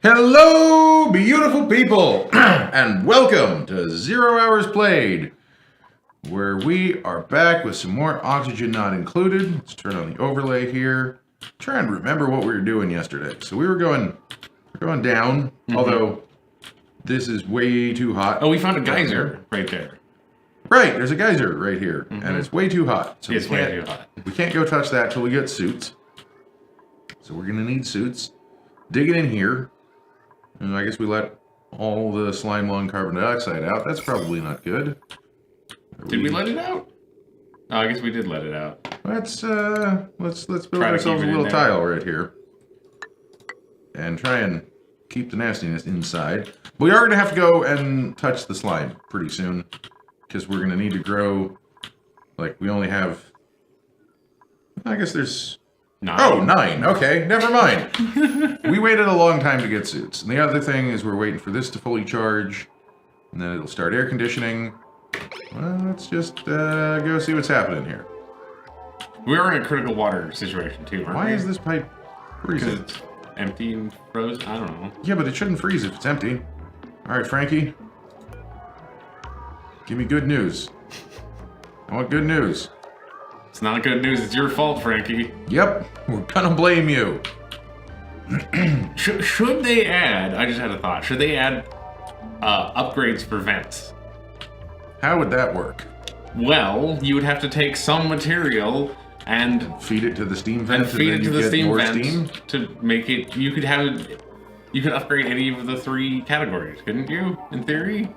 Hello, beautiful people, and welcome to 0 Hours Played, where we are back with some more Oxygen Not Included. Let's turn on the overlay here. Try and remember what we were doing yesterday. So we're going down, although this is way too hot. Oh, we found a geyser right there. Right, there's a geyser right here, and it's way too hot. So It's way too hot. We can't go touch that till we get suits. So we're going to need suits. Dig it in here. And I guess we let all the slime lung carbon dioxide out. That's probably not good. Did we let it out? Oh, I guess we did let it out. Let's build ourselves a little tile right here. And try and keep the nastiness inside. We are going to have to go and touch the slime pretty soon. Because we're going to need to grow... Like, we only have... I guess there's... 9. Oh, 9. Okay, never mind. We waited a long time to get suits. And the other thing is we're waiting for this to fully charge. And then it'll start air conditioning. Well, let's just go see what's happening here. We are in a critical water situation, too, aren't we? Why is this pipe freezing? Because it's empty and frozen? I don't know. Yeah, but it shouldn't freeze if it's empty. All right, Frankie. Give me good news. I want good news. It's not good news. It's your fault, Frankie. Yep, we're gonna blame you. Should they add... I just had a thought. Should they add upgrades for vents? How would that work? Well, you would have to take some material and feed it to the steam vent, and feed it to the steam vent steam? To make it. You could upgrade any of the 3 categories, couldn't you? In theory,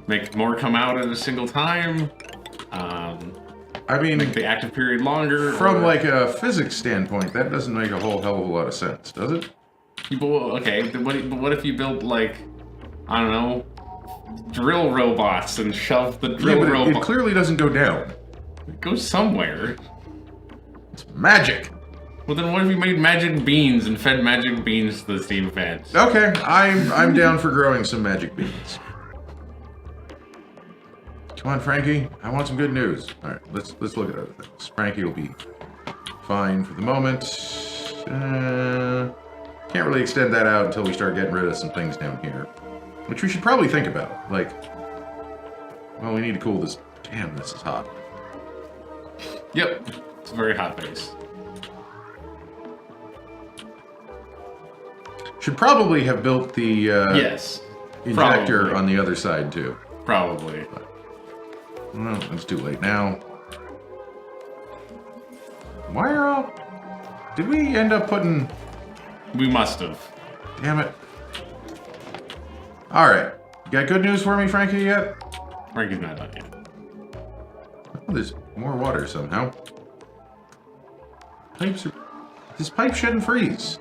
make more come out at a single time. I mean, make the active period longer. From like a physics standpoint, that doesn't make a whole hell of a lot of sense, does it? People, okay, but what if you built like, I don't know, drill robots and shove the drill robot? It clearly doesn't go down. It goes somewhere. It's magic. Well, then what if you made magic beans and fed magic beans to the steam vents? Okay, I'm down for growing some magic beans. Come on, Frankie. I want some good news. All right, let's look at other things. Frankie will be fine for the moment. Can't really extend that out until we start getting rid of some things down here, which we should probably think about. Like, well, we need to cool this. Damn, this is hot. Yep, it's a very hot base. Should probably have built the yes injector probably. On the other side too. Probably. But, well, it's too late now. Why are all... Did we end up putting... We must have. Damn it. Alright. You got good news for me, Frankie, yet? Frankie's not done yet. Oh, there's more water somehow. Pipes are... This pipe shouldn't freeze.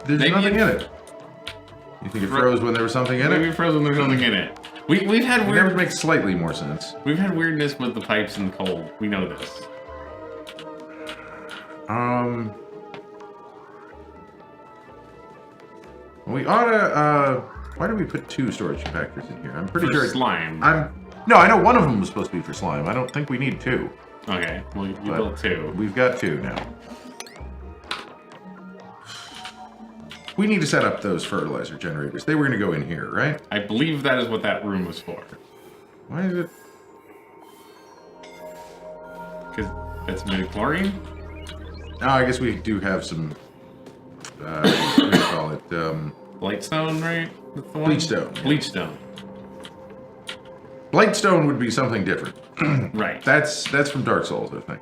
There's nothing in it. You think it froze when there was something in it? Maybe it froze when there's something in it. We've had weird... That would make slightly more sense. We've had weirdness with the pipes and the coal. We know this. We oughta, why did we put 2 storage compactors in here? I'm pretty sure... slime. No, I know one of them was supposed to be for slime. I don't think we need 2. Okay, well, you built 2. We've got 2 now. We need to set up those fertilizer generators. They were going to go in here, right? I believe that is what that room was for. Why is it... Because that's midichlorian? Oh, I guess we do have some... what do you call it? Blightstone, right? That's the one? Bleachstone. Bleachstone. Blightstone would be something different. Right. That's from Dark Souls, I think.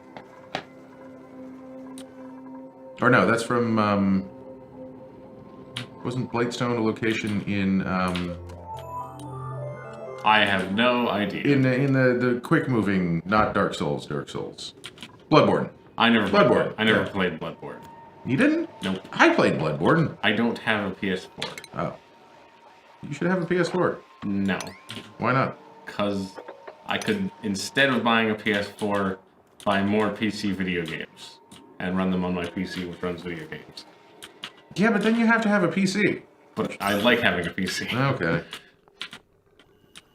Or no, that's from... Wasn't Blightstone a location in... I have no idea. In the quick-moving, not Dark Souls, Bloodborne. I never Bloodborne. I never played Bloodborne. You didn't? Nope. I played Bloodborne. I don't have a PS4. Oh. You should have a PS4. No. Why not? Because I could, instead of buying a PS4, buy more PC video games. And run them on my PC, which runs video games. Yeah, but then you have to have a PC. But I like having a PC. Okay.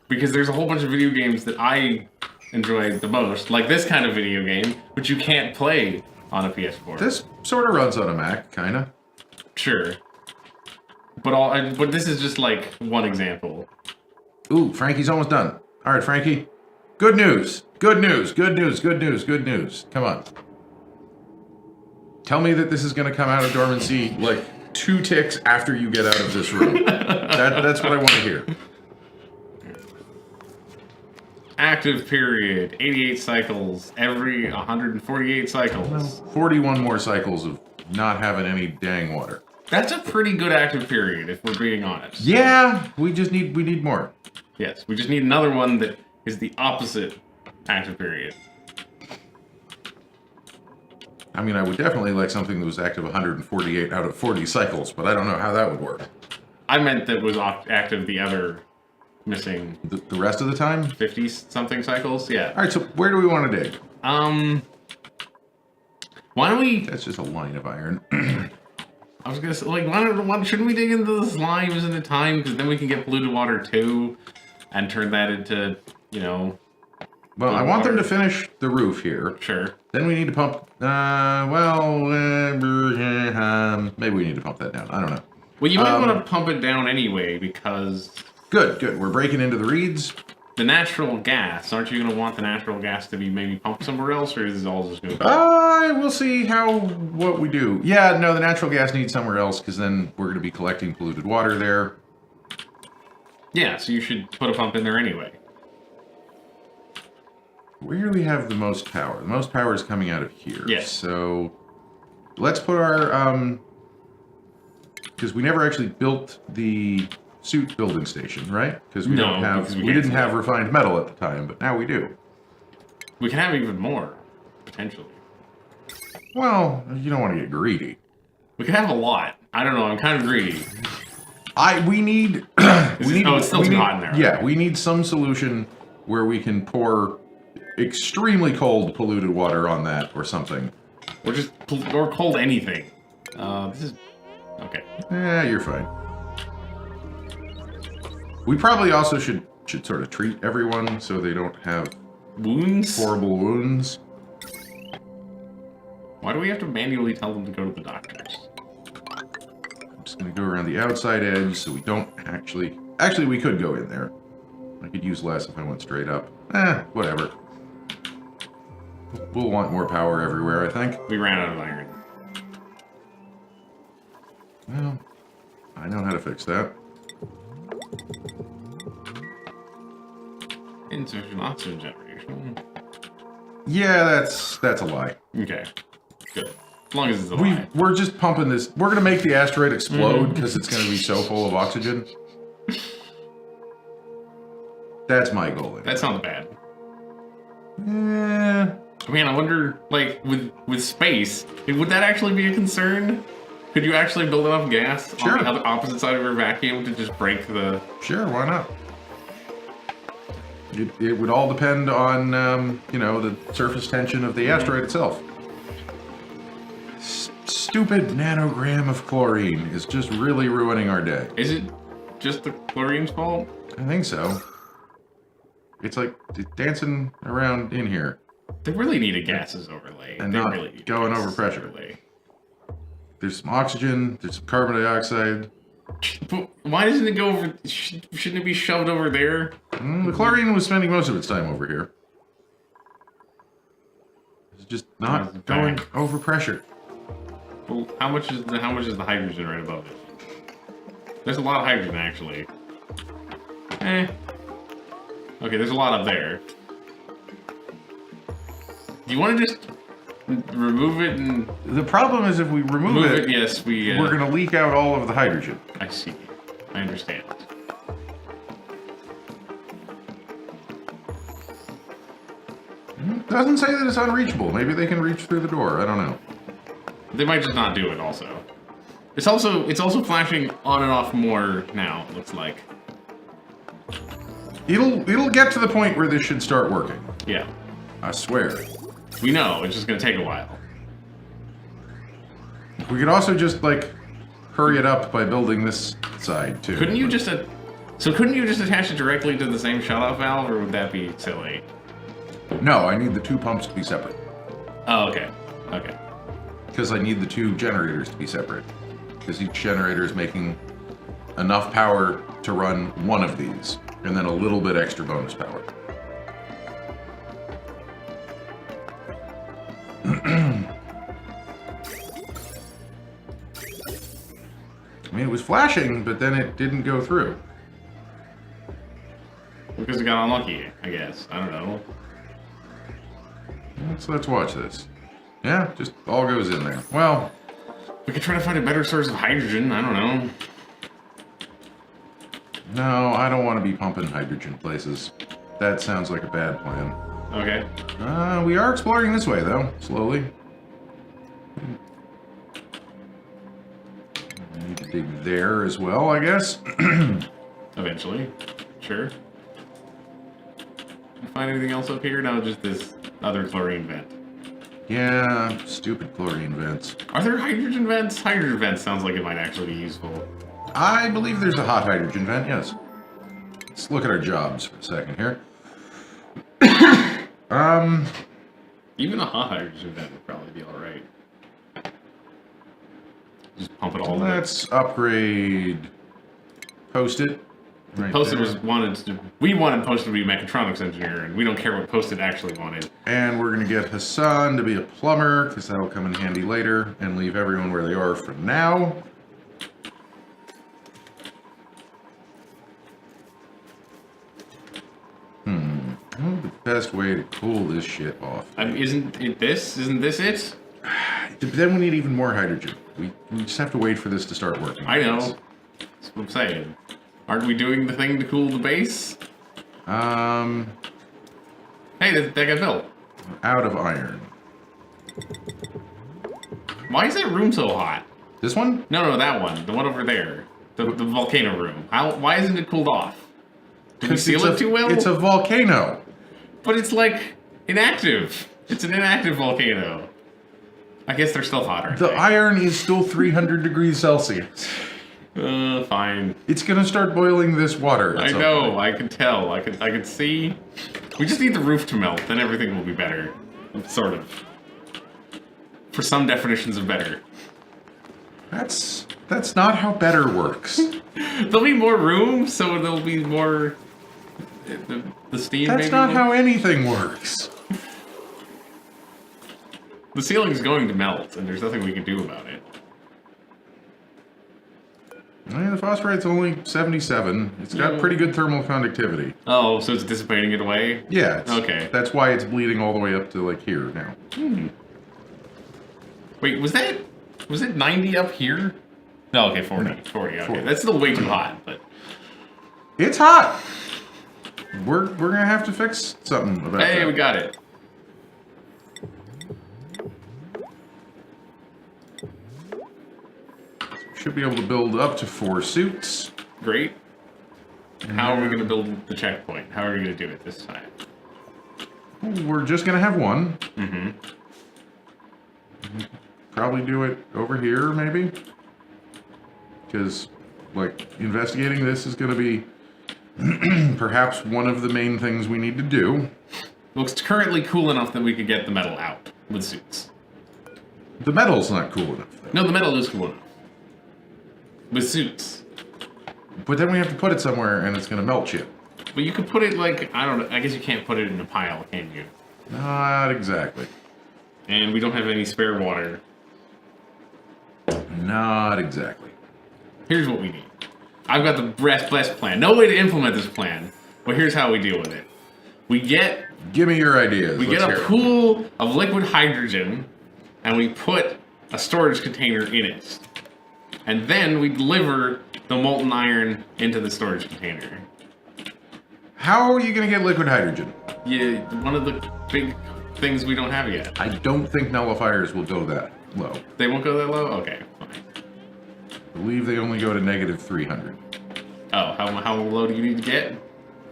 Because there's a whole bunch of video games that I enjoy the most, like this kind of video game, which you can't play on a PS4. This sort of runs on a Mac, kind of. Sure. but this is just like one example. Ooh, Frankie's almost done. All right, Frankie. Good news. Good news. Good news. Good news. Good news. Come on. Tell me that this is going to come out of dormancy like 2 ticks after you get out of this room. That's what I want to hear. Active period, 88 cycles, every 148 cycles. 41 more cycles of not having any dang water. That's a pretty good active period, if we're being honest. Yeah, we need more. Yes, we just need another one that is the opposite active period. I mean, I would definitely like something that was active 148 out of 40 cycles, but I don't know how that would work. I meant that was active the other missing... The rest of the time? 50-something cycles? Yeah. All right, so where do we want to dig? Why don't we... That's just a line of iron. I was gonna say, like, why shouldn't we dig into the slimes at a time? Because then we can get polluted water too, and turn that into, you know... Well, I want them to finish the roof here. Sure. Then we need to pump... maybe we need to pump that down. I don't know. Well, you might want to pump it down anyway, because... Good. We're breaking into the reeds. The natural gas, aren't you going to want the natural gas to be maybe pumped somewhere else, or is it all just going to... We'll see what we do. Yeah, no, the natural gas needs somewhere else, because then we're going to be collecting polluted water there. Yeah, so you should put a pump in there anyway. Where do we have the most power? The most power is coming out of here. Yes. So let's put our... because we never actually built the suit building station, right? Because we don't have... We didn't have refined metal at the time, but now we do. We can have even more, potentially. Well, you don't want to get greedy. We can have a lot. I don't know, I'm kind of greedy. We need... it's still too hot in there. Yeah, we need some solution where we can pour extremely cold polluted water on that or something. Or cold anything. This is... Okay. Yeah, you're fine. We probably also should sort of treat everyone so they don't have... Wounds? Horrible wounds. Why do we have to manually tell them to go to the doctors? I'm just going to go around the outside edge so we don't actually... Actually, we could go in there. I could use less if I went straight up. Whatever. We'll want more power everywhere, I think. We ran out of iron. Well, I know how to fix that. Insufficient oxygen generation. Yeah, that's a lie. Okay. Good. As long as it's a lie. We're just pumping this. We're going to make the asteroid explode because it's going to be so full of oxygen. That's my goal. Anyway. That sounds bad. Yeah. Man, I wonder, like, with space, would that actually be a concern? Could you actually build enough gas on the other opposite side of your vacuum to just break the... Sure, why not? It would all depend on, you know, the surface tension of the asteroid itself. Stupid nanogram of chlorine is just really ruining our day. Is it just the chlorine's fault? I think so. It's like dancing around in here. They really need a gases overlay. And they not really need going over pressure. Overlay. There's some oxygen, there's some carbon dioxide. But why doesn't it go over... Shouldn't it be shoved over there? The chlorine was spending most of its time over here. It's just not going over pressure. Well, how much is the hydrogen right above it? There's a lot of hydrogen, actually. Okay, there's a lot up there. Do you want to just remove it and... The problem is if we remove it, yes, we're going to leak out all of the hydrogen. I see. I understand. It doesn't say that it's unreachable. Maybe they can reach through the door. I don't know. They might just not do it also. It's also flashing on and off more now, it looks like. It'll get to the point where this should start working. Yeah. I swear. We know, it's just gonna take a while. We could also just, like, hurry it up by building this side, too. Couldn't you just attach it directly to the same shutoff valve, or would that be silly? No, I need the two pumps to be separate. Oh, okay. Okay. Because I need the two generators to be separate. Because each generator is making enough power to run one of these, and then a little bit extra bonus power. I mean, it was flashing, but then it didn't go through. Because it got unlucky, I guess. I don't know. Let's watch this. Yeah, just all goes in there. Well, we could try to find a better source of hydrogen. I don't know. No, I don't want to be pumping hydrogen places. That sounds like a bad plan. Okay. We are exploring this way, though, slowly. I need to dig there as well, I guess. Eventually. Sure. Find anything else up here? No, just this other chlorine vent. Yeah, stupid chlorine vents. Are there hydrogen vents? Hydrogen vents sounds like it might actually be useful. I believe there's a hot hydrogen vent, yes. Let's look at our jobs for a second here. Even a hot hydrogen vent would probably be alright. Just pump it all the way. Let's upgrade Post-it. Right Post-it there. we wanted Post-it to be a mechatronics engineer, and we don't care what Post-it actually wanted. And we're going to get Hassan to be a plumber, because that'll come in handy later, and leave everyone where they are for now. What's the best way to cool this shit off? I mean, isn't this it? Then we need even more hydrogen. We just have to wait for this to start working. I know. That's what I'm saying. Aren't we doing the thing to cool the base? Hey, that got built. Out of iron. Why is that room so hot? This one? No, that one. The one over there. The volcano room. Why isn't it cooled off? Did we seal it too well? It's a volcano. But it's like inactive. It's an inactive volcano. I guess they're still hot, aren't The they? iron is still 300 degrees Celsius. Fine. It's gonna start boiling this water. I know. I can tell. I can see. We just need the roof to melt, then everything will be better. Sort of. For some definitions of better. That's not how better works. There'll be more room, so there'll be more. The steam. That's maybe not will... how anything works. The ceiling's going to melt, and there's nothing we can do about it. The phosphorite's only 77. It's got pretty good thermal conductivity. Oh, so it's dissipating it away? Yeah. Okay. That's why it's bleeding all the way up to like here now. Wait, was it 90 up here? No, okay, 40. No. 40, okay. 40. That's still way too hot, but... It's hot! We're gonna have to fix something about that. Hey, we got it. Should be able to build up to 4 suits. Great. How are we going to build the checkpoint? How are we going to do it this time? We're just gonna have one. Mm-hmm. Probably do it over here, maybe. Because, like, investigating this is gonna be perhaps one of the main things we need to do. Looks currently cool enough that we could get the metal out with suits. The metal's not cool enough, though. No, the metal is cool enough. With suits. But then we have to put it somewhere, and it's gonna melt shit. But you could put it like, I don't know, I guess you can't put it in a pile, can you? Not exactly. And we don't have any spare water. Not exactly. Here's what we need. I've got the best plan. No way to implement this plan, but here's how we deal with it. Give me your ideas. We get a pool of liquid hydrogen, and we put a storage container in it. And then we deliver the molten iron into the storage container. How are you going to get liquid hydrogen? Yeah, one of the big things we don't have yet. I don't think nullifiers will go that low. They won't go that low? Okay, fine. I believe they only go to negative 300. Oh, how low do you need to get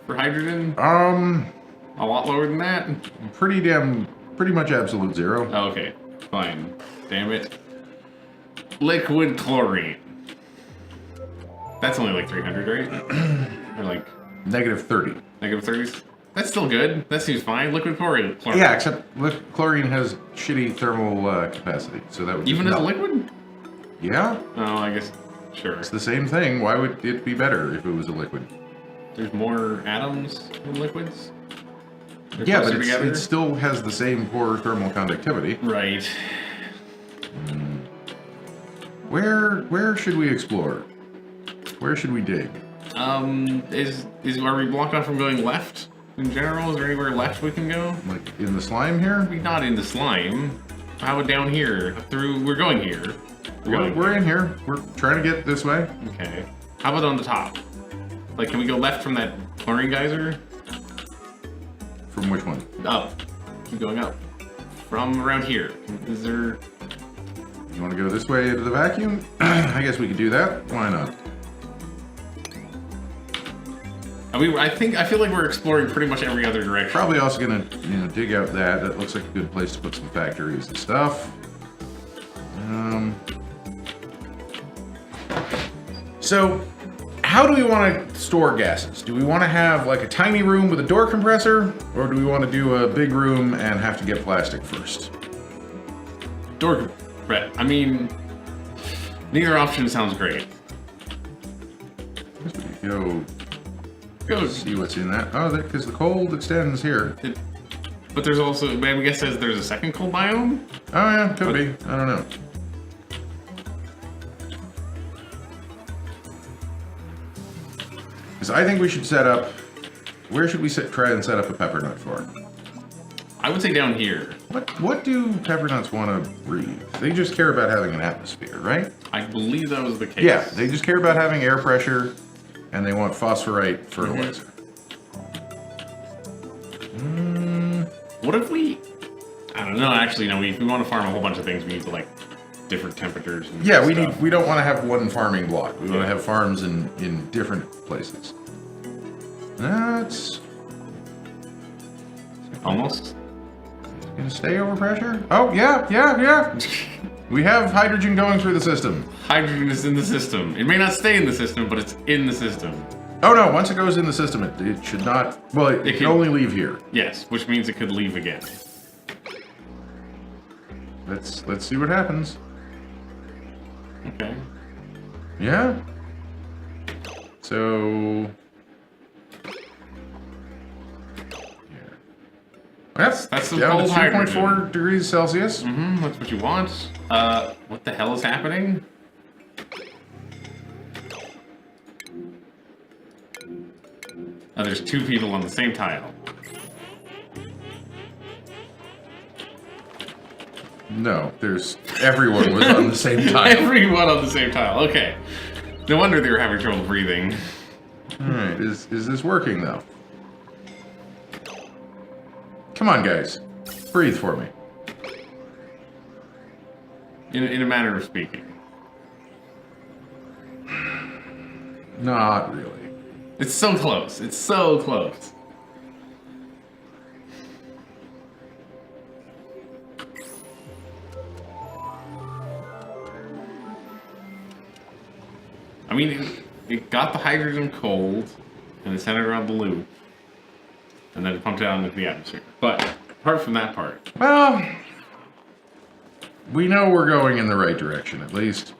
for hydrogen? A lot lower than that? pretty much absolute zero. Oh, okay, fine. Damn it. Liquid chlorine. That's only like 300, right? Or like... Negative 30. Negative 30s? That's still good. That seems fine. Liquid chlorine. Yeah, except chlorine has shitty thermal capacity, so that would even as a liquid? Yeah. Oh, I guess Sure. It's the same thing. Why would it be better if it was a liquid? There's more atoms in liquids? They're Yeah, but closer together? it still has the same poor thermal conductivity. Right. Where should we explore? Where should we dig? Are we blocked off from going left in general? Is there anywhere left we can go? Like in the slime here? We're not in the slime. How about down here? We're going here. We're in here. We're trying to get this way. Okay. How about on the top? Like, can we go left from that chlorine geyser? From which one? Up. Keep going up. From around here. Is there... You want to go this way to the vacuum? I guess we could do that. Why not? I feel like we're exploring pretty much every other direction. Probably also gonna, dig out that. That looks like a good place to put some factories and stuff. So, how do we want to store gases? Do we want to have like a tiny room with a door compressor, or do we want to do a big room and have to get plastic first? Door, Brett. I mean, neither option sounds great. I guess we could go see what's in that. Oh, because the cold extends here. But there's also, I guess there's a second cold biome? Oh yeah, could be. I don't know. Because I think we should set up... Where should we try and set up a pepper nut farm? I would say down here. What do pepper nuts want to breathe? They just care about having an atmosphere, right? I believe that was the case. Yeah, they just care about having air pressure, and they want phosphorite fertilizer. What if we... I don't know, actually, no, if we want to farm a whole bunch of things, we need to, like, different temperatures and Yeah, stuff. we don't want to have one farming block. We want to have farms in different places. That's... Almost. Gonna stay over pressure? Oh, yeah. We have hydrogen going through the system. Hydrogen is in the system. It may not stay in the system, but it's in the system. Oh no, once it goes in the system, it should not... Well, it can only leave here. Yes, which means it could leave again. Let's see what happens. Okay. Yeah. So... That's the down cold to hydrogen. 2.4 degrees Celsius. Mm-hmm, that's what you want. What the hell is happening? Oh, there's two people on the same tile. No, everyone was on the same tile. Everyone on the same tile. Okay. No wonder they were having trouble breathing. Alright, is this working though? Come on, guys. Breathe for me. In a manner of speaking. Not really. It's so close. It's so close. I mean, it got the hydrogen cold, and it sent it around the loop, and then it pumped it out into the atmosphere. But apart from that part, Well, we know we're going in the right direction, at least.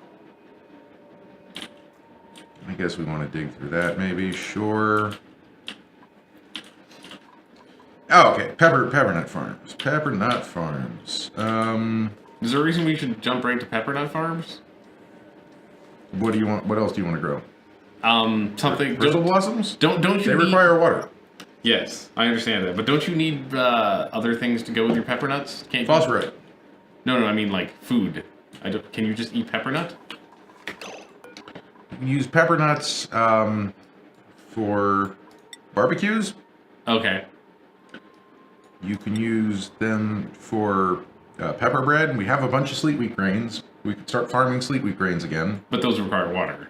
I guess we want to dig through that, maybe. Sure. Oh, okay. Peppernut farms. Peppernut farms. is there a reason we should jump right to peppernut farms? What do you want? What else do you want to grow? Something. Bristle blossoms? Don't you? They need, require water. Yes, I understand that, but don't you need other things to go with your peppernuts? Can't you? Phosphorite. No, I mean like food. Can you just eat peppernut? You can use peppernuts for barbecues. Okay. You can use them for pepper bread. We have a bunch of sleet wheat grains. We could start farming sleet wheat grains again. But those require water.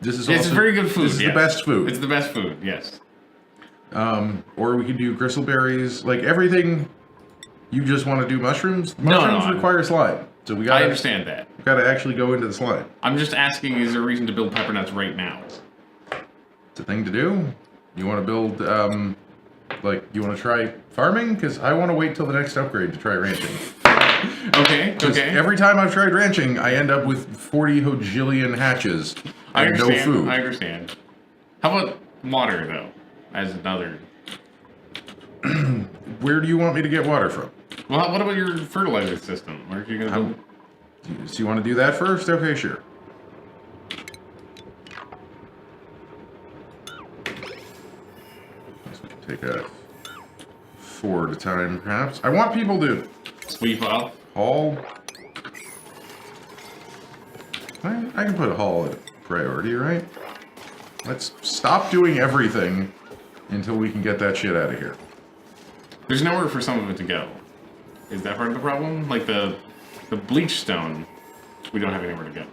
This is It's also, very good food. This is yes. the best food. It's the best food. Yes. Or we could do gristleberries. Like everything, you just want to do mushrooms. Mushrooms require slime, so we got. I understand that. We got to actually go into the slime. I'm just asking: is there a reason to build peppernuts right now? It's a thing to do. You want to build, you want to try farming? Because I want to wait till the next upgrade to try ranching. Okay, okay. Every time I've tried ranching, I end up with 40 hojillion hatches I and no understand. food. I understand. How about water, though, as another? Where do you want me to get water from? Well, what about your fertilizer system? Where are you going to build? So you want to do that first? Okay, sure. Let's take a 4 at a time, perhaps. I want people to Sweep up? haul. I can put a haul at priority, right? Let's stop doing everything until we can get that shit out of here. There's nowhere for some of it to go. Is that part of the problem? Like the bleach stone, we don't have anywhere to go.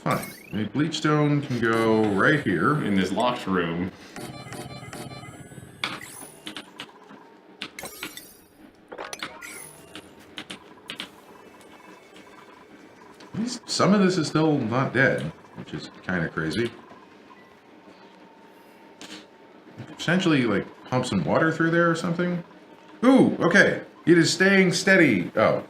Fine. The bleachstone can go right here. In this locked room. At least some of this is still not dead, which is kind of crazy. Essentially, like, pump some water through there or something. Ooh, okay. It is staying steady. Oh.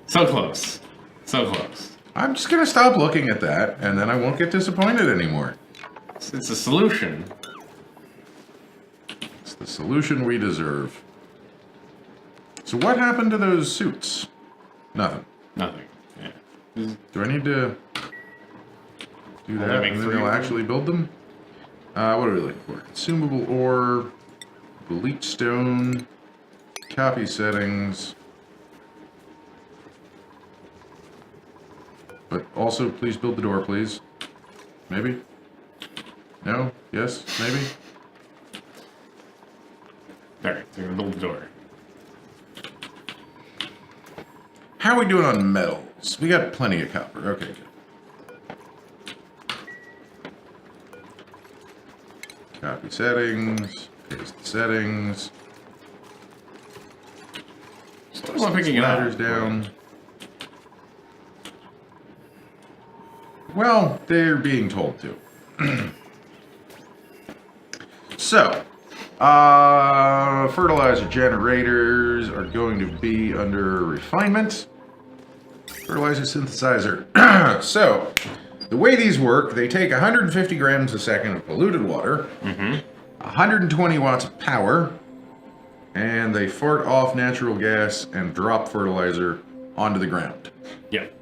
So close. So close. I'm just gonna stop looking at that, and then I won't get disappointed anymore. It's a solution. It's the solution we deserve. So what happened to those suits? Nothing. Nothing. Yeah. Do I need to do that make and then 3 they'll of them? actually build them? What are we looking for? Consumable ore, bleach stone, copy settings. But also, please build the door, please. Maybe? No? Yes? Maybe? Alright, so we're gonna build the door. How are we doing on metals? We got plenty of copper. Okay, good. Copy settings. Paste settings. Still not picking it up. Ladders down. Well, they're being told to. So, fertilizer generators are going to be under refinement. Fertilizer synthesizer. So, the way these work, they take 150 grams a second of polluted water, 120 watts of power, and they fart off natural gas and drop fertilizer onto the ground. Yep.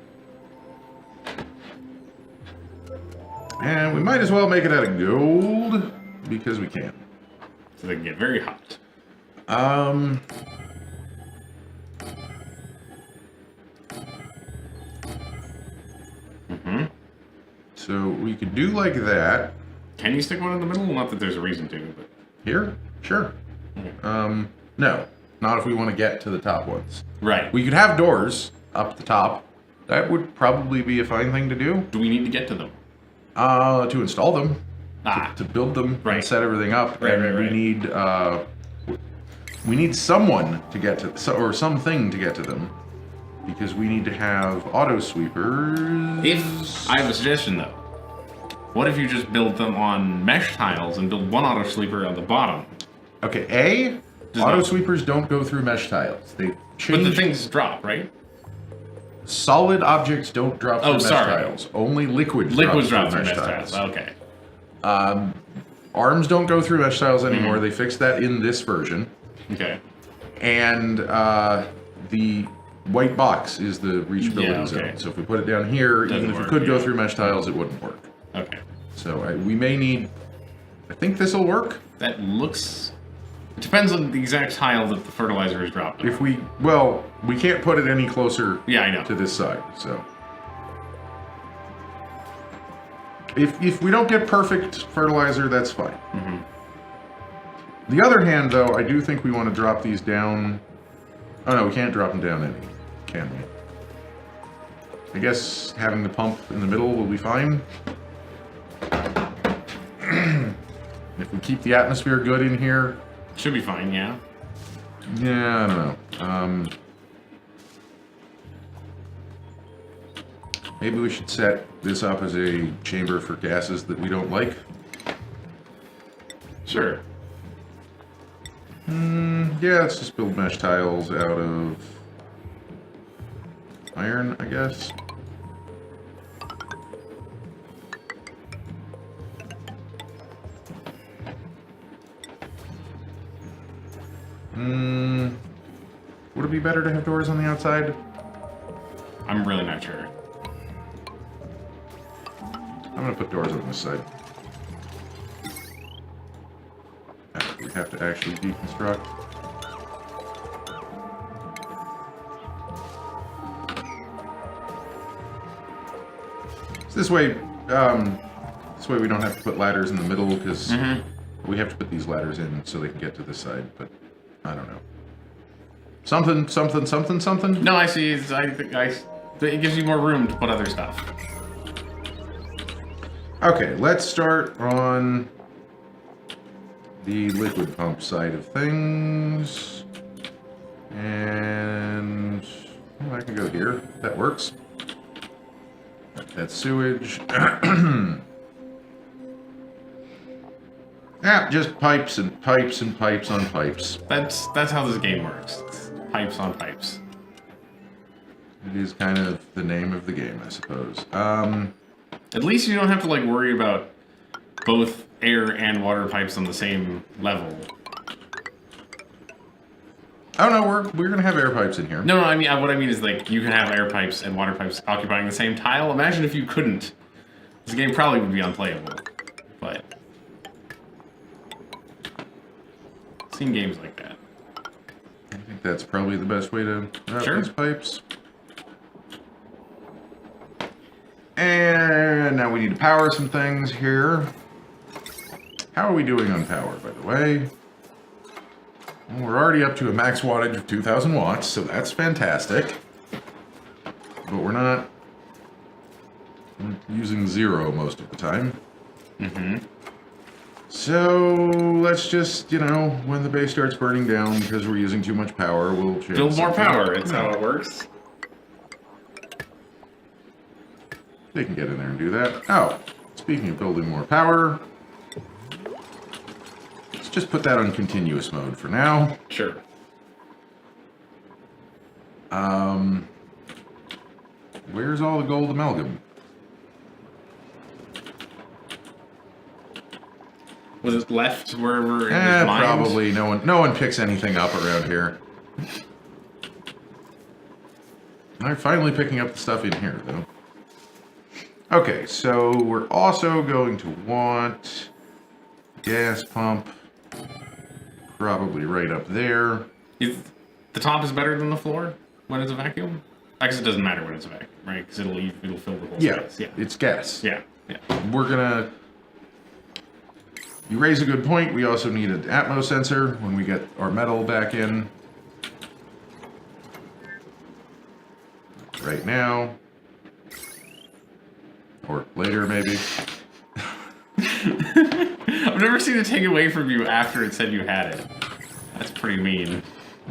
And we might as well make it out of gold, because we can. So they can get very hot. So we could do like that. Can you stick one in the middle? Not that there's a reason to, but... Here? Sure. Okay. No. Not if we want to get to the top ones. Right. We could have doors up the top. That would probably be a fine thing to do. Do we need to get to them? To install them. Ah. To build them Right. and set everything up. Right, and right. we need someone to get to, or something to get to them. Because we need to have auto sweepers. I have a suggestion, though. What if you just build them on mesh tiles and build one auto sleeper on the bottom? Okay, Does auto not- sweepers don't go through mesh tiles. They change. But the things drop, right? Solid objects don't drop through mesh sorry. tiles. Only liquids Liquids drop drop through through mesh mesh tiles. tiles. Okay. Arms don't go through mesh tiles anymore. They fixed that in this version. Okay. And the white box is the reachability Yeah, okay. zone. So if we put it down here, Doesn't even if work, it could go yeah. through mesh tiles, it wouldn't work. Okay. So we may need. I think this will work. That looks... It depends on the exact tile that the fertilizer is dropped on. If we we can't put it any closer. Yeah, I know. To this side. So if we don't get perfect fertilizer, that's fine. The other hand, though, I do think we want to drop these down. Oh no, we can't drop them down any, can we? I guess having the pump in the middle will be fine. If we keep the atmosphere good in here, Should be fine, yeah. yeah, I don't know. Maybe we should set this up as a chamber for gases that we don't like. Sure. Yeah, let's just build mesh tiles out of iron, I guess. Would it be better to have doors on the outside? I'm really not sure. I'm gonna put doors on this side. We have to actually deconstruct. So this way we don't have to put ladders in the middle, because we have to put these ladders in so they can get to this side, but I don't know. Something. No, I see. It gives you more room to put other stuff. Okay, let's start on the liquid pump side of things. And well, I can go here. That works. That's sewage. Yeah, just pipes and pipes and pipes on pipes. That's how this game works. It's pipes on pipes. It is kind of the name of the game, I suppose. At least you don't have to like worry about both air and water pipes on the same level. Oh no, we're gonna have air pipes in here. No, I mean what I mean is like you can have air pipes and water pipes occupying the same tile. Imagine if you couldn't. This game probably would be unplayable. But I've seen games like that. I think that's probably the best way to route Sure. these pipes. And now we need to power some things here. How are we doing on power, by the way? Well, we're already up to a max wattage of 2,000 watts, so that's fantastic. But we're not using 0 most of the time. So let's just, when the base starts burning down because we're using too much power, we'll change Build more something. power, it's how it works. They can get in there and do that. Oh, speaking of building more power, let's just put that on continuous mode for now. Sure. Where's all the gold amalgam? Was it left wherever it was mined? Probably no one picks anything up around here. I'm finally picking up the stuff in here, though. Okay, so we're also going to want gas pump, probably right up there. The top is better than the floor when it's a vacuum? I guess it doesn't matter when it's a vacuum, right? Because it'll fill the whole space. Yeah, it's gas. Yeah. We're gonna... You raise a good point. We also need an Atmos sensor when we get our metal back in. Right now. Or later, maybe. I've never seen it take away from you after it said you had it. That's pretty mean.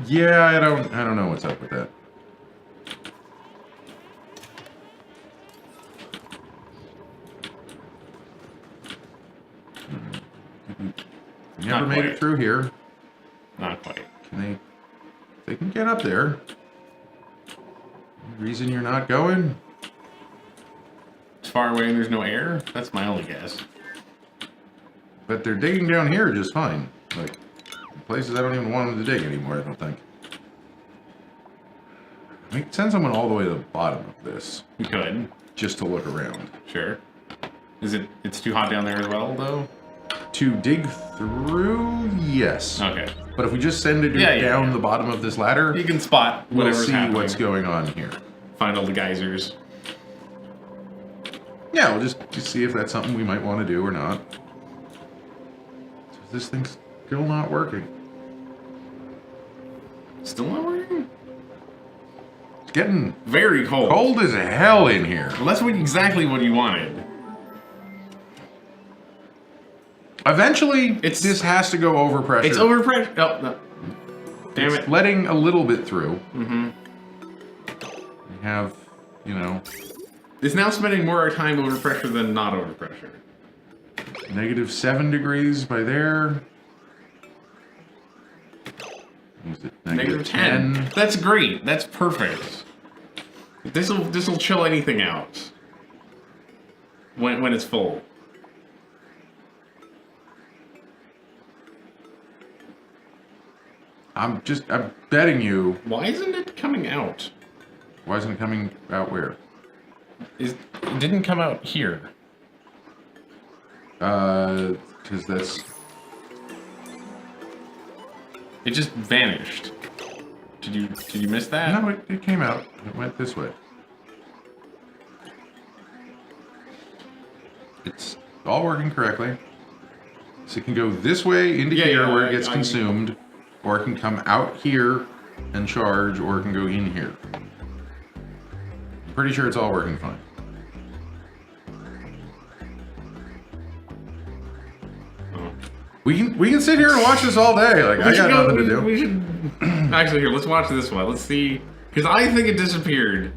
Yeah, I don't know what's up with that. We never made it through here. Not quite. They can get up there. Any reason you're not going? It's far away and there's no air? That's my only guess. But they're digging down here just fine. Like, places I don't even want them to dig anymore, I don't think. We could send someone all the way to the bottom of this. We could. Just to look around. Sure. It's too hot down there as well, though? To dig through? Yes. Okay. But if we just send it down the bottom of this ladder, you can spot whatever's happening. We'll see what's going on here. Find all the geysers. Yeah, we'll just see if that's something we might want to do or not. This thing's still not working. Still not working? It's getting very cold. Cold as hell in here. Well, that's exactly what you wanted. Eventually, this has to go over pressure. It's over pressure. Oh, no. Damn it. Letting a little bit through. We have, It's now spending more time over pressure than not over pressure. -7 degrees by there. Is it Negative 10. That's great. That's perfect. This'll chill anything out when it's full. I'm betting you. Why isn't it coming out? Why isn't it coming out where? It didn't come out here. Because that's... It just vanished. Did you miss that? No, it came out. It went this way. It's all working correctly. So it can go this way into here where it gets consumed, or it can come out here and charge, or it can go in here. I'm pretty sure it's all working fine. We can sit here and watch this all day. Like, I got nothing to do. We should actually here. Let's watch this one. Let's see, because I think it disappeared.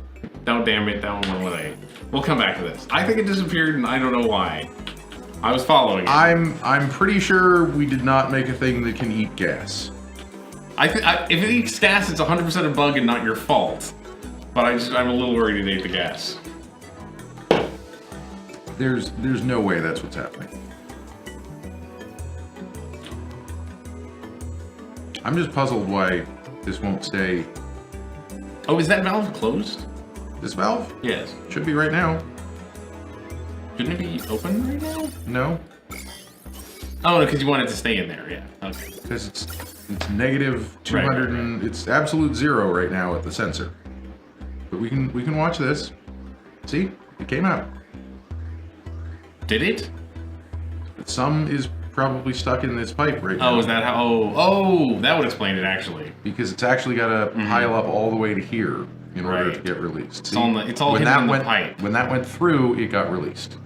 Oh damn it! That one went away. We'll come back to this. I think it disappeared, and I don't know why. I was following it. I'm pretty sure we did not make a thing that can eat gas. If it eats gas, it's 100% a bug and not your fault. But I'm a little worried it ate the gas. There's no way that's what's happening. I'm just puzzled why this won't stay. Oh, is that valve closed? This valve? Yes. Should be right now. Shouldn't it be open right now? No. Oh, because you want it to stay in there, yeah. Okay. Because it's negative 200 and it's absolute 0 right now at the sensor. But we can watch this. See? It came out. Did it? But some is probably stuck in this pipe right now. Oh, is that how? Oh, that would explain it actually. Because it's actually got to pile up all the way to here in order to get released. See, it's all hidden in the pipe. When that went through, it got released.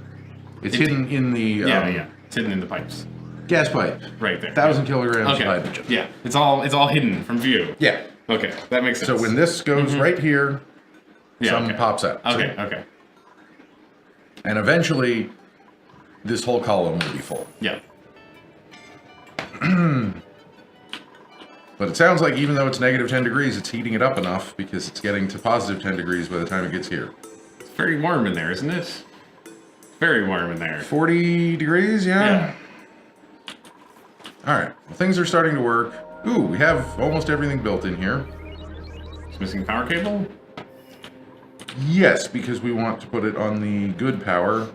It's hidden in the... yeah. It's hidden in the pipes. Gas pipe. Right there. 1,000 kilograms of okay. hydrogen. Yeah. It's all hidden from view. Yeah. Okay. That makes sense. So when this goes right here, some pops out. Okay. See? Okay. And eventually, this whole column will be full. Yeah. But it sounds like even though it's negative 10 degrees, it's heating it up enough because it's getting to positive 10 degrees by the time it gets here. It's very warm in there, isn't it? Very warm in there. 40 degrees, yeah? All right, well, things are starting to work. Ooh, we have almost everything built in here. It's missing power cable? Yes, because we want to put it on the good power.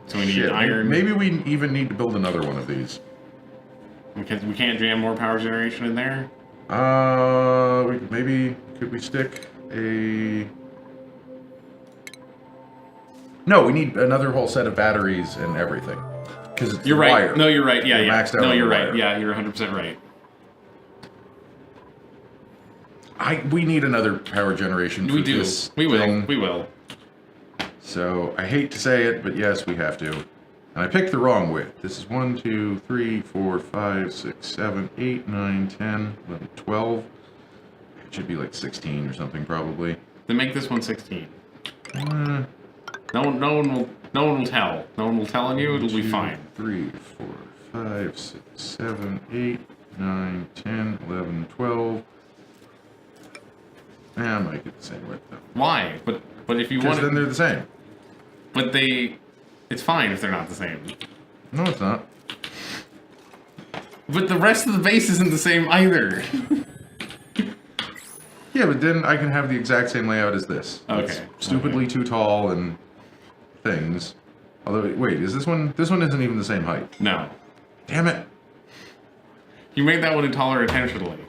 So we need iron. Maybe we even need to build another one of these. Because we can't jam more power generation in there? Could we stick a... No, we need another whole set of batteries and everything. Because it's you're right. wire. No, you're right. Yeah, Maxed out no, on you're the right. wire. Yeah, you're 100% right. We need another power generation for this thing. We will. So, I hate to say it, but yes, we have to. And I picked the wrong width. This is 1, 2, 3, 4, 5, 6, 7, 8, 9, 10, 11, 12. It should be like 16 or something, probably. Then make this one 16. No one will tell. No one will tell on you. It'll be fine. 3, 4, 5, 6, 7, 8, 9, 10, 11, 12. I might get the same width though. Why? But if you want, because then they're the same. But it's fine if they're not the same. No, it's not. But the rest of the base isn't the same either. Yeah, but then I can have the exact same layout as this. Okay. It's stupidly too tall and things. Although, wait, is this one? This one isn't even the same height. No. Damn it. You made that one taller intentionally.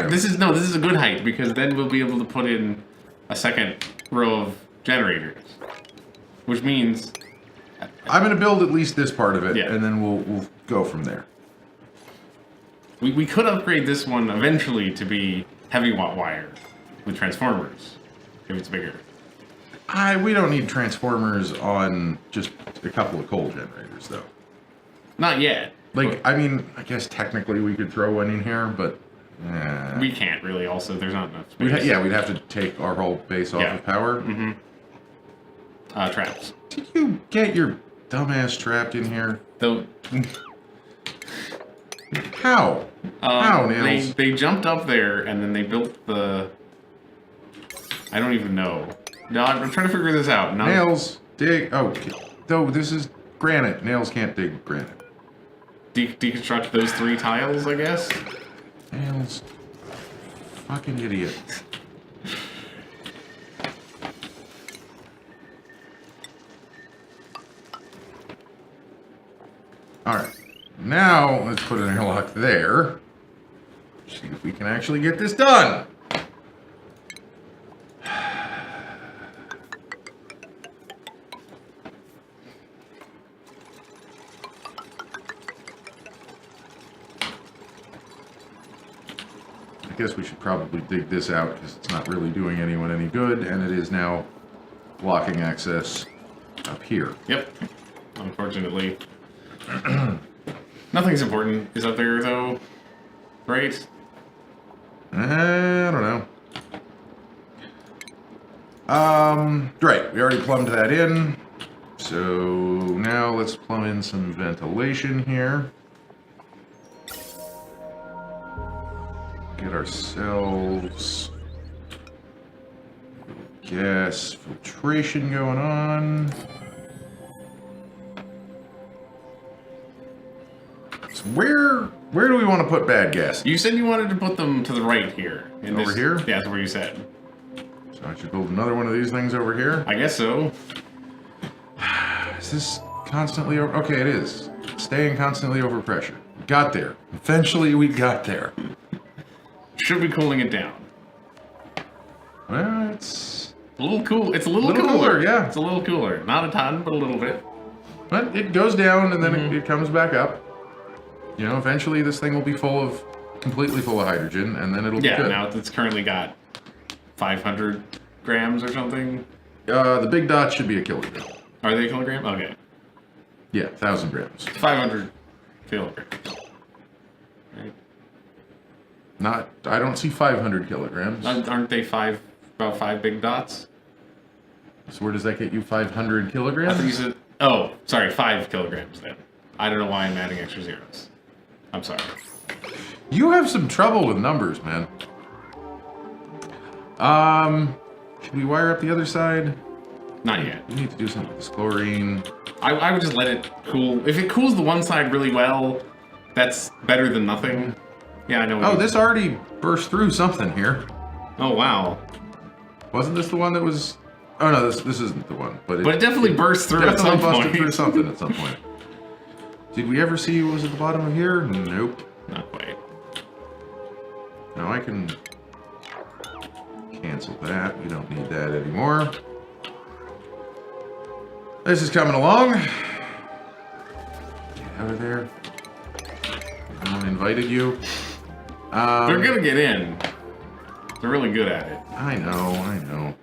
This is a good height because then we'll be able to put in a second row of generators, which means I'm going to build at least this part of it, Yeah. and then we'll go from there. we could upgrade this one eventually to be heavy watt wire with transformers if it's bigger. We don't need transformers on just a couple of coal generators, though. Not yet. Like, I mean, I guess technically we could throw one in here, but... we can't really. Also, there's not enough space. We'd have to take our whole base off of power. Traps. Did you get your dumbass trapped in here? Though, How? How, Nails? They jumped up there and then they built the... I don't even know. No, I'm trying to figure this out. No. Nails, dig. Oh, no, this is granite. Nails can't dig granite. Deconstruct those 3 tiles, I guess? Nails. Fucking idiot. Alright. Now, let's put an airlock there. See if we can actually get this done. I guess we should probably dig this out because it's not really doing anyone any good, and it is now blocking access up here. Yep. Unfortunately. Nothing's important is up there, though. Right? I don't know. Right, we already plumbed that in. So now let's plumb in some ventilation here. Get ourselves gas filtration going on. So where do we want to put bad gas? You said you wanted to put them to the right here. Over here? Yeah, that's where you said. So I should build another one of these things over here. I guess so. Is this constantly over? Okay, it is. Staying constantly over pressure. Got there. Eventually we got there. Should be cooling it down. Well, it's A little cool. It's a little cooler. Yeah. It's a little cooler. Not a ton, but a little bit. But it goes down and then it comes back up. You know, eventually this thing will be completely full of hydrogen, and then it'll be good. Now it's currently got 500 grams or something. The big dots should be a kilogram. Are they a kilogram? Okay. Yeah, 1,000 grams. 500 kilograms. Right. I don't see 500 kilograms. Aren't they about 5 big dots? So where does that get you? 500 I kilograms? think you said... Oh, sorry, 5 kilograms then. I don't know why I'm adding extra zeros. I'm sorry. You have some trouble with numbers, man. Should we wire up the other side? Not yet. We need to do something with this chlorine. I would just let it cool. If it cools the one side really well, that's better than nothing. Yeah, I know. Oh, this already burst through something here. Oh, wow. Wasn't this the one that was... Oh, no, this isn't the one. But it definitely burst through at some busted point. through something at some point. Did we ever see what was at the bottom of here? Nope. Not quite. Now I can cancel that. We don't need that anymore. This is coming along. Get out of there. No one invited you. They're gonna get in. They're really good at it. I know.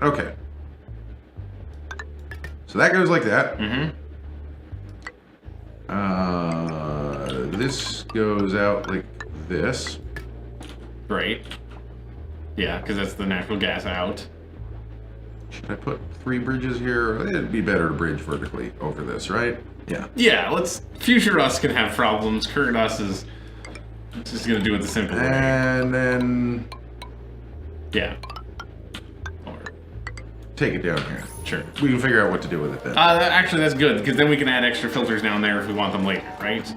Okay. So that goes like that. This goes out like this. Right. Yeah, because that's the natural gas out. Should I put 3 bridges here? It'd be better to bridge vertically over this, right? Yeah. Yeah, future us can have problems. Current us is just gonna do it the simple way. And then Yeah. Or take it down here. sure. We can figure out what to do with it then. Actually, that's good because then we can add extra filters down there if we want them later, right?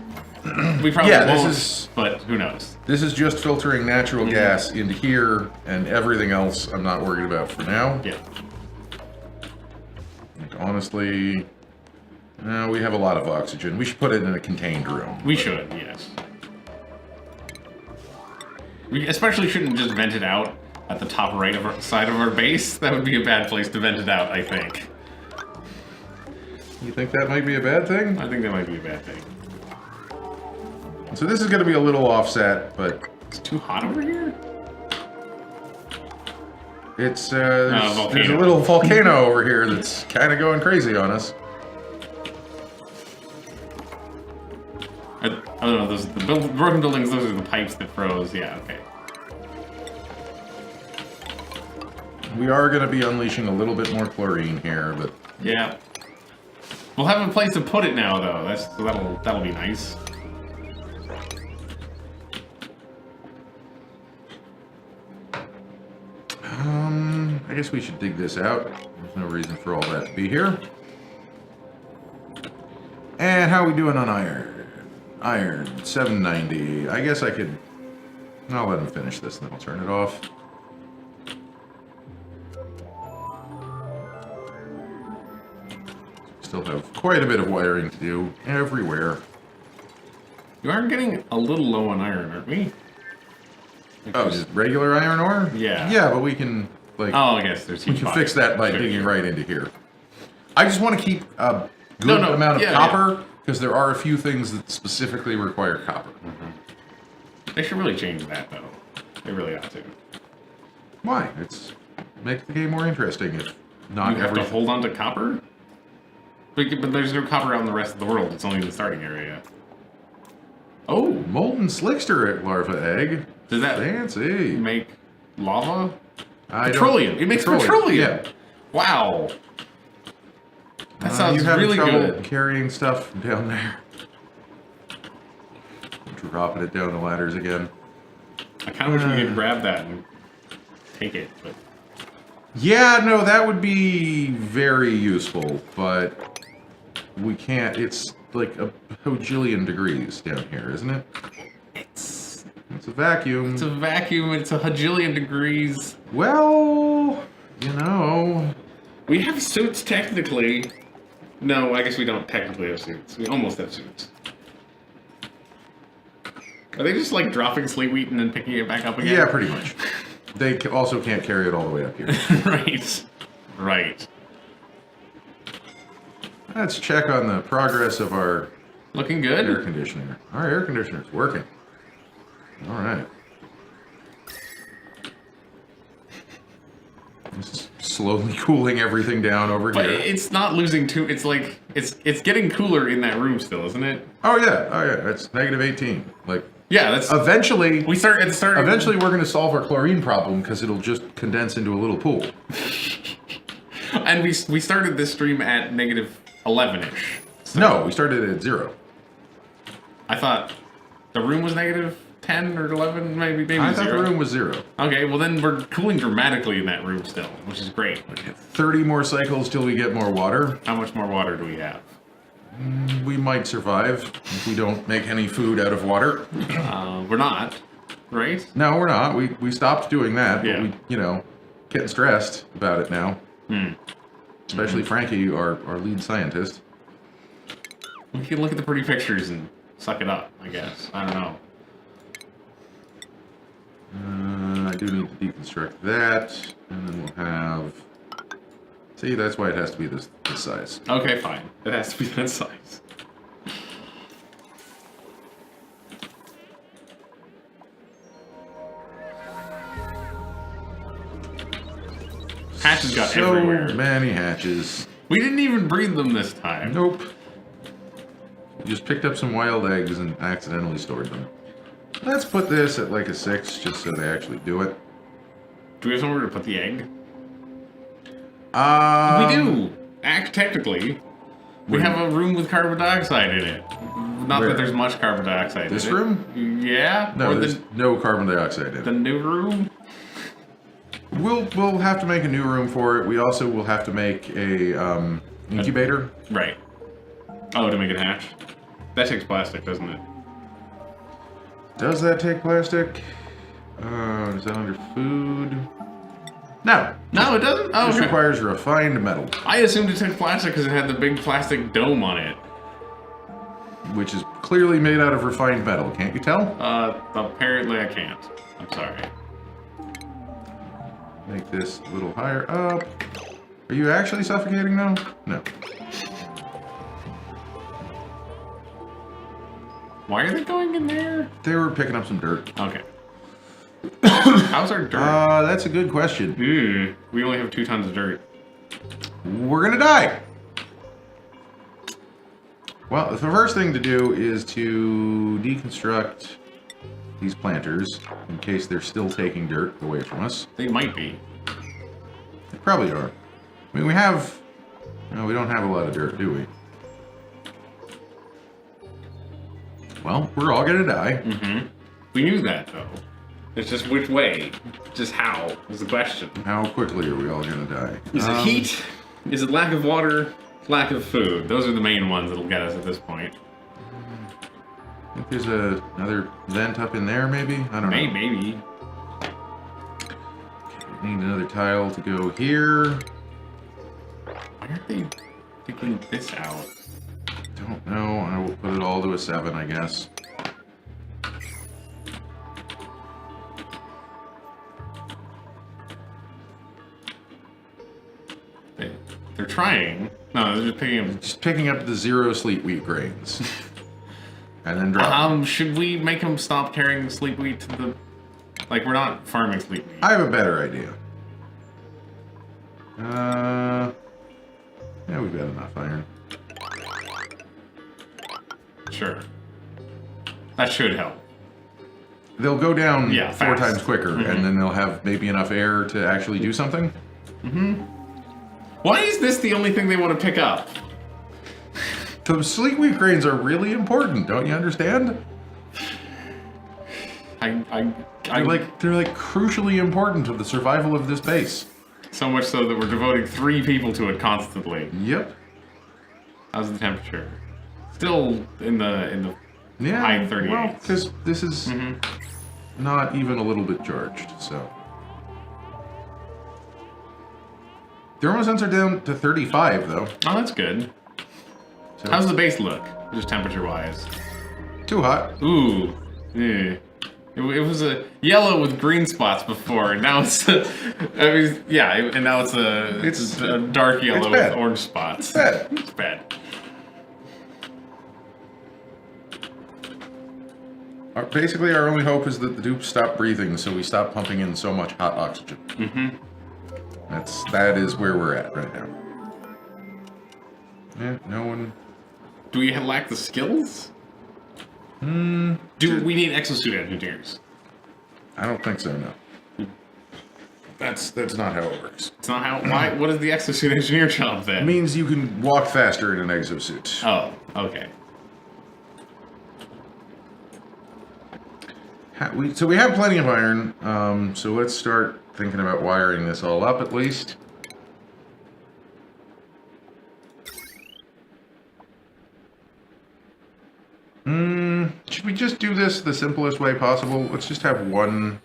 We probably won't, but who knows? This is just filtering natural gas into here, and everything else I'm not worried about for now. Yeah. Like, honestly, we have a lot of oxygen. We should put it in a contained room. We should, yes. We especially shouldn't just vent it out at the top right of our side of our base. That would be a bad place to vent it out, I think. You think that might be a bad thing? I think that might be a bad thing. So this is going to be a little offset, but... It's too hot over here? It's, there's a volcano. little volcano over here that's kind of going crazy on us. I don't know, the broken buildings, those are the pipes that froze. Yeah, okay. We are going to be unleashing a little bit more chlorine here, but... Yeah. We'll have a place to put it now, though. That'll be nice. guess we should dig this out. There's no reason for all that to be here. And how are we doing on iron? Iron, 790. I guess I could... I'll let him finish this, and then I'll turn it off. Still have quite a bit of wiring to do everywhere. You are getting a little low on iron, aren't we? Oh, just regular iron ore? Yeah. Yeah, but we can, like... Oh, I guess there's... We can fix that by digging right into here. I just want to keep a good No, amount of yeah, copper, because there are a few things that specifically require copper. They should really change that, though. They really ought to. Why? It's makes the game more interesting if not You have every... to hold on to copper? But there's no copper out in the rest of the world. It's only in the starting area. Oh! Molten slickster larva egg. Does that Fancy. make lava? I Petroleum. don't- It makes petroleum. Yeah. Wow. That sounds you having really trouble good. carrying stuff down there. Dropping it down the ladders again. I kind of wish we could grab that and take it, but... Yeah, no, that would be very useful, but we can't. It's like a bajillion degrees down here, isn't it? It's It's a vacuum. a vacuum, it's a hajillion degrees. Well, you know. We have suits, technically. No, I guess we don't technically have suits. We almost have suits. Are they just like dropping sleep wheat and then picking it back up again? Yeah, pretty much. They also can't carry it all the way up here. Right. Right. Let's check on the progress of our Looking air good. conditioner. Our air conditioner's working. All right. This is slowly cooling everything down over But here. it's not losing too. It's like it's getting cooler in that room still, isn't it? Oh yeah. It's negative 18. Like Yeah, that's. eventually, We start at the start. eventually we're going to solve our chlorine problem because it'll just condense into a little pool. And we started this stream at negative 11-ish. So No, we started at 0. I thought the room was negative 10 or 11, maybe I thought 0. the room was 0. Okay, well then we're cooling dramatically in that room still, which is great. 30 more cycles till we get more water. How much more water do we have? We might survive if we don't make any food out of water. We're not, right? No, we're not. We stopped doing that, Yeah. but we, getting stressed about it now. Especially Frankie, our lead scientist. We can look at the pretty pictures and suck it up, I guess. I don't know. I do need to deconstruct that, and then we'll have... See, that's why it has to be this size. Okay, fine. It has to be that size. Hatches got So everywhere. many hatches. We didn't even breed them this time. Nope. We just picked up some wild eggs and accidentally stored them. Let's put this at like a 6, just so they actually do it. Do we have somewhere to put the egg? We We do. Technically. We have a room with carbon dioxide in it. Not Where? that there's much carbon dioxide This in it. room? Yeah? No, or there's no carbon dioxide in the it. new room? We'll have to make a new room for it. We also will have to make a incubator. Right. Oh, to make it hatch? That takes plastic, doesn't it? Does that take plastic? Is that under food? No. No, it doesn't? Oh, This okay. requires refined metal, I assumed it took plastic because it had the big plastic dome on it. which is clearly made out of refined metal. Can't you tell? Apparently I can't. I'm sorry. Make this a little higher up. Are you actually suffocating now? No. Why are they going in there? They were picking up some dirt. Okay. How's our dirt? That's a good question. We only have 2 tons of dirt. We're gonna die. Well, the first thing to do is to deconstruct these planters in case they're still taking dirt away from us. They might be. They probably are. I mean, we have... No, we don't have a lot of dirt, do we? Well, we're all gonna die. We knew that, though. It's just which way. Just how is the question. How quickly are we all gonna die? Is it heat? Is it lack of water? Lack of food? Those are the main ones that'll get us at this point. I think there's another vent up in there, maybe? I don't know. Maybe. We need another tile to go here. Why aren't they picking this out? Don't know. I will put it all to a 7, I guess. They're trying. No, they're just picking up. Just picking up the 0 sleet wheat grains. And then drop. Should we make them stop carrying the sleep wheat to the... Like, we're not farming sleep wheat. I have a better idea. Yeah, we've got enough iron. Sure. That should help. They'll go down 4 fast. times quicker, and then they'll have maybe enough air to actually do something. Why is this the only thing they want to pick up? The sleep wheat grains are really important, don't you understand? They're like crucially important to the survival of this base. So much so that we're devoting 3 people to it constantly. Yep. How's the temperature? Still in the high 38s. Well, because this is not even a little bit charged, so. Thermal sensor down to 35, though. Oh, that's good. So How's the base look, just temperature-wise? too hot. Ooh. Yeah. It was a yellow with green spots before, and now it's and now it's a dark yellow with orange spots. It's bad. It's bad. Basically, our only hope is that the dupes stop breathing, so we stop pumping in so much hot oxygen. That is where we're at right now. Yeah, no one. Do we lack the skills? Do we need exosuit engineers? I don't think so. No. That's not how it works. It's not how. Why? What is the exosuit engineer job then? It means you can walk faster in an exosuit. Oh, okay. So we have plenty of iron. So let's start thinking about wiring this all up at least. Should we just do this the simplest way possible? Let's just have one.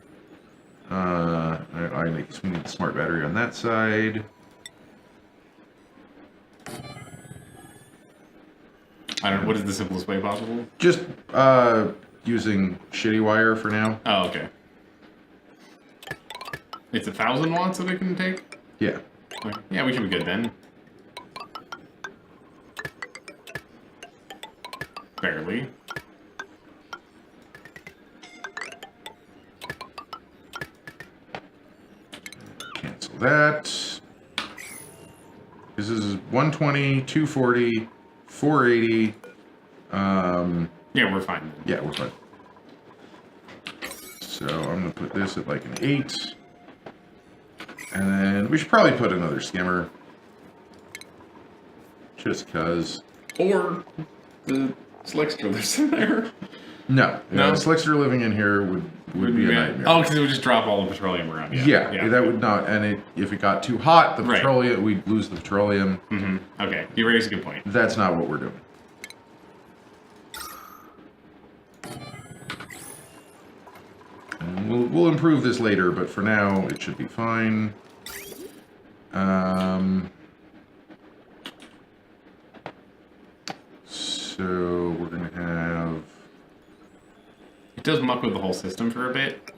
I guess we need the smart battery on that side. I don't know. What is the simplest way possible? Just using shitty wire for now. Oh, okay. It's 1,000 watts that it can take? Yeah. Okay. Yeah, we should be good then. Barely. Cancel that. This is 120, 240, 480. Yeah, we're fine. Yeah, we're fine. So I'm going to put this at like an 8. And then we should probably put another skimmer. Just because. Or the Slickster lives in there. No. No? The Slickster living in here would be a nightmare. Oh, because it would just drop all the petroleum around. Yeah, that would not. And if it got too hot, the petroleum, we'd lose the petroleum. Okay, you raise a good point. That's not what we're doing. And we'll improve this later, but for now, it should be fine. So we're going to have... It does muck with the whole system for a bit.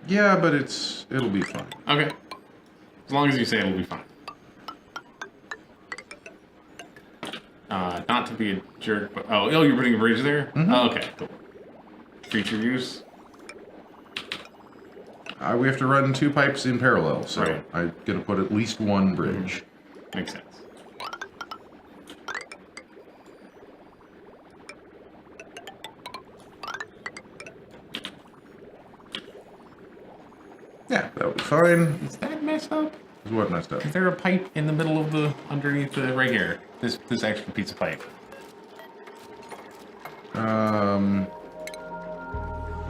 Yeah, but it'll be fine. Okay. As long as you say it'll be fine. Not to be a jerk, but... Oh, you're putting a bridge there? Oh, okay, cool. Future use? We have to run 2 pipes in parallel, so Right. I'm going to put at least 1 bridge. Makes sense. Yeah, that'll be fine. Is that messed up? Is what messed up? Is there a pipe in the middle of the... underneath the... right here? This extra piece of pipe.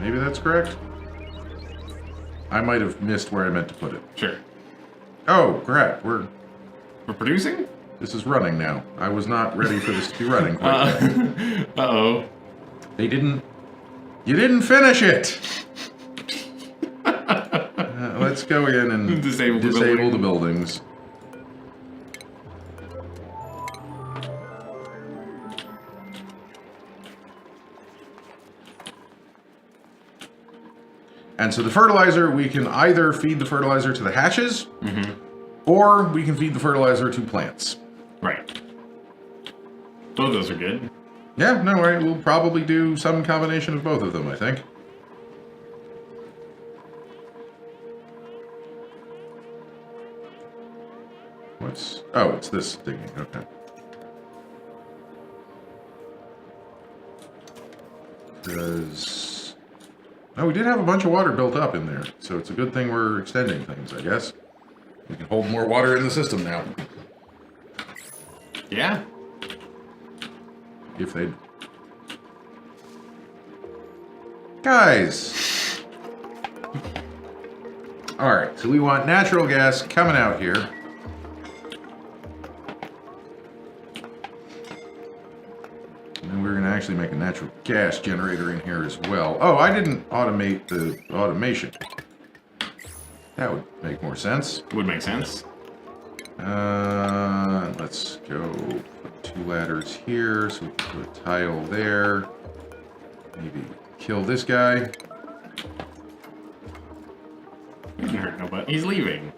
Maybe that's correct. I might have missed where I meant to put it. Sure. Oh, crap. We're producing? This is running now. I was not ready for this to be running quite yet. Uh-oh. They didn't... You didn't finish it! Let's go in and disable the buildings. And so the fertilizer, we can either feed the fertilizer to the hatches, or we can feed the fertilizer to plants. Right. Both of those are good. Yeah, no, right. We'll probably do some combination of both of them, I think. What's... Oh, it's this thingy. Okay. Because... Oh, we did have a bunch of water built up in there, so it's a good thing we're extending things, I guess. We can hold more water in the system now. Yeah. If they'd... Guys! Alright, so we want natural gas coming out here. And we're going to actually make a natural gas generator in here as well. Oh, I didn't automate the automation. That would make more sense. Would make sense. Let's go put 2 ladders here, so we can put a tile there. Maybe kill this guy. He didn't hurt nobody. He's leaving.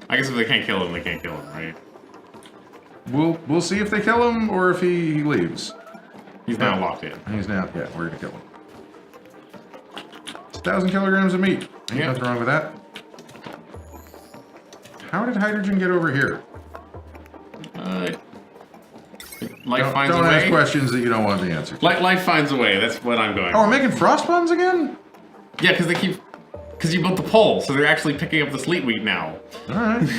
I guess if they can't kill him, they can't kill him, right? We'll see if they kill him or if he leaves. He's now locked in. He's now, yeah, we're gonna kill him. It's 1,000 kilograms of meat. Ain't nothing wrong with that. How did hydrogen get over here? Life finds a way. Don't ask questions that you don't want the answer to. Life finds a way. That's what I'm going. Oh, we're making frost buns again? Yeah, because they keep... Because you built the pole, so they're actually picking up the sleet wheat now. Alright.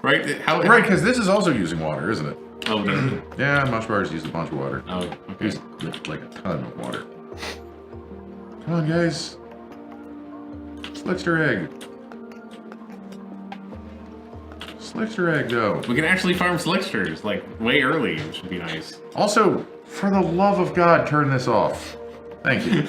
Right? Right, because this is also using water, isn't it? Oh, does it? Yeah, mush bars use a bunch of water. Oh, okay. Use like a ton of water. Come on, guys. Slickster egg. Slickster egg, though. We can actually farm slicksters, like, way early, which would be nice. Also, for the love of God, turn this off. Thank you.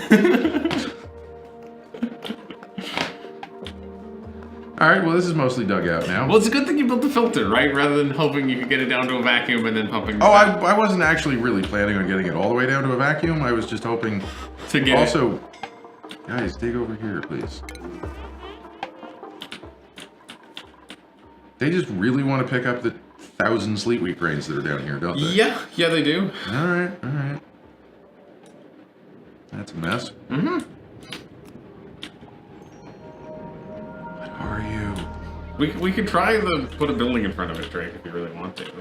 Alright, well, this is mostly dug out now. Well, it's a good thing you built the filter, right? Rather than hoping you could get it down to a vacuum and then pumping. Oh, I wasn't actually really planning on getting it all the way down to a vacuum. I was just hoping to get also... Guys, dig over here, please. They just really want to pick up the 1,000 sleet wheat grains that are down here, don't they? Yeah, they do. Alright, alright. That's a mess. Mm-hmm. What are you? We could try to put a building in front of it, Drake, if you really want to.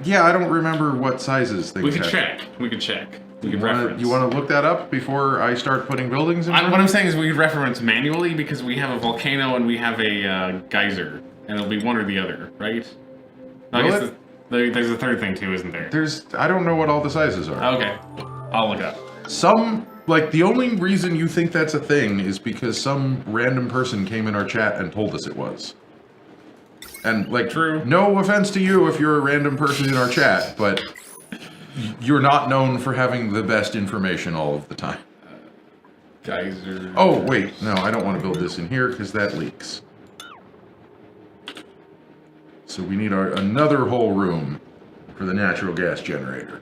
Yeah, I don't remember what sizes things We could have. check. We could check. We could reference. You want to look that up before I start putting buildings in? What I'm saying is we could reference manually because we have a volcano and we have a geyser, and it'll be one or the other, right? I guess there's a third thing too, isn't there? I don't know what all the sizes are. Okay, I'll look up. The only reason you think that's a thing is because some random person came in our chat and told us it was. And, like, True. No offense to you if you're a random person in our chat, but you're not known for having the best information all of the time. Geyser. Oh, wait. No, I don't want to build this in here because that leaks. So we need another whole room for the natural gas generator.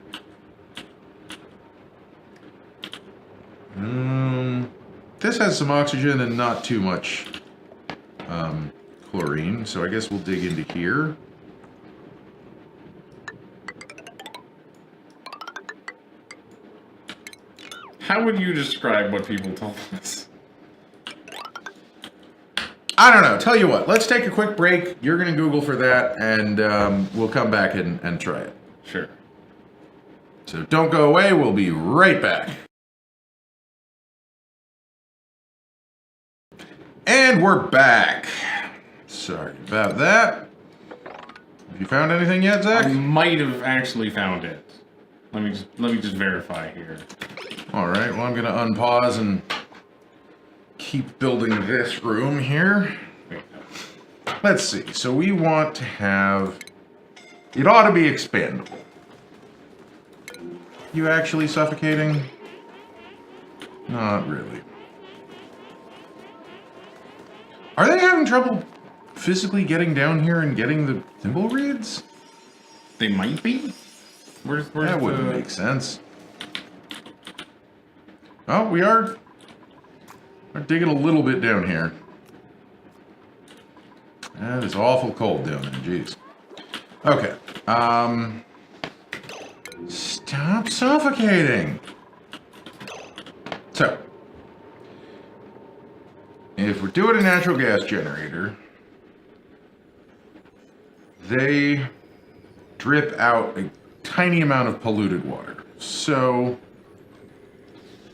This has some oxygen and not too much chlorine, so I guess we'll dig into here. How would you describe what people told us? I don't know. Tell you what, let's take a quick break. You're going to Google for that, and we'll come back and try it. Sure. So don't go away. We'll be right back. And we're back. Sorry about that. Have you found anything yet, I Zach? might have actually found it. Let me just verify here. All right. Well, I'm gonna unpause and keep building this room here. Wait, Let's see. So we want to have. It ought to be expandable. You actually suffocating? Not really. Are they having trouble physically getting down here and getting the thimble reeds? they might be. Where's That wouldn't the... make sense. Oh, we're digging a little bit down here. That is awful cold down there, jeez. Okay. Stop suffocating. So, if we're doing a natural gas generator, they drip out a tiny amount of polluted water. So,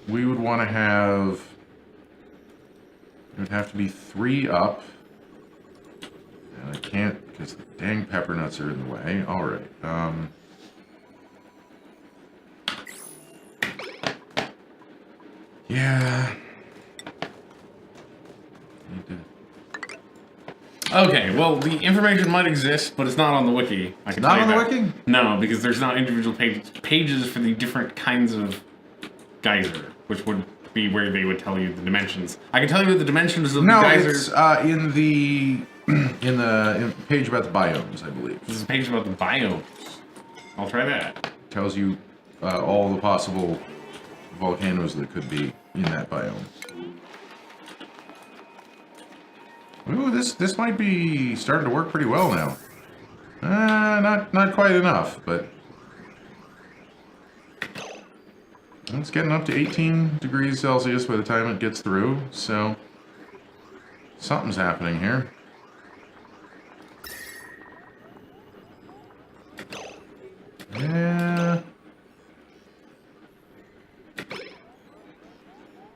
we would want to have, it would have to be 3 up. And I can't because the dang pepper nuts are in the way. All right. Yeah. Okay, well, the information might exist, but it's not on the wiki. I can Not tell you on the that. wiki? No, because there's not individual pages for the different kinds of geyser, which would be where they would tell you the dimensions. I can tell you the dimensions of the No, geyser. it's in the page about the biomes, I believe. This is a page about the biomes. I'll try that. Tells you all the possible volcanoes that could be in that biome. Ooh, this might be starting to work pretty well now. Not quite enough, but it's getting up to 18 degrees Celsius by the time it gets through, so something's happening here. Yeah.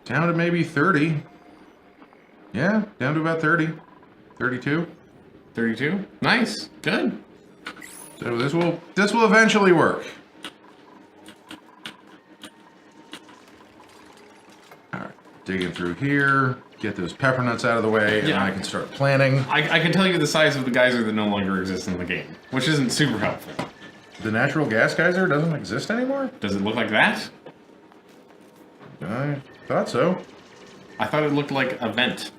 Down to maybe 30. Yeah, down to about 30. 32. 32? Nice. Good. So this will eventually work. Alright, digging through here, get those pepper nuts out of the way, and Yeah. I can start planning. I can tell you the size of the geyser that no longer exists in the game, which isn't super helpful. The natural gas geyser doesn't exist anymore? Does it look like that? I thought so. I thought it looked like a vent.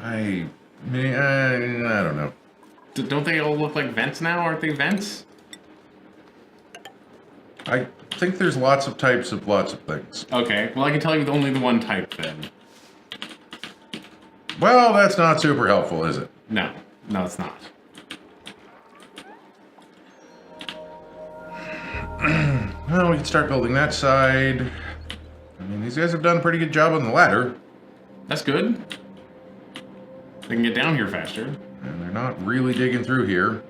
I don't know. Don't they all look like vents now? Aren't they vents? I think there's lots of types of lots of things. Okay, well I can tell you only the one type then. Well, that's not super helpful, is it? No, it's not. Well, we can start building that side. I mean, these guys have done a pretty good job on the ladder. That's good. They can get down here faster. And they're not really digging through here.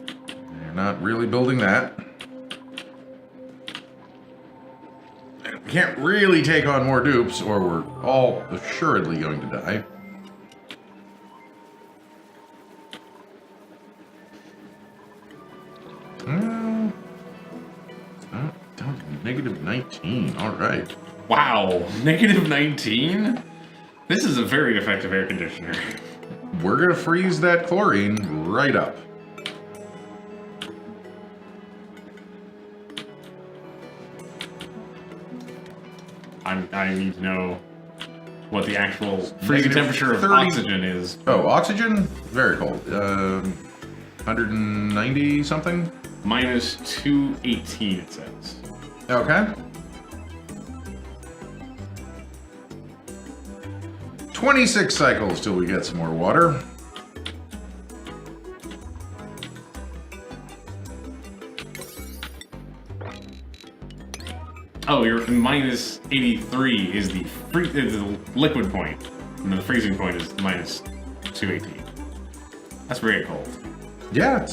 They're not really building that. And we can't really take on more dupes, or we're all assuredly going to die. Down to negative 19. All right. Wow, negative 19? This is a very effective air conditioner. We're going to freeze that chlorine right up. I need to know what the actual freezing temperature of 30 oxygen is. Oh, oxygen? Very cold. 190 something? Minus 218, it says. Okay. 26 cycles till we get some more water. Oh, you're minus 83 is the liquid point, and the freezing point is minus 218. That's very cold. Yeah,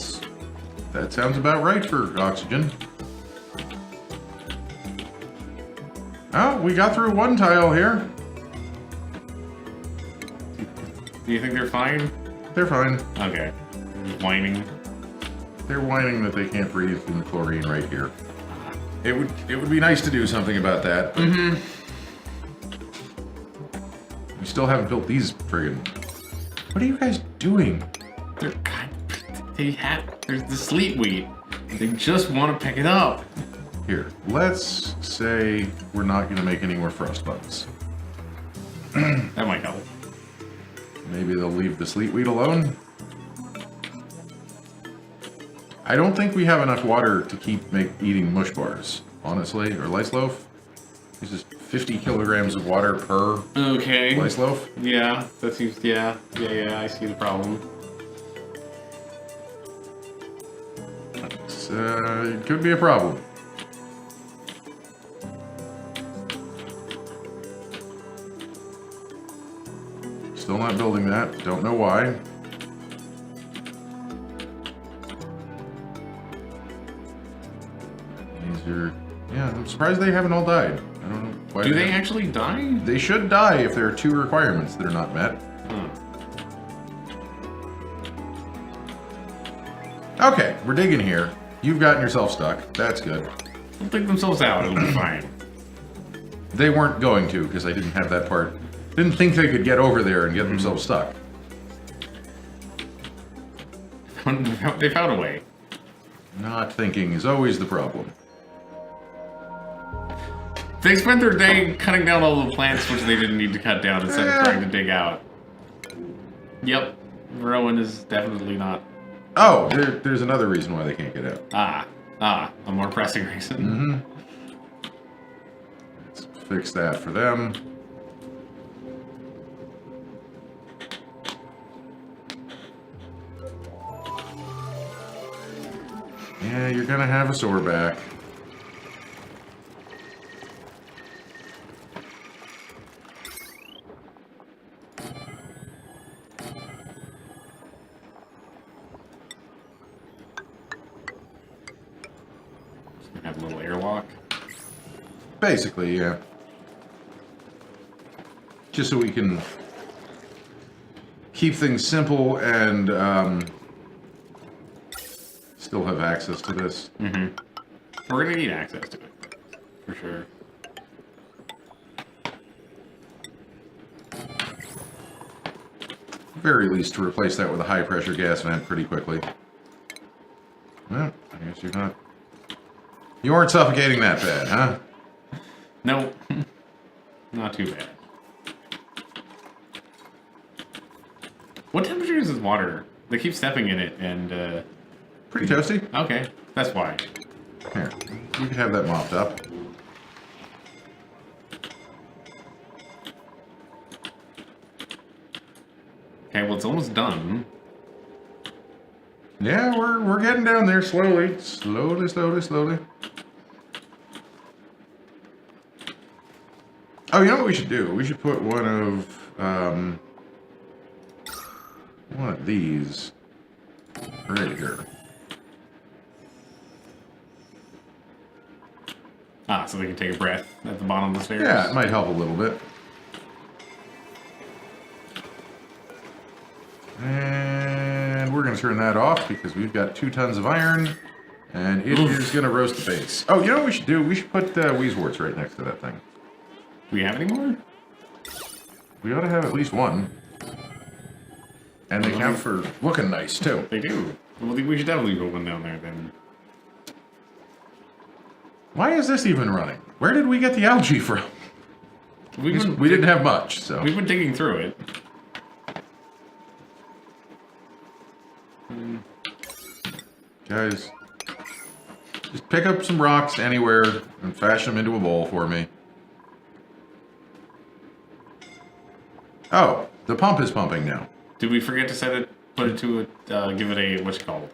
that sounds about right for oxygen. Oh, we got through one tile here. Do you think they're fine? They're fine. Okay. Just whining. They're whining that they can't breathe in the chlorine right here. It would be nice to do something about that. Mm-hmm. We still haven't built these friggin'. What are you guys doing? There's the sleet wheat. They just want to pick it up. Here, let's say we're not going to make any more frost bugs. That might help. Maybe they'll leave the sleet wheat alone. I don't think we have enough water to keep eating mush bars, honestly, or lice loaf. This is 50 kilograms of water per lice loaf. Yeah, that seems, yeah, I see the problem. It could be a problem. Still not building that. Don't know why. These are... Yeah, I'm surprised they haven't all died. I don't know why. Do they actually die? They should die if there are 2 requirements that are not met. Okay, we're digging here. You've gotten yourself stuck. That's good. They'll take themselves out. It'll be fine. They weren't going to, because I didn't have that part. Didn't think they could get over there and get themselves stuck. They found a way. Not thinking is always the problem. They spent their day cutting down all the plants which they didn't need to cut down instead of trying to dig out. Yep. Rowan is definitely not. Oh, there's another reason why they can't get out. A more pressing reason. Mm-hmm. Let's fix that for them. Yeah, you're gonna have a sore back. Have a little airlock. Basically, yeah. Just so we can keep things simple and still have access to this. Mm-hmm. We're gonna need access to it, for sure. Very least to replace that with a high pressure gas vent pretty quickly. Well, I guess you're not. You aren't suffocating that bad, huh? No, not too bad. What temperature is this water? They keep stepping in it and Pretty toasty. Okay, that's why. Here, you can have that mopped up. Okay, well, it's almost done. Yeah, we're getting down there slowly. Slowly. Oh, you know what we should do? We should put one of these right here. So they can take a breath at the bottom of the stairs? Yeah, it might help a little bit. And we're going to turn that off because we've got 2 tons of iron, and it is going to roast the base. Oh, you know what we should do? We should put Weezeworts right next to that thing. Do we have any more? We ought to have at least one. And they count for looking nice, too. They do. Well, we should definitely put one down there, then. Why is this even running? Where did we get the algae from? We didn't have much, so... We've been digging through it. Guys, just pick up some rocks anywhere and fashion them into a bowl for me. Oh, the pump is pumping now. Did we forget to set it, put it to it, give it a, what's it called?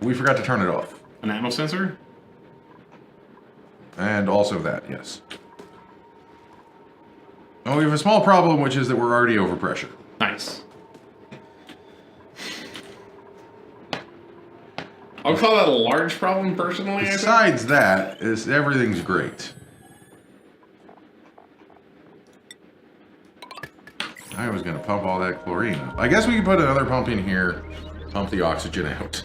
We forgot to turn it off. An atmo sensor? And also that, yes. Oh, we have a small problem, which is that we're already overpressure. Nice. I'll call that a large problem, personally. Besides that, everything's great. I was gonna pump all that chlorine. I guess we could put another pump in here, pump the oxygen out.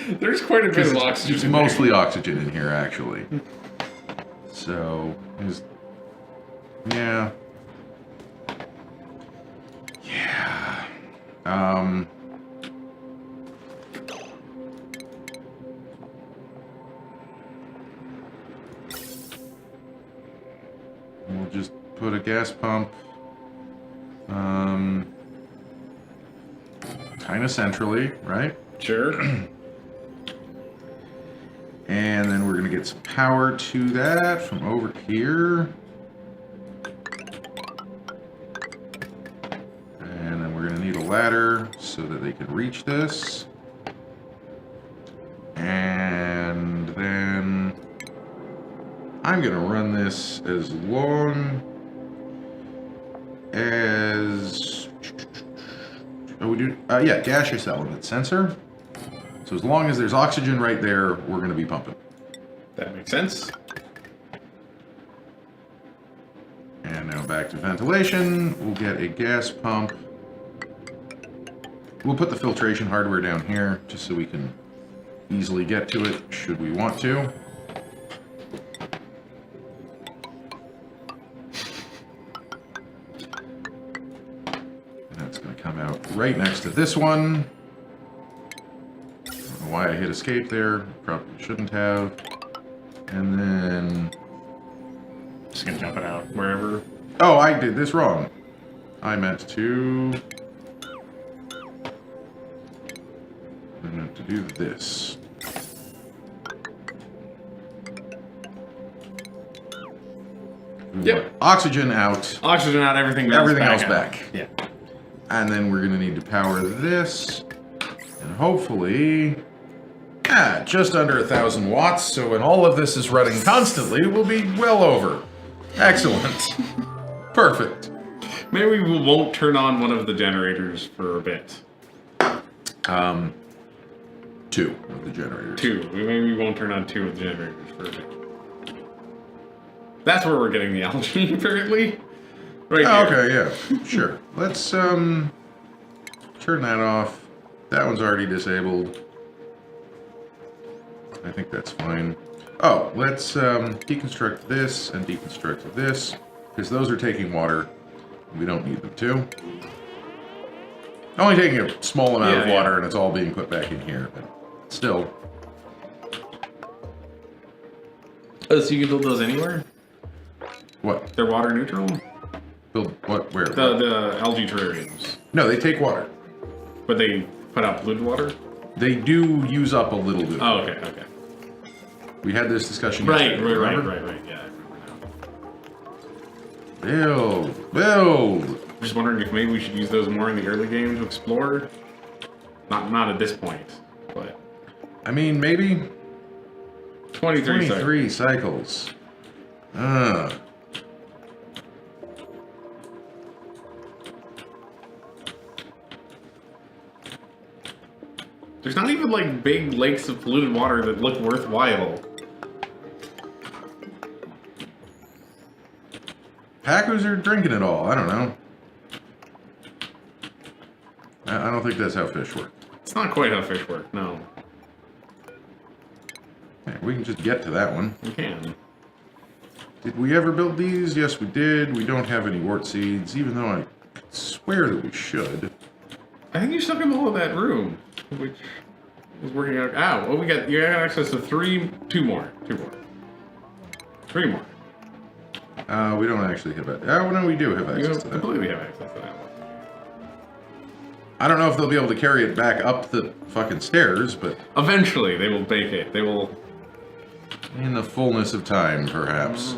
There's quite a bit of oxygen. It's mostly oxygen in here, actually. So, yeah. Yeah. We'll just put a gas pump, kind of centrally, right? Sure. And then we're going to get some power to that from over here. And then we're going to need a ladder so that they can reach this. And then I'm going to run this as long as... Oh, we do... yeah, gaseous element sensor. So as long as there's oxygen right there, we're going to be pumping. That makes sense. And now back to ventilation. We'll get a gas pump. We'll put the filtration hardware down here just so we can easily get to it should we want to. And that's going to come out right next to this one. Why I hit escape there, probably shouldn't have. And then... Just gonna jump it out wherever. Oh, I did this wrong. I meant to do this. Yep. Oxygen out. Oxygen out, everything else back. Yeah. And then we're gonna need to power this. And hopefully... Yeah, just under 1,000 watts, so when all of this is running constantly, we'll be well over. Excellent. Perfect. Maybe we won't turn on one of the generators for a bit. 2 of the generators. 2. Maybe we won't turn on 2 of the generators for a bit. That's where we're getting the algae, apparently. Right here. Okay, yeah. Sure. Let's, turn that off. That one's already disabled. I think that's fine. Oh, let's deconstruct this and deconstruct this, because those are taking water. We don't need them to. Only taking a small amount of water, and it's all being put back in here, but still. Oh, so you can build those anywhere? What? They're water neutral? Build what? Where? The algae terrariums. No, they take water. But they put out polluted water? They do use up a little bit. Oh, okay, okay. We had this discussion Right, yesterday, right, yeah. Build! I'm just wondering if maybe we should use those more in the early game to explore. Not at this point, but... I mean, maybe... 23 cycles. There's not even, like, big lakes of polluted water that look worthwhile. Packers are drinking it all. I don't know. I don't think that's how fish work. It's not quite how fish work, no. Yeah, we can just get to that one. We can. Did we ever build these? Yes, we did. We don't have any wart seeds, even though I swear that we should. I think you stuck in the hole of that room, which is working out. Ow, well, you got access to 2 more. 3 more. We don't actually have it. Oh, no, we do have access to that. Completely have access to that one. I don't know if they'll be able to carry it back up the fucking stairs, but... Eventually, they will bake it. They will... In the fullness of time, perhaps.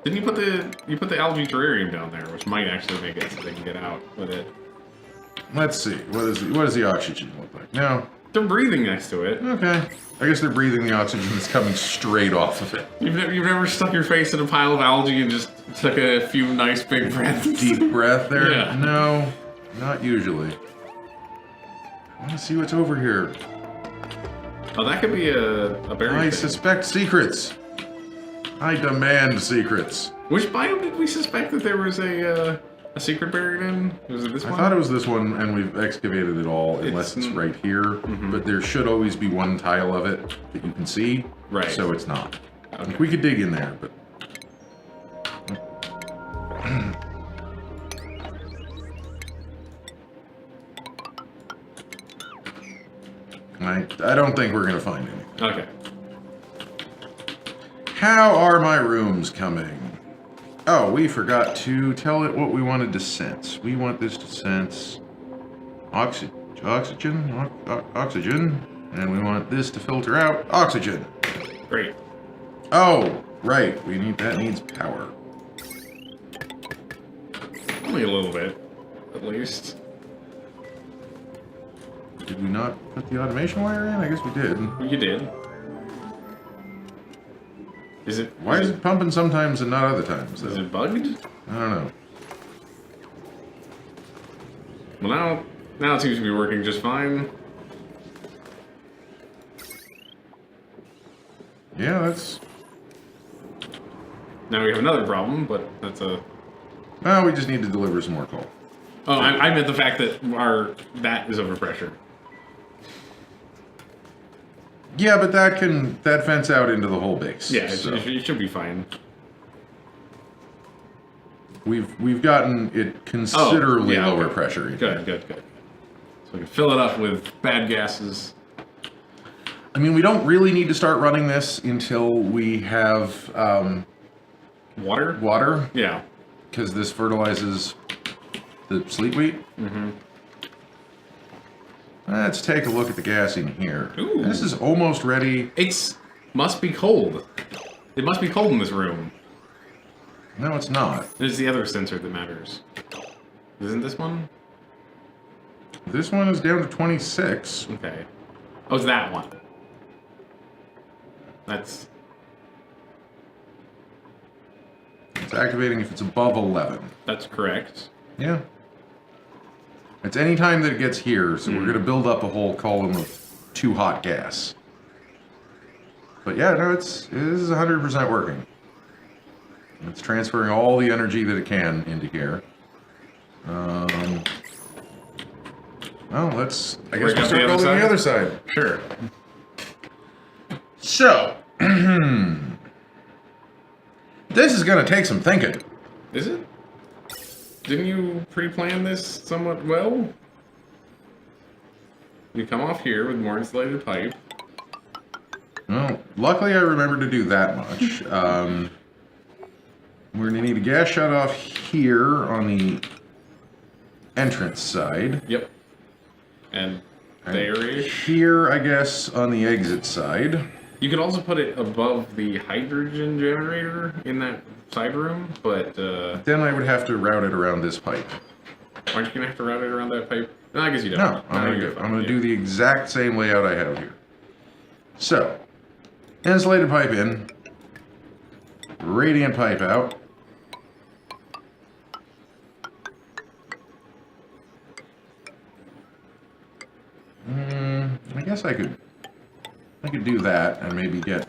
Didn't you put the algae terrarium down there, which might actually make it so they can get out with it. Let's see. What does the oxygen look like? No. They're breathing next to it. Okay. I guess they're breathing the oxygen that's coming straight off of it. You've never stuck your face in a pile of algae and just took a few nice big breaths? Deep breath there? Yeah. No, not usually. I want to see what's over here. Oh, that could be a berry I thing. suspect secrets. I demand secrets. Which biome did we suspect that there was a a secret buried in? Was it this one? I thought it was this one, and we've excavated it all, unless it's right here. Mm-hmm. But there should always be one tile of it that you can see. Right. So it's not. Okay. We could dig in there, but... I don't think we're going to find anything. Okay. How are my rooms coming? Oh, we forgot to tell it what we wanted to sense. We want this to sense oxygen, and we want this to filter out oxygen. Great. Oh, right. That needs power. Only a little bit, at least. Did we not put the automation wire in? I guess we did. You did. Is it? Why is it pumping sometimes and not other times, though? Is it bugged? I don't know. Well, now it seems to be working just fine. Yeah, that's... Now we have another problem, but that's a... Well, we just need to deliver some more coal. Oh, I meant the fact that that is overpressure. Yeah, but that vents out into the whole base. Yeah, so it should be fine. We've gotten it considerably lower okay. pressure. Good. So we can fill it up with bad gases. I mean, we don't really need to start running this until we have Water? water, Yeah. because this fertilizes the sleet wheat. Mm-hmm. Let's take a look at the gas in here. Ooh. This is almost ready. Must be cold. It must be cold in this room. No, it's not. There's the other sensor that matters. Isn't this one? This one is down to 26. Okay. Oh, it's that one. It's activating if it's above 11. That's correct. Yeah. It's any time that it gets here, so we're going to build up a whole column of too hot gas. But yeah, no, it is 100% working. It's transferring all the energy that it can into here. Well, I guess we'll start building the other side. Sure. So, this is going to take some thinking. Is it? Didn't you pre-plan this somewhat well? You come off here with more insulated pipe. Well, luckily I remembered to do that much. We're going to need a gas shutoff here on the entrance side. Yep. And there-ish. Here, I guess, on the exit side. You could also put it above the hydrogen generator in that side room, but Then I would have to route it around this pipe. aren't you gonna have to route it around that pipe? No, I guess you don't. No, I'm going to do the exact same layout I have here. So, insulated pipe in, radiant pipe out. I guess I could do that and maybe get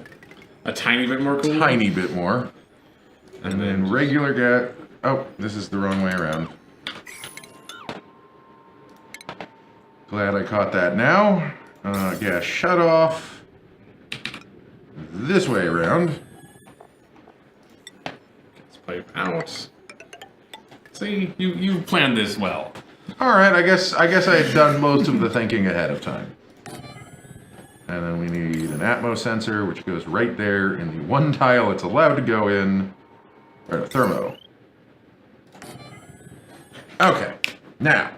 a tiny bit more cool. tiny bit more. And then regular gas. Oh, this is the wrong way around. Glad I caught that now. Gas shut off. This way around. Get this pipe out. See, you planned this well. All right, I guess I had done most of the thinking ahead of time. And then we need an Atmos sensor, which goes right there in the one tile it's allowed to go in. Right, a thermo. Okay, now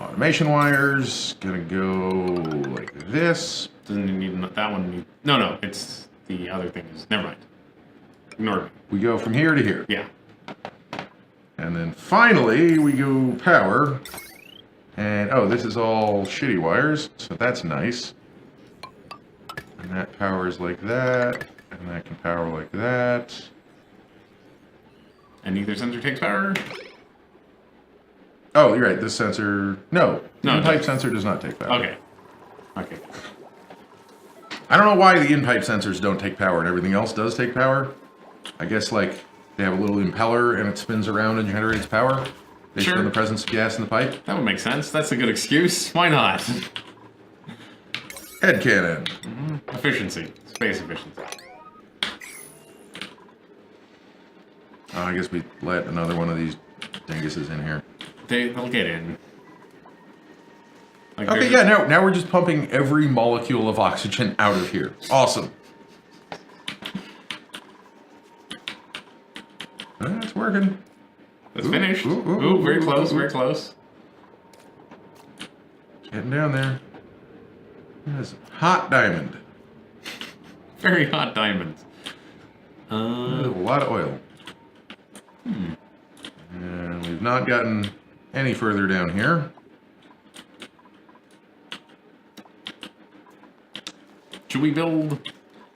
automation wires gonna go like this. Doesn't it need that one? No, it's the other thing. Never mind. Ignore me. We go from here to here. Yeah. And then finally, we go power. And, oh, this is all shitty wires, so that's nice. And that powers like that, and that can power like that. And neither sensor takes power? Oh, you're right, this sensor... No, No, in-pipe sensor does not take power. Okay. I I don't know why the in-pipe sensors don't take power and everything else does take power. I guess, like, They have a little impeller and it spins around and generates power based Sure. on the presence of gas in the pipe. That would make sense. That's a good excuse. Why not? Head cannon. Efficiency. Space efficiency. I guess we let another one of these dinguses in here. They'll get in. Like Okay, yeah, now we're just pumping every molecule of oxygen out of here. Awesome. It's working. It's finished. Ooh, very close, very close. Getting down there. That's hot diamond. Very hot diamonds. A lot of oil. And we've not gotten any further down here. Should we build...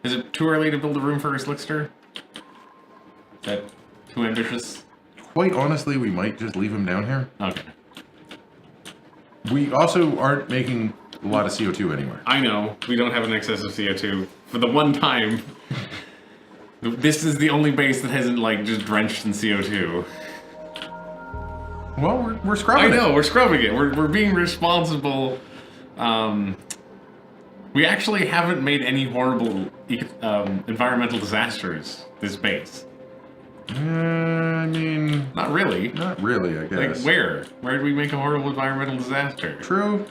Is it too early to build a room for a slickster? Is that too ambitious? Quite honestly, we might just leave him down here. Okay. We also aren't making a lot of CO2 anymore. I know, we don't have an excess of CO2. For the one time, this is the only base that hasn't, like, just drenched in CO2. Well, we're scrubbing I know, we're scrubbing it. We're being responsible. We actually haven't made any horrible environmental disasters this base. I mean... Not really. Not really, I guess. Like, where? Where did we make a horrible environmental disaster? True.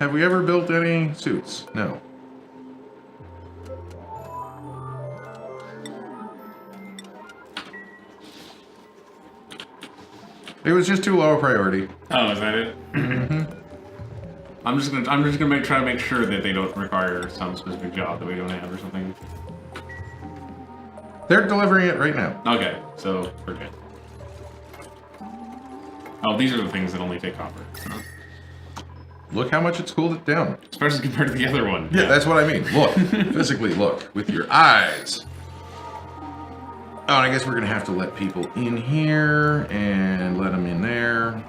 Have we ever built any suits? No. It was just too low a priority. Oh, is that it? Mm-hmm. I'm just gonna try to make sure that they don't require some specific job that we don't have or something. They're delivering it right now. Okay, so we're good. Oh, these are the things that only take copper. Look how much it's cooled it down. Especially compared to the other one. Yeah, that's what I mean. Look. Physically look. With your eyes. Oh, and I guess we're going to have to let people in here and let them in there.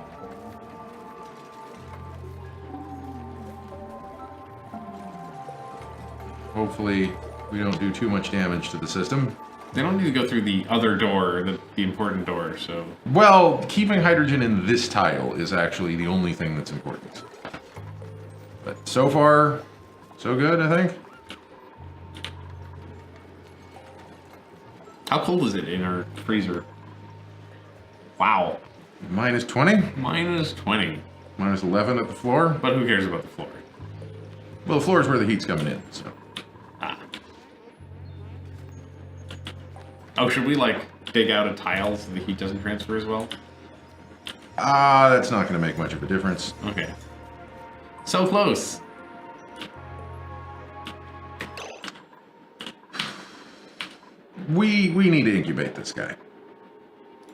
Hopefully, we don't do too much damage to the system. They don't need to go through the other door, the important door, so... Well, keeping hydrogen in this tile is actually the only thing that's important. But so far, so good, I think. How cold is it in our freezer? Wow. Minus 20? Minus 20. Minus 11 at the floor. But who cares about the floor? Well, the floor is where the heat's coming in, so... Ah. Oh, should we, like, dig out a tile so the heat doesn't transfer as well? That's not going to make much of a difference. Okay. So close. We need to incubate this guy.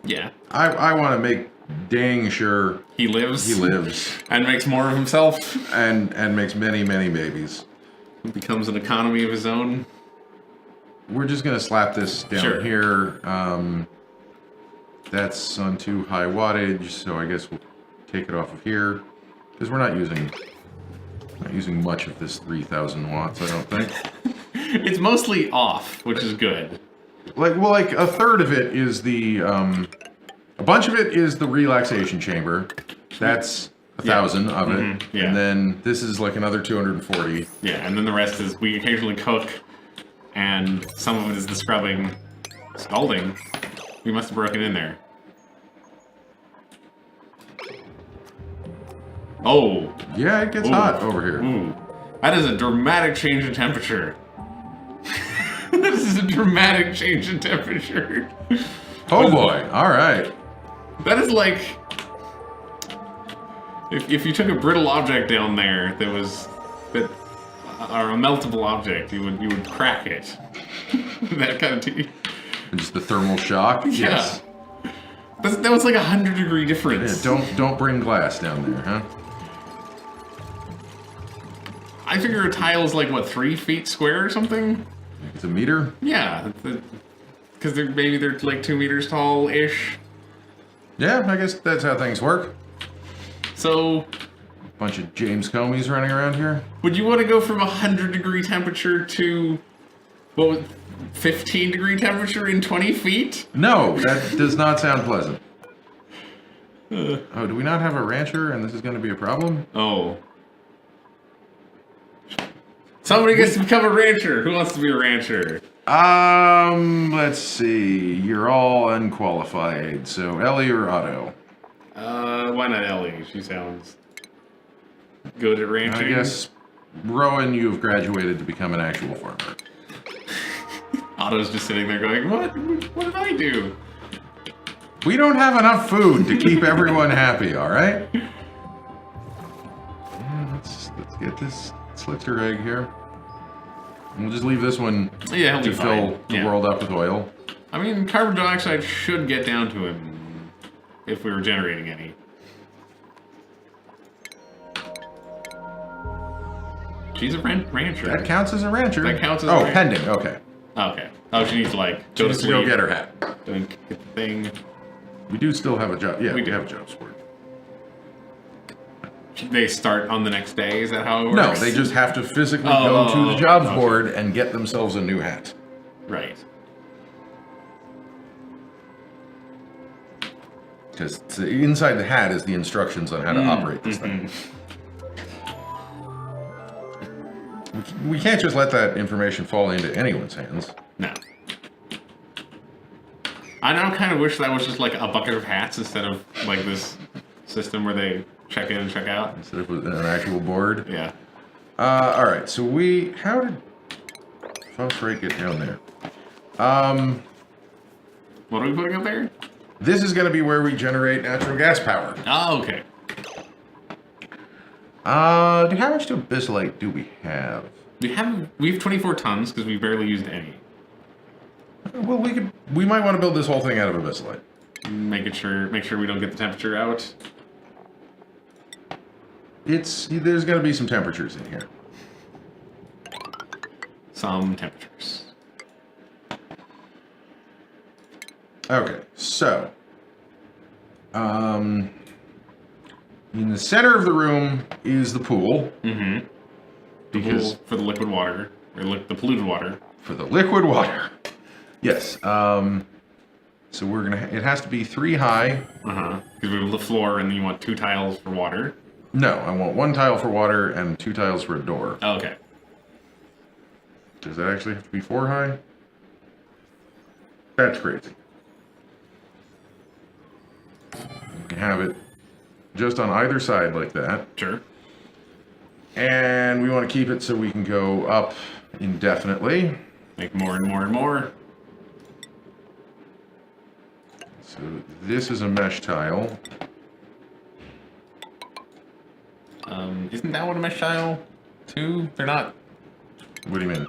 Yeah. I want to make dang sure he lives. He lives. And makes more of himself. And makes many, many babies. He becomes an economy of his own. We're just going to slap this down here. That's on too high wattage, so I guess we'll take it off of here. Because we're not using much of this 3,000 watts, I don't think. It's mostly off, which is good. Like a third of it is the, a bunch of it is the relaxation chamber. That's 1,000 of it. Yeah. And then this is like another 240. Yeah, and then the rest is we occasionally cook, and some of it is the scrubbing. Scalding? We must have broken in there. Oh. Yeah, it gets hot over here. Ooh. That is a dramatic change in temperature. This is a dramatic change in temperature. Oh boy, alright. That is like... If you took a brittle object down there that was... or a meltable object, you would crack it. That kind of tea. And just the thermal shock? Yeah. Yes. That was like 100-degree difference. Yeah, don't bring glass down there, huh? I figure a tile is like, what, 3 feet square or something? It's a meter? Yeah, because maybe they're like 2 meters tall-ish. Yeah, I guess that's how things work. So... Bunch of James Comeys running around here. Would you want to go from 100-degree temperature to What was 15-degree temperature in 20 feet? No, that does not sound pleasant. Oh, do we not have a rancher and this is going to be a problem? Oh. Somebody gets to become a rancher. Who wants to be a rancher? Let's see. You're all unqualified. So Ellie or Otto? Why not Ellie? She sounds good at ranching. I guess, Rowan, you've graduated to become an actual farmer. Otto's just sitting there going, what? What did I do? We don't have enough food to keep everyone happy, alright? Yeah, let's get this slicker egg here. And we'll just leave this one Yeah, to fill the world up with oil. I mean, carbon dioxide should get down to him if we were generating any. She's a rancher. That counts as a rancher. That counts as a rancher. pending, okay. Okay. Oh, she needs to, like, She go to needs to sleep. go get her hat. Don't get the thing. We do still have a job. Yeah, we do. have a job sport. They start on the next day? Is that how it works? No, they just have to physically go to the jobs board and get themselves a new hat. Right. Because inside the hat is the instructions on how to operate this thing. We can't just let that information fall into anyone's hands. No. I now kind of wish that was just like a bucket of hats instead of like this system where they check in and check out. Instead of an actual board. Yeah. Alright, so how did Phosphorate get down there? What are we putting up there? This is going to be where we generate natural gas power. Oh, okay. How much abyssite do we have? We have 24 tons because we barely used any. Well, we might want to build this whole thing out of abyssite. Make sure we don't get the temperature out. There's going to be some temperatures in here. Some temperatures. Okay, so in the center of the room is the pool. Mm-hmm. Because for the liquid water, or the polluted water. For the liquid water. Yes. So it has to be 3 high. Uh-huh. Because we have the floor and then you want 2 tiles for water. No, I want 1 tile for water and 2 tiles for a door. Oh, okay. Does that actually have to be 4 high? That's crazy. You can have it just on either side like that. Sure. And we want to keep it so we can go up indefinitely. Make more and more and more. So this is a mesh tile. Isn't that what a mesh tile too? They're not. What do you mean?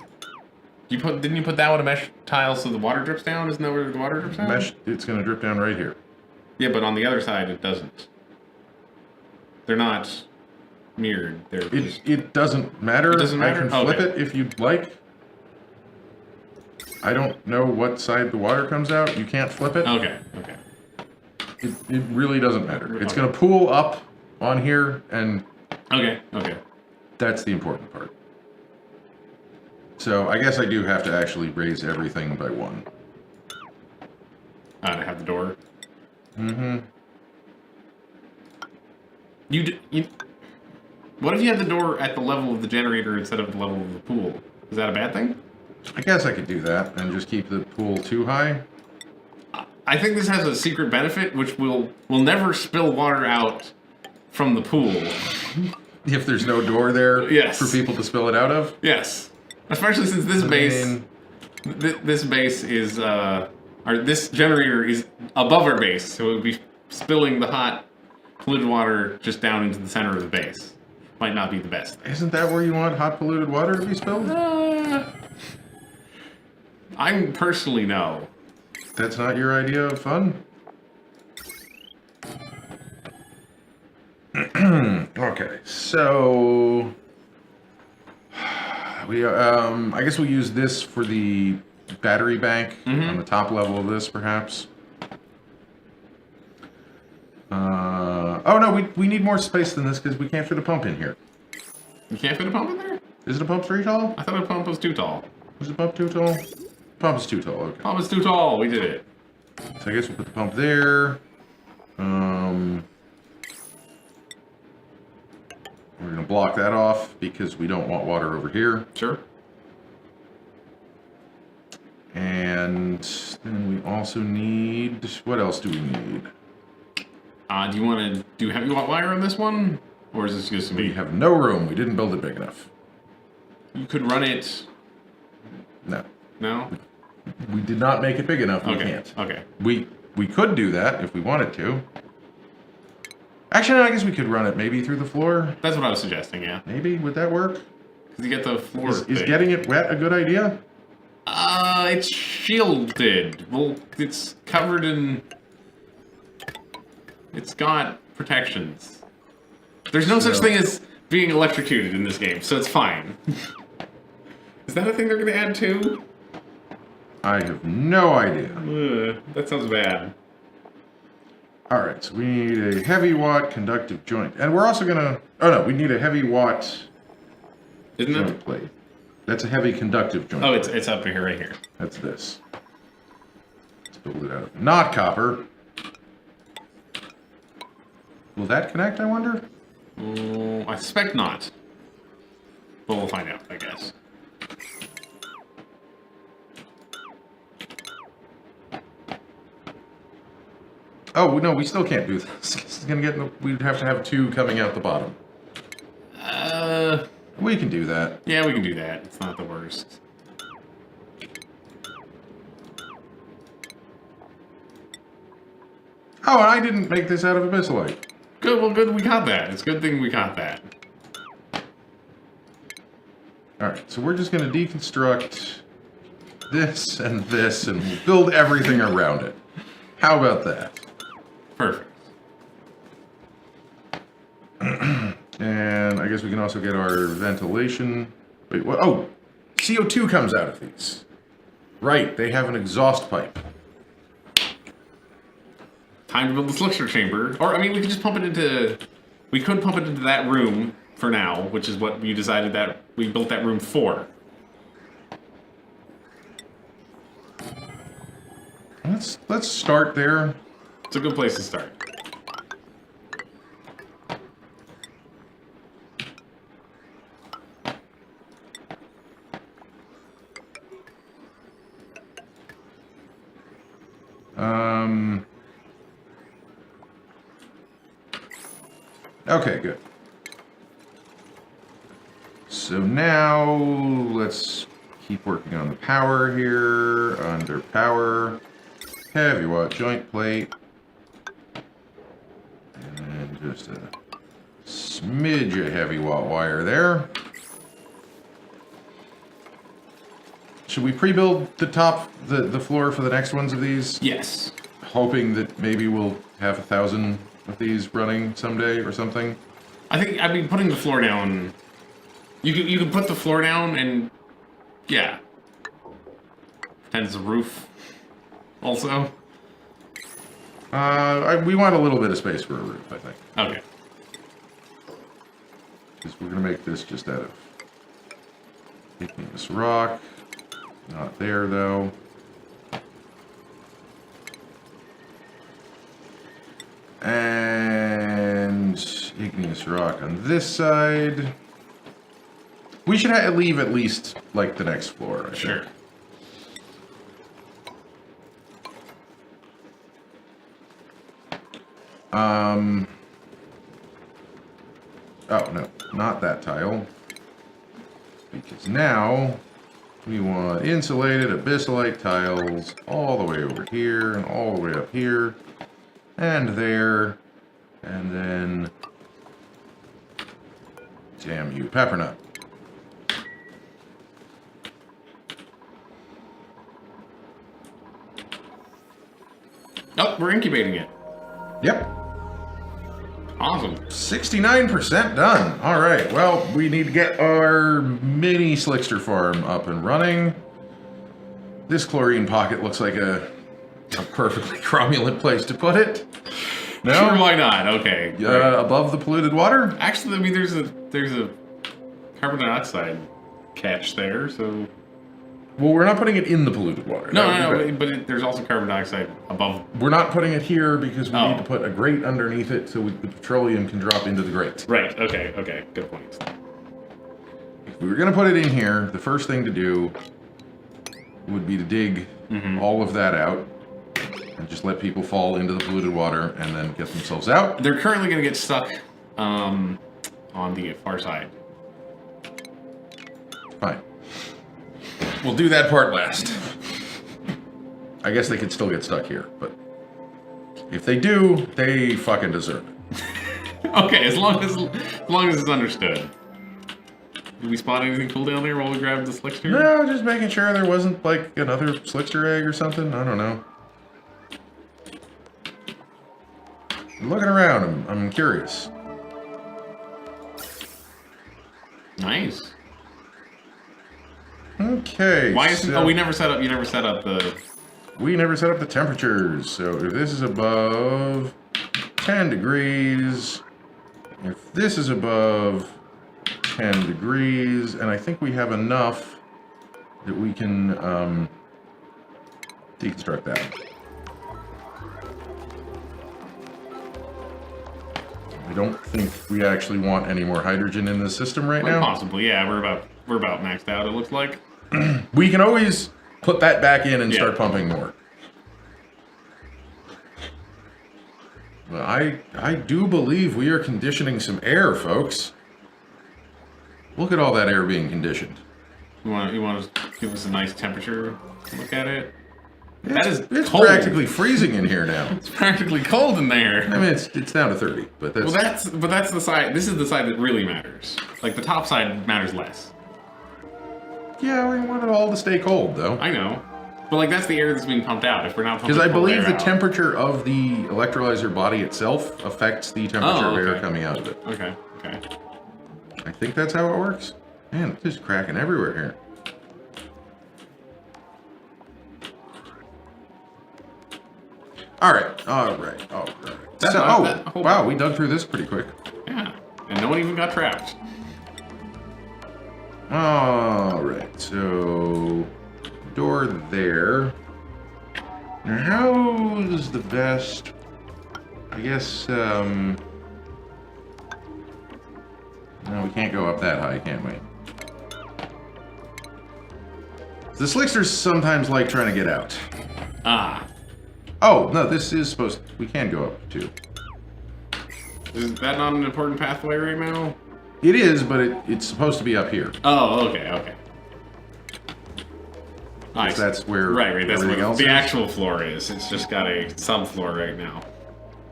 Didn't you put that one a mesh tile so the water drips down? Isn't that where the water drips down? Mesh, it's going to drip down right here. Yeah, but on the other side it doesn't. They're not mirrored. It doesn't matter. It doesn't matter? I can flip Okay. it if you'd like. I don't know what side the water comes out. You can't flip it. Okay. It really doesn't matter. It's Okay. going to pool up on here, and Okay. that's the important part. So I guess I do have to actually raise everything by 1. To have the door. Mm-hmm. What if you had the door at the level of the generator instead of the level of the pool? Is that a bad thing? I guess I could do that and just keep the pool too high. I think this has a secret benefit, which will never spill water out from the pool. If there's no door there Yes. for people to spill it out of. Yes, especially since this base is or this generator is above our base, so it would be spilling the hot polluted water just down into the center of the base. Might not be the best. Isn't that where you want hot polluted water to be spilled? I personally no. That's not your idea of fun? Okay, so I guess we'll use this for the battery bank on the top level of this, perhaps. Oh no, we need more space than this because we can't fit a pump in here. You can't fit a pump in there? Is it a pump 3 tall? I thought a pump was too tall. Was the pump too tall? Pump is too tall, okay. Pump is too tall. We did it. So I guess we'll put the pump there. We're going to block that off because we don't want water over here. Sure. And then we also need... What else do we need? Do you want to do heavy wire on this one? Or is this just going to We be... have no room. We didn't build it big enough. You could run it... No. No? We did not make it big enough. We Okay. can't. Okay. We could do that if we wanted to. Actually, no, I guess we could run it maybe through the floor. That's what I was suggesting, yeah. Maybe. Would that work? Because you get the floor Is thing. getting it wet a good idea? It's shielded. Well, it's covered in... It's got protections. There's no such thing as being electrocuted in this game, so it's fine. Is that a thing they're going to add too? I have no idea. That sounds bad. Alright, so we need a heavy watt conductive joint. And we're also gonna... Oh no, we need a heavy watt Isn't joint it? plate. That's a heavy conductive joint Oh, plate. it's up here, right here. That's this. Let's build it out of not copper. Will that connect, I wonder? I suspect not. But we'll find out, I guess. Oh, no, we still can't do this. It's gonna get... We'd have to have two coming out the bottom. We can do that. Yeah, we can do that. It's not the worst. Oh, and I didn't make this out of abyssalite. Good, well, good we got that. It's a good thing we got that. Alright, so we're just gonna deconstruct this and we'll build everything around it. How about that? Perfect. And I guess we can also get our ventilation. Wait, what? Oh, CO2 comes out of these. Right, they have an exhaust pipe. Time to build the slicer chamber. Or, I mean, we could just pump it into... We could pump it into that room for now, which is what we decided that we built that room for. Let's start there. It's a good place to start. Okay, good. So now let's keep working on the power here. Under power, heavy watt joint plate, and just a smidge of heavy watt wire there. Should we pre-build the top, the floor for the next ones of these? Yes. Hoping that maybe we'll have 1,000 of these running someday or something. I think, I mean, putting the floor down... You could put the floor down and... Yeah. Pretend it's a roof. Also. We want a little bit of space for a roof, I think. Okay. Because we're going to make this just out of igneous rock. Not there, though. And igneous rock on this side. We should leave at least, like, the next floor, I think. Sure. Oh, no. Not that tile. Because now we want insulated abyssalite tiles all the way over here and all the way up here and there, and then damn you, peppernut. Oh, we're incubating it. Yep. Awesome. 69% done. All right. Well, we need to get our mini slickster farm up and running. This chlorine pocket looks like a perfectly cromulent place to put it. No? Sure, why not? Okay. Great. Above the polluted water? Actually, I mean, there's a carbon dioxide catch there, so Well, we're not putting it in the polluted water. No, but there's also carbon dioxide above. We're not putting it here because we Oh. need to put a grate underneath it so the petroleum can drop into the grate. Right, okay, good point. If we were going to put it in here, the first thing to do would be to dig all of that out and just let people fall into the polluted water and then get themselves out. They're currently going to get stuck on the far side. Fine. We'll do that part last. I guess they could still get stuck here, but if they do, they fucking deserve it. Okay, as long as it's understood. Did we spot anything cool down there while we grabbed the slickster? No, just making sure there wasn't like another slickster egg or something. I don't know. I'm looking around. I'm curious. Nice. Okay. Why isn't? Oh, we never set up. You never set up the. We never set up the temperatures. So if this is above 10 degrees, if this is above 10 degrees, and I think we have enough that we can deconstruct that. I don't think we actually want any more hydrogen in the system right now. Possibly, yeah. We're about maxed out. It looks like. We can always put that back in and start pumping more. But I do believe we are conditioning some air, folks. Look at all that air being conditioned. You want to give us a nice temperature look at it? It's cold. practically freezing in here now. It's practically cold in there. I mean, it's down to 30, but that's... Well, that's the side. This is the side that really matters. Like the top side matters less. Yeah, we want it all to stay cold, though. I know, but like that's the air that's being pumped out. If we're not pumping, Because I believe the out. temperature of the electrolyzer body itself affects the temperature of air coming out of it. Okay. I think that's how it works. Man, it's just cracking everywhere here. All right. Wow, we dug through this pretty quick. Yeah, and no one even got trapped. All right, so door there. Now, how is the best? I guess. No, we can't go up that high, can we? The slicksters sometimes like trying to get out. Ah. Oh no, this is supposed. We can go up too. Is that not an important pathway right now? It is, but it's supposed to be up here. Oh, okay. Nice. That's where right. That's everything where else the is. actual floor is. It's just got a subfloor right now.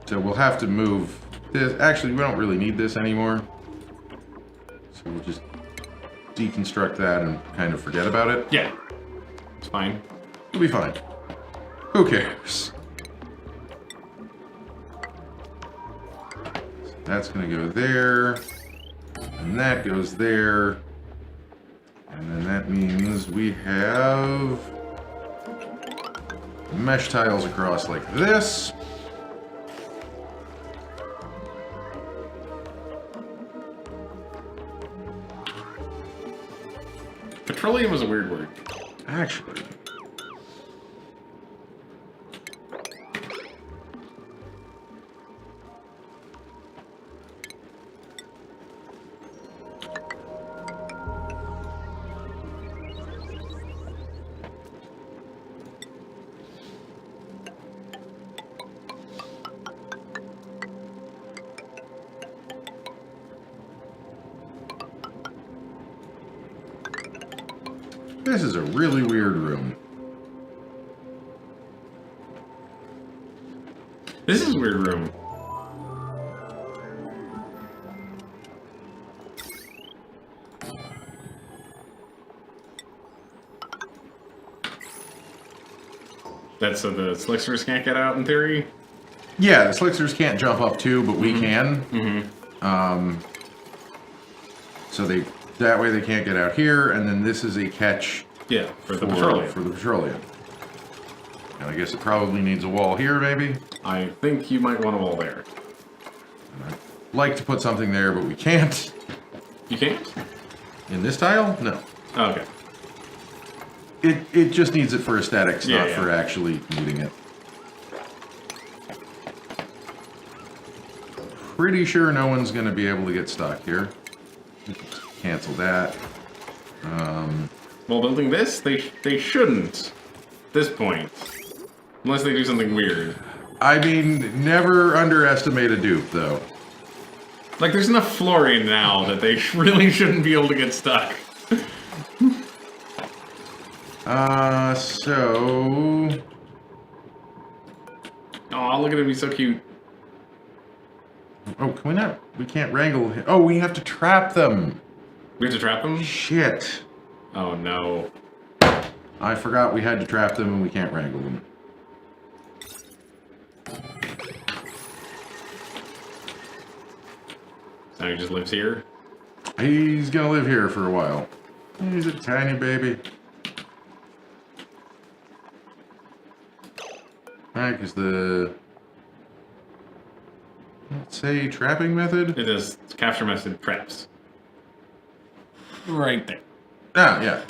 So we'll have to move this. Actually, we don't really need this anymore. So we'll just deconstruct that and kind of forget about it. Yeah, it's fine. It'll be fine. Who cares? So that's gonna go there. And that goes there. And then that means we have mesh tiles across like this. Petroleum is a weird word. Actually. This is a really weird room. This is a weird room. That's so the slicksters can't get out in theory? Yeah, the slicksters can't jump up too, but we can. So that way they can't get out here, and then this is a catch for the petroleum. For the petroleum. And I guess it probably needs a wall here, maybe? I think you might want a wall there. I'd like to put something there, but we can't. You can't? In this tile? No. Oh, okay. It just needs it for aesthetics, Yeah, not yeah. for actually needing it. Pretty sure no one's going to be able to get stuck here. Cancel that. While building this, they shouldn't. At this point. Unless they do something weird. I mean, never underestimate a dupe, though. Like, there's enough fluorine now that they really shouldn't be able to get stuck. So... Oh, look at him, he's so cute. Oh, can we not? We can't wrangle him. Oh, we have to trap them. We have to trap him? Shit. Oh, no. I forgot we had to trap them and we can't wrangle them. So he just lives here? He's gonna live here for a while. He's a tiny baby. Alright, because the... Let's say trapping method? It is capture method traps. Right there. Ah, yeah.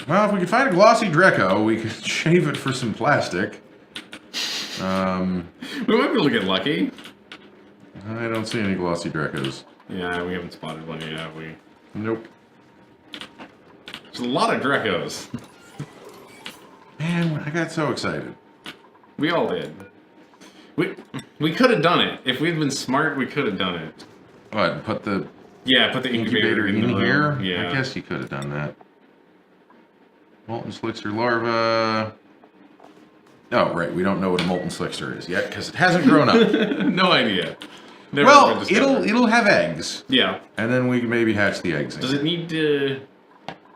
Well, if we could find a glossy Dreco, we could shave it for some plastic. We might be able to get lucky. I don't see any glossy Drecos. Yeah, we haven't spotted one yet, have we? Nope. There's a lot of Drecos. Man, I got so excited. We all did. We could have done it. If we'd been smart, we could have done it. What, put the Yeah, put the incubator in in the here? room. Yeah. I guess you could have done that. Molten Slickster larva. Oh, right. We don't know what a Molten Slickster is yet because it hasn't grown up. No idea. Never Well, been discovered. it'll have eggs, Yeah. and then we can maybe hatch the eggs. Does it need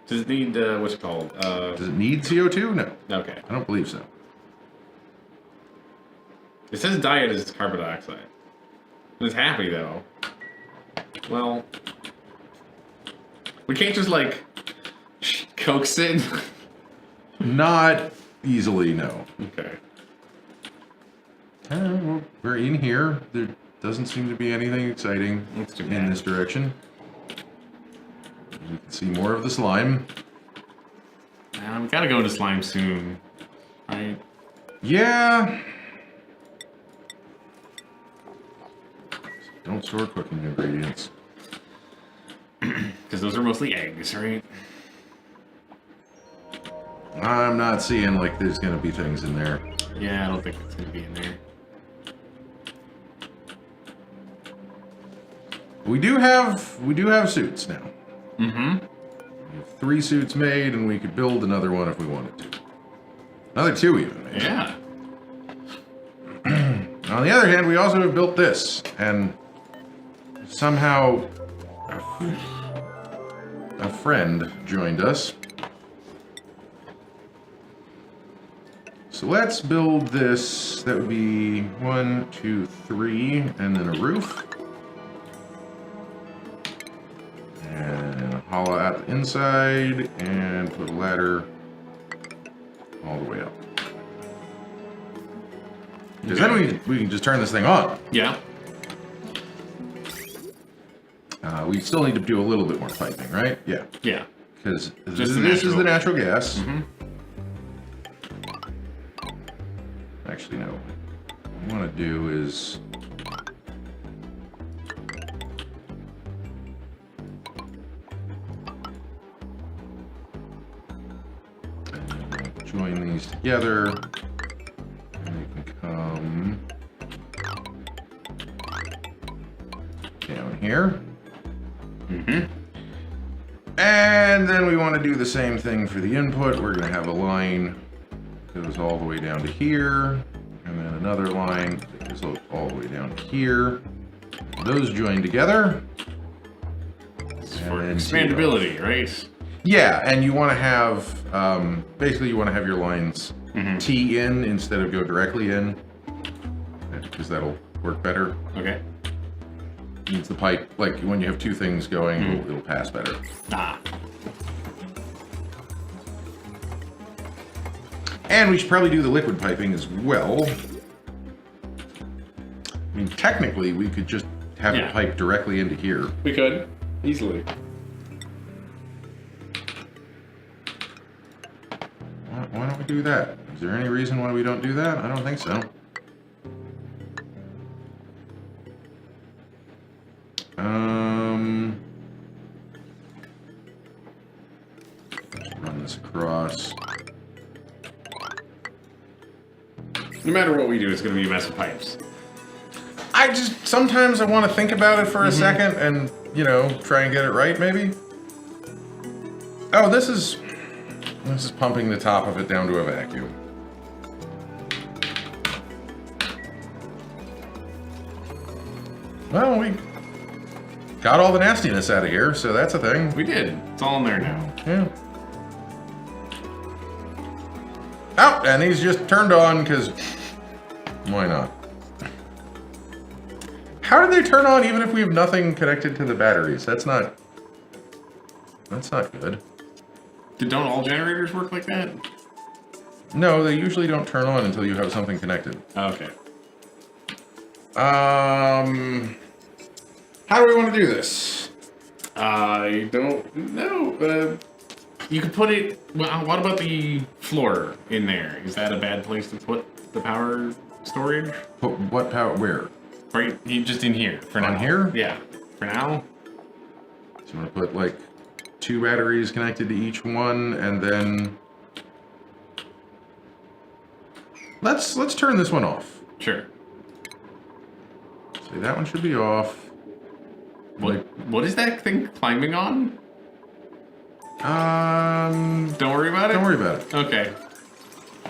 what's it called? Does it need CO2? No, Okay. I don't believe so. It says diet is carbon dioxide. It's happy though. Well, we can't just like coax it. Not easily, no. Okay. Well, we're in here. There doesn't seem to be anything exciting That's too in bad. this direction. We can see more of the slime. We gotta go into slime soon, right? Yeah. Don't store cooking ingredients. Because those are mostly eggs, right? I'm not seeing like there's gonna be things in there. Yeah, I don't think it's gonna be in there. We do have suits now. Mm-hmm. We have 3 suits made, and we could build another one if we wanted to. Another 2 even. Maybe. Yeah. On the other hand, we also have built this, and somehow a friend joined us. So let's build this. That would be 1, 2, 3, and then a roof. And a hollow out the inside, and put a ladder all the way up. Because then we can just turn this thing on. Yeah. We still need to do a little bit more piping, right? Yeah. Yeah. Because Just the this is the natural. natural gas. Mm-hmm. Actually, no. What I want to do is... join these together. And they can come down here. Mm-hmm. And then we want to do the same thing for the input. We're going to have a line that goes all the way down to here, and then another line that goes all the way down to here. Those join together. For And expandability, right? Yeah, and you want to have, basically you want to have your lines Mm-hmm. tee in instead of go directly in, because that'll work better. Okay. Means the pipe, like when you have 2 things going, it'll pass better. Ah. And we should probably do the liquid piping as well. I mean, technically, we could just have Yeah. it pipe directly into here. We could. Easily. do that? Is there any reason why we don't do that? I don't think so. Run this across. No matter what we do, it's going to be a mess of pipes. Sometimes I want to think about it for a second and, you know, try and get it right, maybe. Oh, this is pumping the top of it down to a vacuum. Well, we got all the nastiness out of here, so that's a thing. We did. It's all in there now. Yeah. Oh, and these just turned on because why not? How did they turn on even if we have nothing connected to the batteries? That's not good. Don't all generators work like that? No, they usually don't turn on until you have something connected. Okay. How do we want to do this? I don't know. You could put it... Well, what about the floor in there? Is that a bad place to put the power storage? Put what power? Where? Right, just in here for now. On here? Yeah, for now. So you want to put like 2 batteries connected to each one, and then let's turn this one off. Sure. See, that one should be off. What is that thing climbing on? Don't worry about it? Don't worry about it. Okay.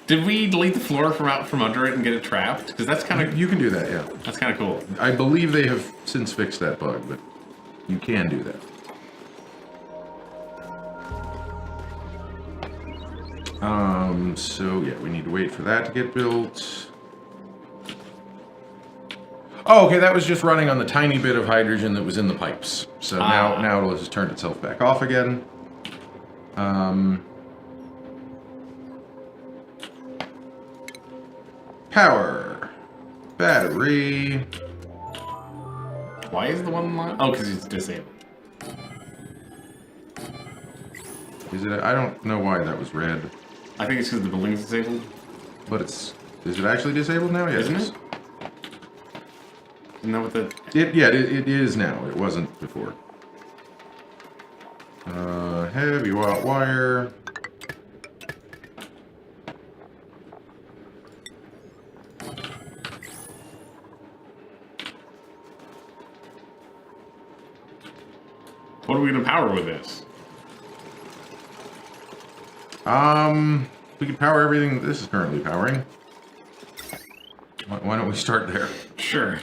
Did we delete the floor from out from under it and get it trapped? Because that's kind of... You can do that, yeah. That's kind of cool. I believe they have since fixed that bug, but you can do that. So yeah, we need to wait for that to get built. Oh, okay, that was just running on the tiny bit of hydrogen that was in the pipes. So now it'll just turn itself back off again. Power. Battery. Why is the one line? Oh, because it's disabled. Is it? I don't know why that was red. I think it's because the building's disabled. But it's... Is it actually disabled now? Yes, Isn't it? Isn't that what the... It is now. It wasn't before. Heavy wire. What are we going to power with this? We can power everything this is currently powering. Why don't we start there? Sure.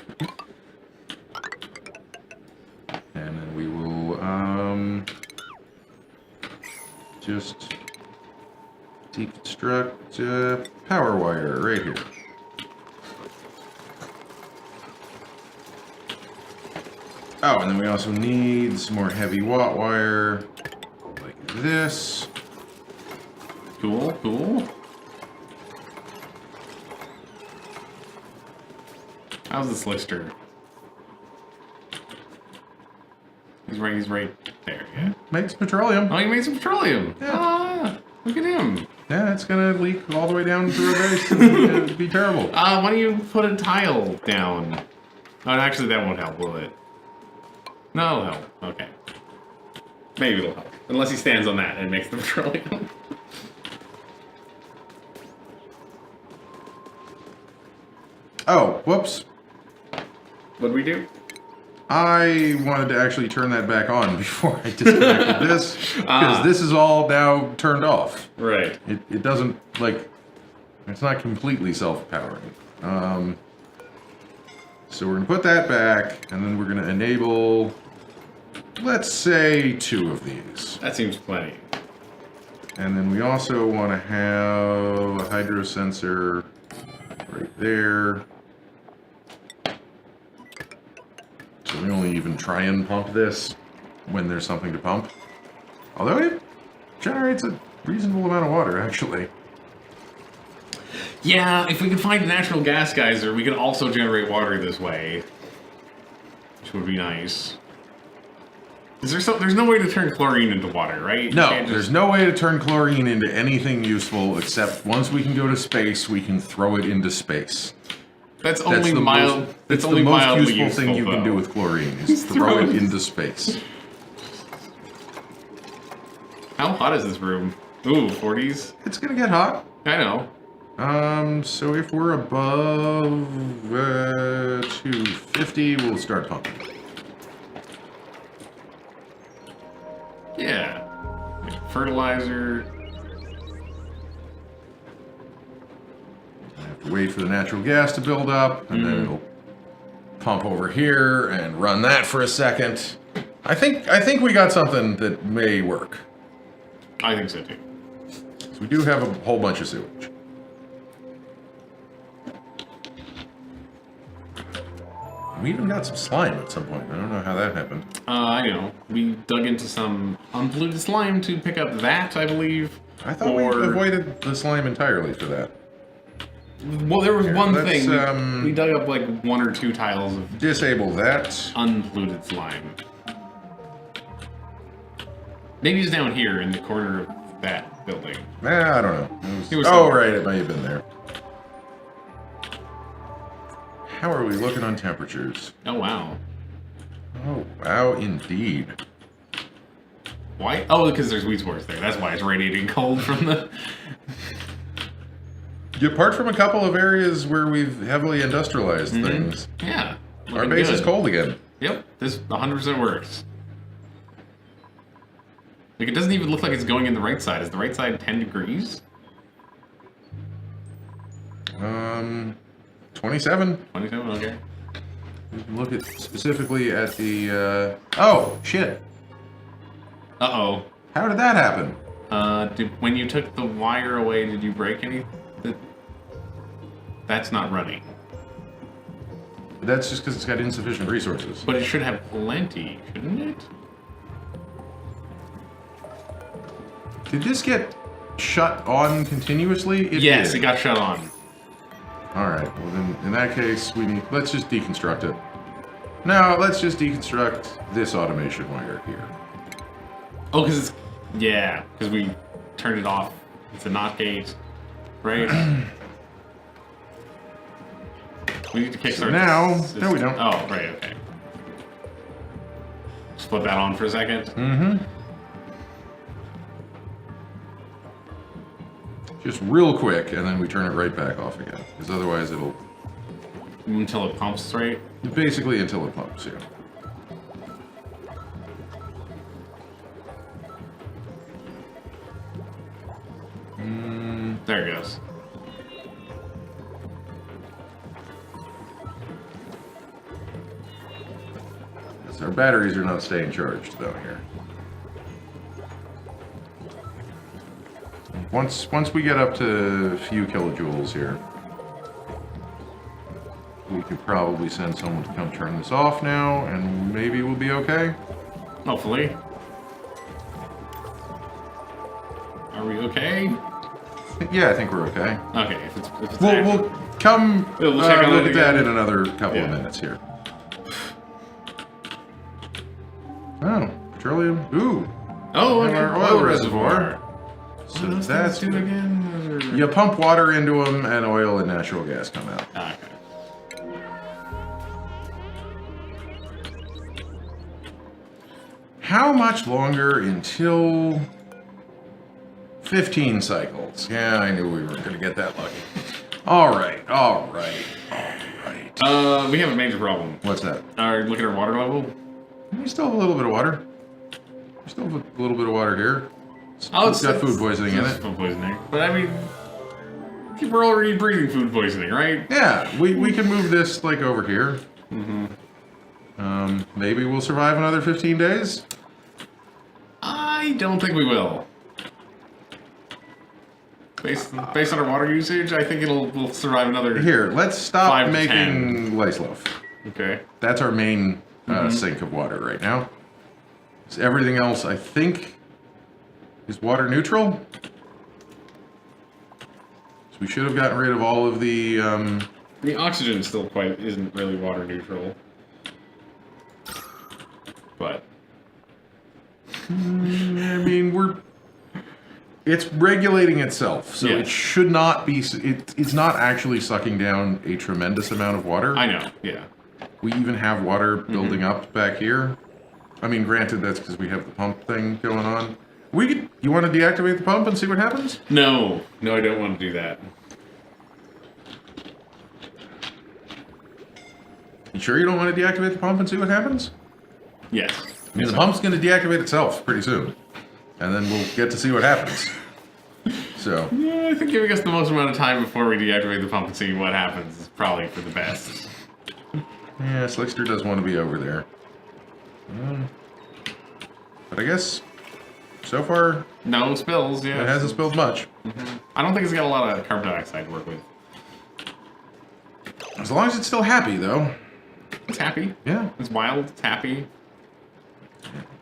And then we will, just deconstruct, power wire right here. Oh, and then we also need some more heavy watt wire, like this. Cool, cool. How's this lister? He's right there, yeah. Makes petroleum. Oh, he made some petroleum. Yeah. Ah, look at him. Yeah, it's gonna leak all the way down to our base and it'd be terrible. Why don't you put a tile down? Oh, actually, that won't help, will it? No, it'll help. Okay. Maybe it'll help. Unless he stands on that and makes the petroleum. Oh, whoops. What'd we do? I wanted to actually turn that back on before I disconnected this, because this is all now turned off. Right. It doesn't, like, it's not completely self-powering. So we're going to put that back, and then we're going to enable, let's say, 2 of these. That seems plenty. And then we also want to have a hydro sensor right there. So we only even try and pump this when there's something to pump. Although it generates a reasonable amount of water, actually. Yeah, if we could find a natural gas geyser, we could also generate water this way. Which would be nice. There's no way to turn chlorine into water, right? No, there's no way to turn chlorine into anything useful except once we can go to space, we can throw it into space. That's only mild. That's the most useful thing you can do with chlorine is throw it into space. How hot is this room? Ooh, 40s. It's gonna get hot. I know. So if we're above 250, we'll start pumping. Yeah. Fertilizer. I have to wait for the natural gas to build up, and then it'll pump over here and run that for a second. I think we got something that may work. I think so too. So we do have a whole bunch of sewage. We even got some slime at some point. I don't know how that happened. I know. We dug into some unpolluted slime to pick up that, I believe. I thought we avoided the slime entirely for that. Well, there was one let's, thing. We dug up like 1 or 2 tiles of disable that. unpolluted slime. Maybe it's down here in the corner of that building. I don't know. It was oh, right. It may have been there. How are we looking on temperatures? Oh, wow. Oh, wow, indeed. Why? Oh, because there's wheat spores there. That's why it's radiating cold from the... Apart from a couple of areas where we've heavily industrialized things. Yeah. Our base is cold again. Yep. This 100% works. Like, it doesn't even look like it's going in the right side. Is the right side 10 degrees? 27. 27, okay. We can look at specifically at the, oh, shit. Uh-oh. How did that happen? When you took the wire away, did you break any? That's not running. That's just because it's got insufficient resources. But it should have plenty, shouldn't it? Did this get shut on continuously? Yes, did. it got shut on. Alright, well then, in that case, let's just deconstruct it. No, let's just deconstruct this automation wire here. Oh, because it's... Yeah, because we turned it off. It's a NOT gate, right? We need to kickstart So now... this. No, we don't. Oh, right, okay. Just put that on for a second. Mm-hmm. Just real quick, and then we turn it right back off again. Because otherwise it'll... Until it pumps, right? Basically until it pumps, yeah. There it goes. Yes, our batteries are not staying charged, though, here. Once we get up to a few kilojoules here, we could probably send someone to come turn this off now, and maybe we'll be okay. Hopefully. Are we okay? Yeah, I think we're okay. Okay, if it's We'll come We'll check on look it at that again. in another couple of minutes here. Oh, petroleum. Ooh. Oh, And okay. our oil reservoir. So So that's that's do again? Or... You pump water into them, and oil and natural gas come out. Ah, okay. How much longer until 15 cycles? Yeah, I knew we weren't going to get that lucky. All right. We have a major problem. What's that? Look at our water level. We still have a little bit of water. We still have a little bit of water here. Oh, It's got food poisoning in it's it. Food poisoning. But I mean, people are already breathing food poisoning, right? Yeah, we can move this like over here. Maybe we'll survive another 15 days. I don't think we will. Based on our water usage, I think we'll survive another. Here, let's stop 5 to making lice loaf. Okay. That's our main sink of water right now. So everything else, I think, is water neutral. So we should have gotten rid of all of the... The oxygen still isn't really water neutral. But I mean, it's regulating itself, so Yeah. it should not be. It's not actually sucking down a tremendous amount of water. I know, yeah. We even have water building up back here. I mean, granted, that's because we have the pump thing going on. You want to deactivate the pump and see what happens? No, I don't want to do that. You sure you don't want to deactivate the pump and see what happens? Yes. I mean, the pump's going to deactivate itself pretty soon. And then we'll get to see what happens. So. Yeah, I think giving us the most amount of time before we deactivate the pump and see what happens is probably for the best. Yeah, Slickster does want to be over there. But I guess, so far, No spills, yeah. it hasn't spilled much. I don't think it's got a lot of carbon dioxide to work with. As long as it's still happy, though. It's happy. Yeah. It's wild, it's happy.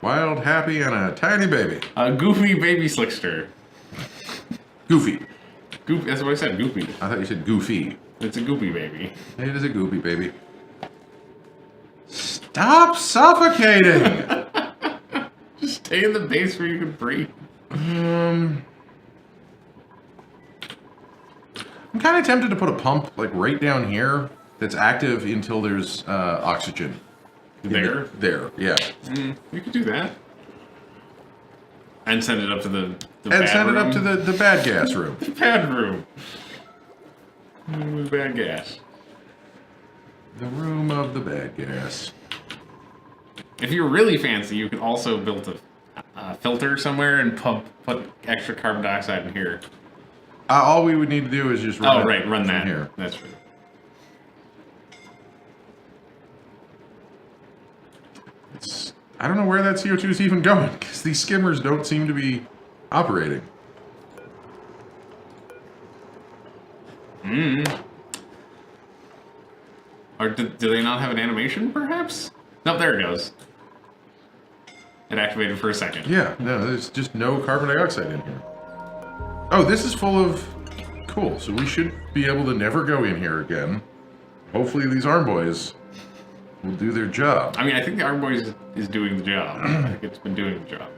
Wild, happy, and a tiny baby. A goofy baby slickster. Goofy. Goofy, that's what I said, goofy. I thought you said goofy. It's a goofy baby. It is a goofy baby. Stop suffocating! Just stay in the base where you can breathe. I'm kind of tempted to put a pump, like, right down here that's active until there's oxygen. There? There, yeah. You could do that. And send it up to the And bad send it room. up to the bad gas room. The bad room. With bad gas. The room of the bad gas. If you're really fancy, you could also build a filter somewhere and put extra carbon dioxide in here. All we would need to do is just run Run from that. here. That's true. I don't know where that CO2 is even going, because these skimmers don't seem to be operating. Or do they not have an animation, perhaps? No, there it goes. It activated for a second. Yeah, no, there's just no carbon dioxide in here. Oh, this is full of... Cool, so we should be able to never go in here again. Hopefully these arm boys will do their job. I mean, I think the Arm Boys is doing the job. I think it's been doing the job.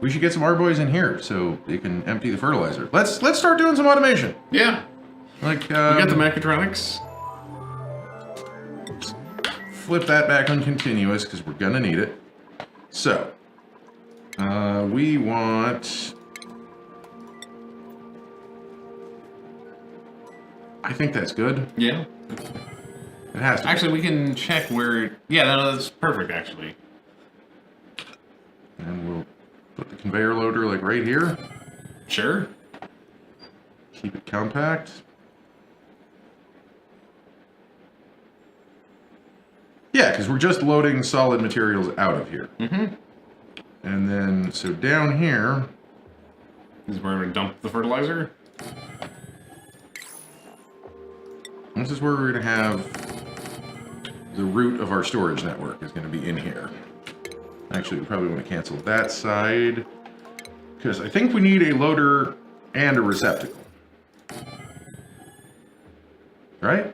We should get some arm boys in here so they can empty the fertilizer. Let's start doing some automation. Yeah. Like, We got the mechatronics. flip that back on continuous because we're gonna need it. So, we want... I think that's good. Yeah. It has to be. Actually, we can check where... Yeah, no, that's perfect, actually. And we'll put the conveyor loader like right here. Sure. Keep it compact. Yeah, because we're just loading solid materials out of here. Mm-hmm. And then, so down here, This is where we're going to dump the fertilizer. this is where we're going to have the root of our storage network is going to be in here. Actually, we probably want to cancel that side, because I think we need a loader and a receptacle. Right?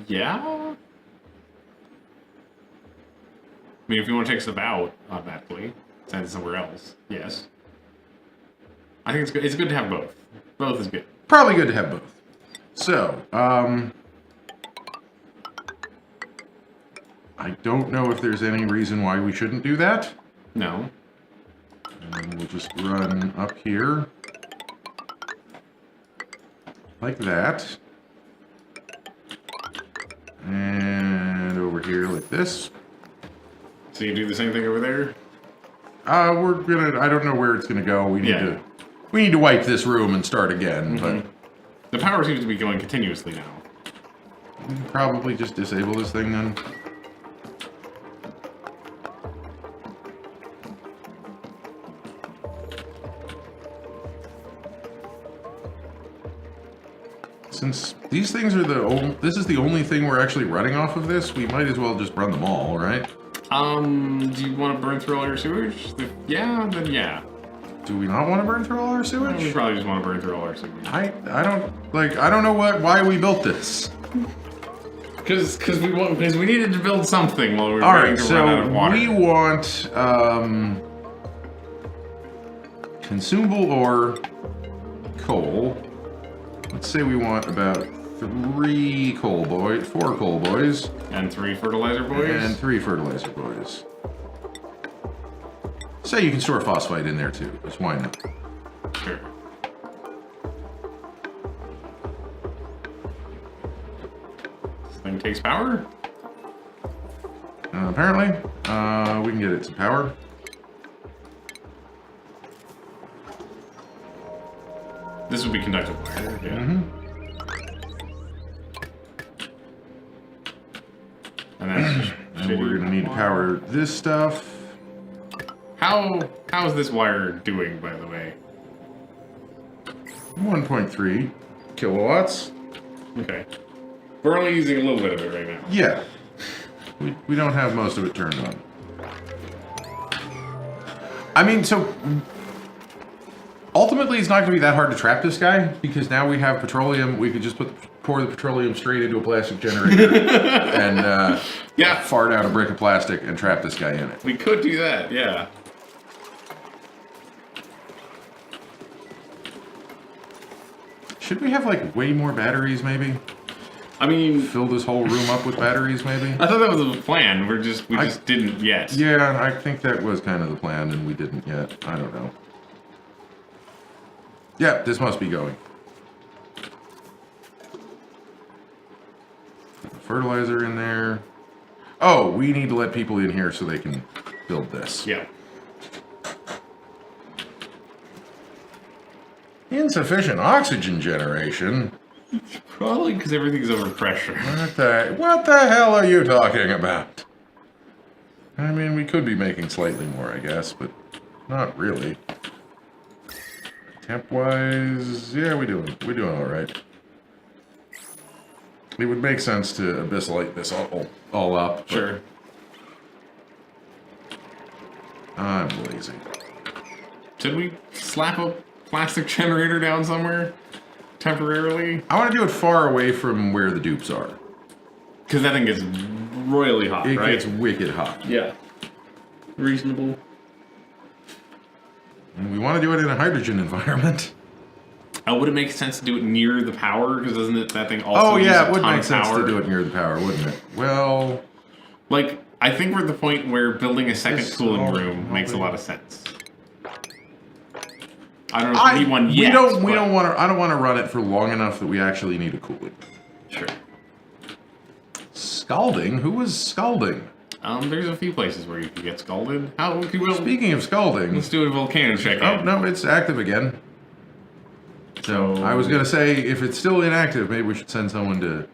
Yeah? I mean, if you want to take stuff out automatically, send it somewhere else, yes. I think it's good. It's good to have both. Both is good. Probably good to have both. So, I don't know if there's any reason why we shouldn't do that. No. And we'll just run up here. Like that. And over here like this. So you do the same thing over there? We're gonna, I don't know where it's gonna go. We need to wipe this room and start again, but The power seems to be going continuously now. we can probably just disable this thing then. Since these things are this is the only thing we're actually running off of this, we might as well just run them all, right? Do you want to burn through all your sewage? Yeah, then yeah. Do we not want to burn through all our We sewage? probably just want to burn through all our sewage. I don't know why we built this. Because we needed to build something while we were All waiting right, to run out of so water. we want consumable ore, coal. Let's say we want about 4 coal boys. And 3 fertilizer boys. And 3 fertilizer boys. Say you can store phosphite in there too, because why not? Sure. This thing takes power? Apparently, we can get it some power. This would be conductive wire, yeah. Mm-hmm. And that's And we're gonna need to power this stuff. How's this wire doing, by the way? 1.3 kilowatts. Okay. We're only using a little bit of it right now. Yeah. We don't have most of it turned on. I mean, so ultimately it's not going to be that hard to trap this guy because now we have petroleum. We could just pour the petroleum straight into a plastic generator and Yeah. fart out a brick of plastic and trap this guy in it. We could do that, yeah. Should we have like way more batteries maybe? I mean, Fill this whole room up with batteries maybe? I thought that was the plan. We just didn't yet. Yeah, I think that was kind of the plan and we didn't yet. I don't know. Yeah, this must be going. Fertilizer in there. Oh, we need to let people in here so they can build this. Yeah. Insufficient oxygen generation? Probably because everything's over pressure. What the hell are you talking about? I mean, we could be making slightly more, I guess, but not really. Temp-wise, yeah, we're doing all right. It would make sense to abyssallate this all up. But Sure. I'm lazy. Should we slap a plastic generator down somewhere? Temporarily? I want to do it far away from where the dupes are. Because that thing gets royally hot, It right? gets wicked hot. Yeah. Reasonable. And we want to do it in a hydrogen environment. Would it make sense to do it near the power? Because doesn't that thing also use yeah, a it would ton make of sense power? to do it near the power, wouldn't it? Well, Like, I think we're at the point where building a second This cooling all- room makes a all- lot of sense. I don't know if we need one yet. We don't want to. I don't want to run it for long enough that we actually need a cooling. Sure. Scalding? Who was scalding? There's a few places where you can get scalded. How can we? Speaking of scalding, Let's do a volcano check. oh no, it's active again. So I was gonna say if it's still inactive, maybe we should send someone to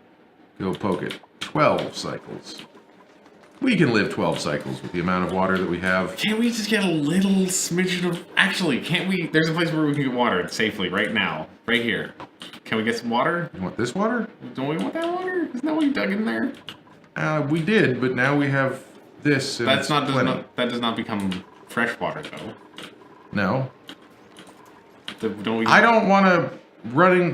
go poke it. 12 cycles. We can live 12 cycles with the amount of water that we have. Can't we just get a little smidgen of... Actually, can't we... There's a place where we can get water safely right now. Right here. Can we get some water? You want this water? Don't we want that water? Isn't that what you dug in there? We did, but now we have this. And That plenty. does not become fresh water, though. No. Don't we... I don't want to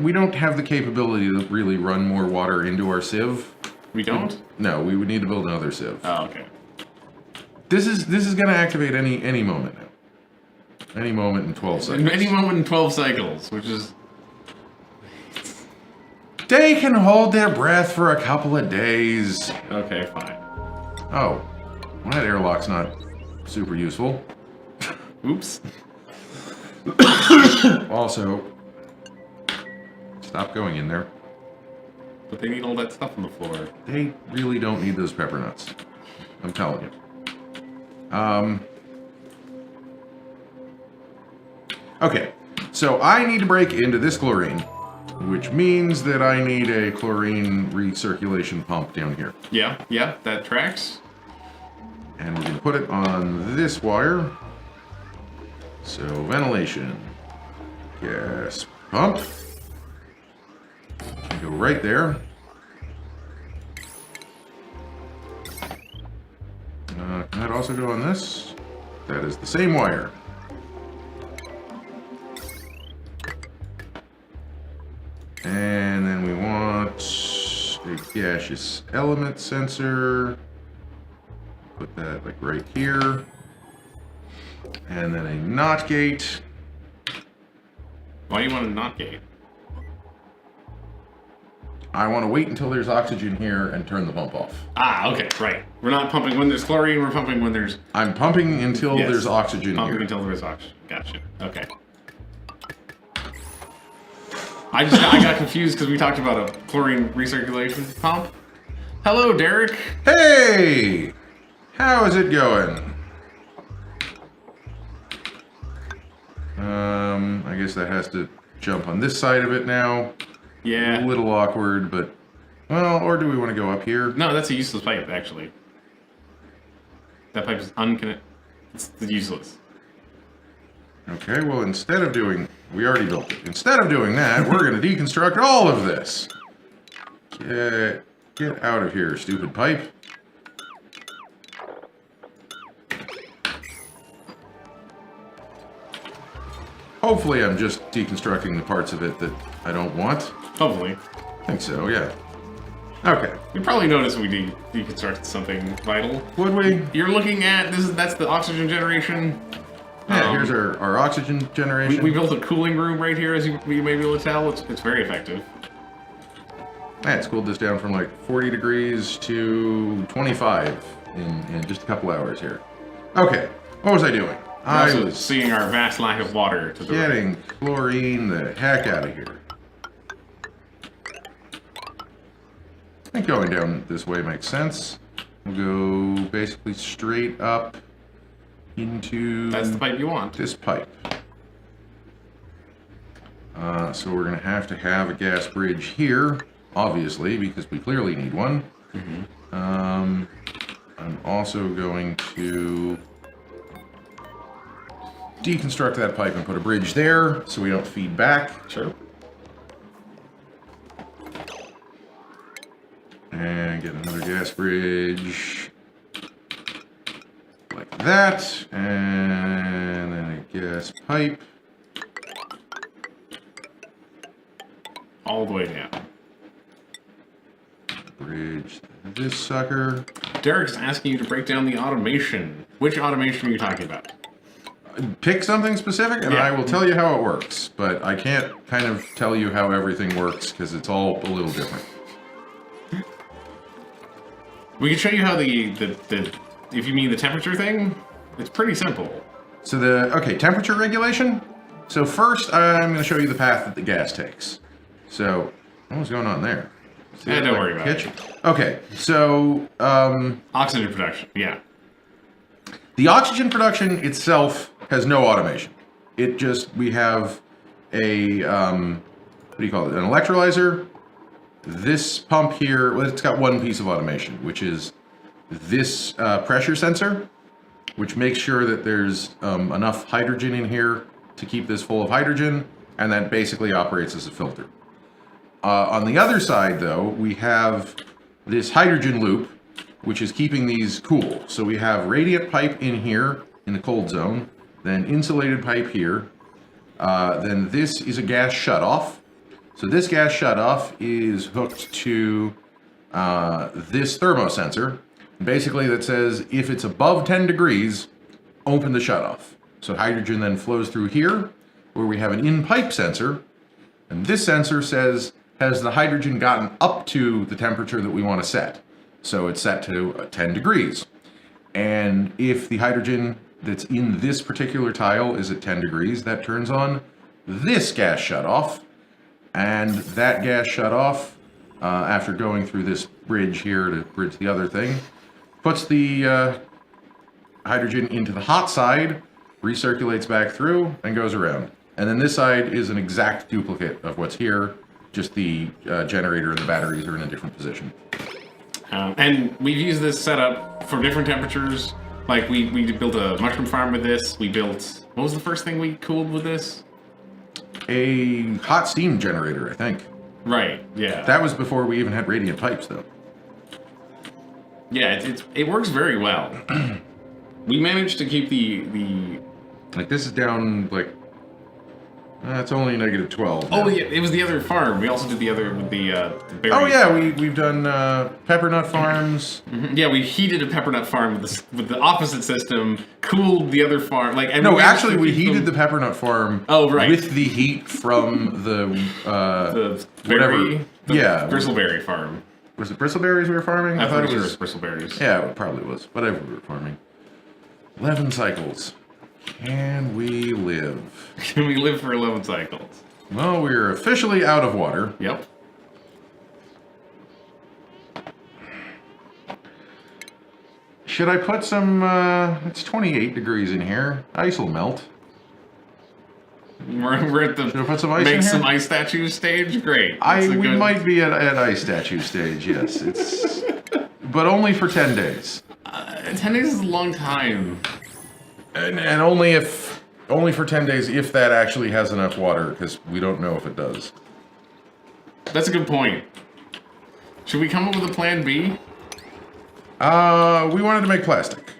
we don't have the capability to really run more water into our sieve. We don't? No, we would need to build another sieve. Oh, okay. This is going to activate any moment now. Any moment in 12 seconds. In any moment in 12 cycles, which is... They can hold their breath for a couple of days. Okay, fine. Oh, well, that airlock's not super useful. Oops. Also, stop going in there. But they need all that stuff on the floor. They really don't need those pepper nuts. I'm telling you. Okay, so I need to break into this chlorine, which means that I need a chlorine recirculation pump down here. Yeah, that tracks. And we're going to put it on this wire. So, ventilation. Gas pump. Go right there. Can that also go on this? That is the same wire. And then we want a gaseous element sensor. Put that like right here. And then a NOT gate. Why do you want a NOT gate? I want to wait until there's oxygen here and turn the pump off. Ah, okay, right. We're not pumping when there's chlorine, we're pumping when there's... I'm pumping until there's oxygen pumping here. until there's oxygen. Gotcha. Okay. I got confused because we talked about a chlorine recirculation pump. Hello, Derek. Hey! How is it going? I guess that has to jump on this side of it now. Yeah. A little awkward, but... Well, or do we want to go up here? No, that's a useless pipe, actually. That pipe is unconnected. It's useless. Okay, well, instead of doing... We already built it. Instead of doing that, we're going to deconstruct all of this. Get out of here, stupid pipe. Hopefully I'm just deconstructing the parts of it that I don't want. Hopefully. I think so, yeah. Okay. You probably noticed we deconstructed something vital. Would we? You're looking at that's the oxygen generation. Yeah, here's our oxygen generation. We built a cooling room right here, as you may be able to tell. It's very effective. Yeah, it's cooled this down from like 40 degrees to 25 in just a couple hours here. Okay, what was I doing? I was seeing our vast lack of water to the getting chlorine the heck out of here. I think going down this way makes sense. We'll go basically straight up into... That's the pipe you want. This pipe. So we're going to have a gas bridge here, obviously, because we clearly need one. Mm-hmm. I'm also going to deconstruct that pipe and put a bridge there so we don't feed back. Sure. And get another gas bridge like that, and then a gas pipe all the way down. Bridge this sucker. Derek's asking you to break down the automation. Which automation are you talking about? Pick something specific, and Yeah. I will tell you how it works. But I can't kind of tell you how everything works because it's all a little different. We can show you how the if you mean the temperature thing, it's pretty simple. So temperature regulation. So first, I'm going to show you the path that the gas takes. So, what's going on there? See Yeah, that, don't like, worry about kitchen? it. Okay, so Oxygen production, yeah. the oxygen production itself has no automation. It just, we have a, what do you call it, an electrolyzer. This pump here, well, it's got one piece of automation, which is this pressure sensor, which makes sure that there's enough hydrogen in here to keep this full of hydrogen, and that basically operates as a filter. On the other side, though, we have this hydrogen loop, which is keeping these cool. So we have radiant pipe in here in the cold zone, then insulated pipe here. Then this is a gas shutoff. So this gas shutoff is hooked to this thermosensor. Basically that says if it's above 10 degrees, open the shutoff. So hydrogen then flows through here, where we have an in-pipe sensor. And this sensor says, has the hydrogen gotten up to the temperature that we want to set? So it's set to 10 degrees. And if the hydrogen that's in this particular tile is at 10 degrees, that turns on this gas shutoff. And that gas shutoff, after going through this bridge here to bridge the other thing, puts the hydrogen into the hot side, recirculates back through, and goes around. And then this side is an exact duplicate of what's here, just the generator and the batteries are in a different position. And we've used this setup for different temperatures. Like we built a mushroom farm with this. We built, what was the first thing we cooled with this? A hot steam generator, I think. Right, yeah. That was before we even had radiant pipes, though. Yeah, it works very well. We managed to keep the Like, this is down, like, That's only negative 12. Oh now. yeah, it was the other farm. We also did the other with the berries. Oh yeah, we've done peppernut farms. Yeah, we heated a peppernut farm with the opposite system, cooled the other farm. Like, and No, actually, we heated the peppernut farm. Oh, right. With the heat from the berry, yeah, bristleberry farm. Was it bristleberries we were farming? I thought it it was bristleberries. Yeah, it probably was. Whatever we were farming. 11 cycles. Can we live? Can we live for 11 cycles? Well, we're officially out of water. Yep. Should I put some, it's 28 degrees in here. Ice will melt. We're at the Should I put some ice make in here? some ice statues stage? Great. We might be at ice statue stage, yes. It's, but only for 10 days. 10 days is a long time. And only for 10 days if that actually has enough water, because we don't know if it does. That's a good point. Should we come up with a plan B? We wanted to make plastic.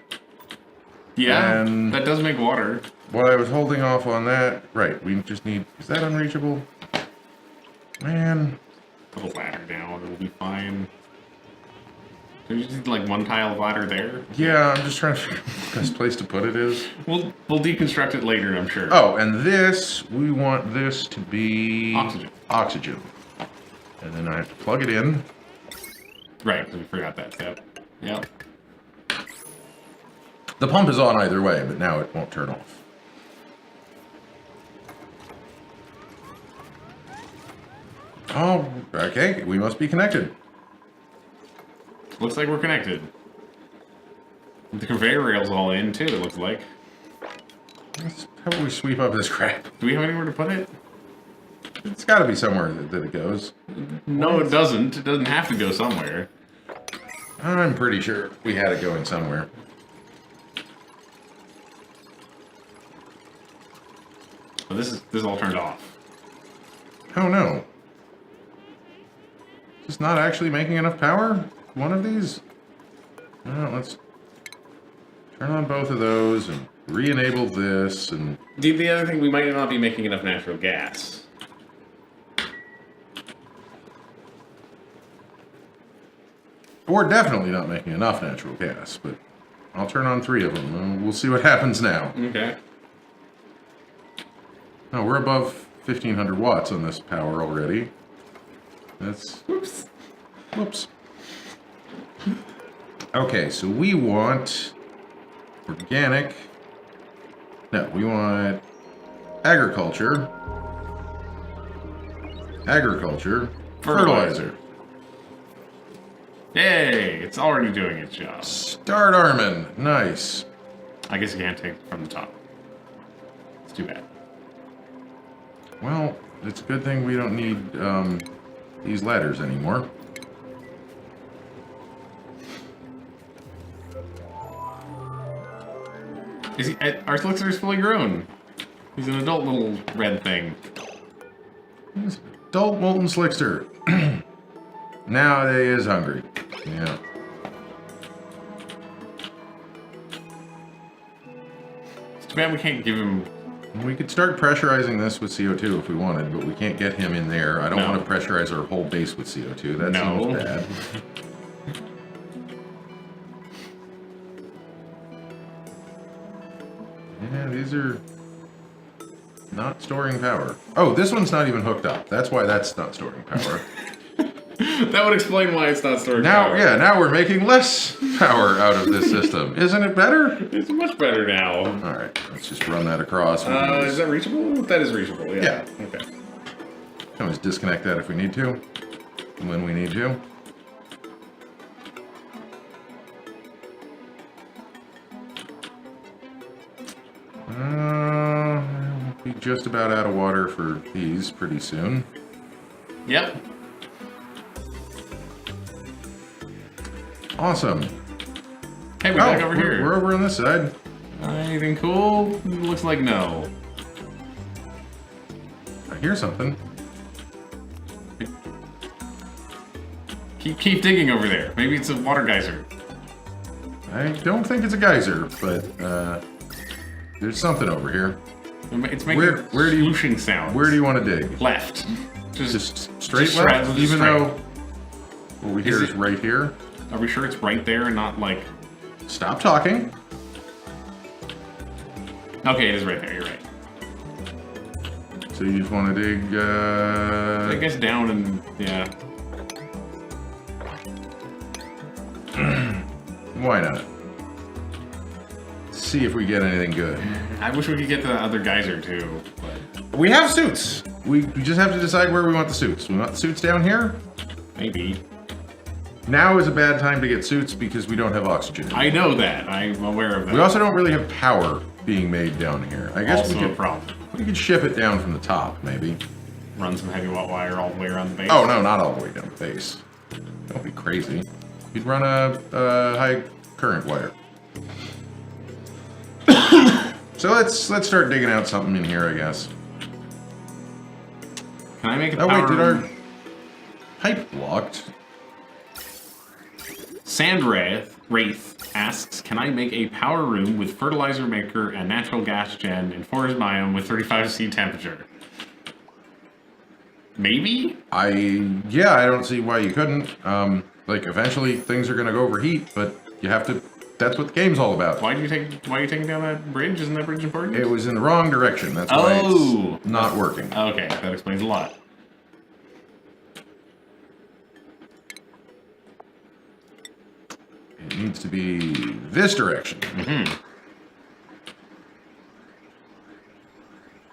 Yeah, And- that does make water. While I was holding off on that, right, we just need, is that unreachable? Man. Put a ladder down, it'll be fine. Do you just need like one tile of ladder there? Yeah, I'm just trying to figure out what the best place to put it is. We'll deconstruct it later, I'm sure. Oh, and this, we want this to be... Oxygen. Oxygen. And then I have to plug it in. Right, we forgot that step. Yep. The pump is on either way, but now it won't turn off. Oh, okay, we must be connected. Looks like we're connected. The conveyor rail's all in too, it looks like. How about we sweep up this crap? Do we have anywhere to put it? It's got to be somewhere that it goes. No, it doesn't. It doesn't have to go somewhere. I'm pretty sure we had it going somewhere. But this is all turned off. Oh no. Is this not actually making enough power? One of these? No, let's turn on both of those and re-enable this and... The other thing, we might not be making enough natural gas. We're definitely not making enough natural gas, but I'll turn on 3 of them and we'll see what happens now. Okay. No, we're above 1500 watts on this power already. That's... Oops. Whoops. Okay, so we want organic. No, we want agriculture. Agriculture. Fertilizer. Yay! It's already doing its job. Start arming. Nice. I guess you can't take it from the top. It's too bad. Well, it's a good thing we don't need these ladders anymore. Is he? Our Elixir is fully grown. He's an adult little red thing. Adult molten slickster. Now they is hungry. Yeah. It's too bad we can't give him. We could start pressurizing this with CO2 if we wanted, but we can't get him in there. I don't want to pressurize our whole base with CO2. That seems bad. Yeah, these are not storing power. Oh, this one's not even hooked up. That's why that's not storing power. That would explain why it's not storing Now, power. yeah, now we're making less power out of this system. Isn't it better? It's much better now. All right, let's just run that across. Is that reachable? That is reachable, yeah. Yeah. Okay. Can always disconnect that if we need to, when we need to. We'll be just about out of water for these pretty soon. Yep. Awesome. Hey, we're back over here. We're over on this side. Anything cool? Looks like no. I hear something. Keep digging over there. Maybe it's a water geyser. I don't think it's a geyser, but there's something over here. It's making where do you swooshing sounds. Where do you want to dig? Left. Just straight just left, straight. even though what we hear is right here. Are we sure it's right there and not like... Stop talking. Okay, it is right there, you're right. So you just want to dig, I guess down and... yeah. Why not? See if we get anything good. I wish we could get the other geyser too, but... We have suits. We just have to decide where we want the suits. We want the suits down here? Maybe. Now is a bad time to get suits because we don't have oxygen. I know that. I'm aware of that. We also don't really have power being made down here. I guess also a problem. We could ship it down from the top, maybe. Run some heavy wire all the way around the base. Oh, no, not all the way down the base. Don't be crazy. You'd run a high current wire. So let's start digging out something in here, I guess. Can I make a Oh, power wait, did room? our pipe blocked? Wraith asks, can I make a power room with fertilizer maker and natural gas gen in forest biome with 35°C temperature? Maybe? Yeah, I don't see why you couldn't. Like, eventually things are gonna go overheat, but you have to, that's what the game's all about. Why are you taking down that bridge? Isn't that bridge important? It was in the wrong direction, that's why it's not working. Okay, that explains a lot. It needs to be this direction. Mm-hmm.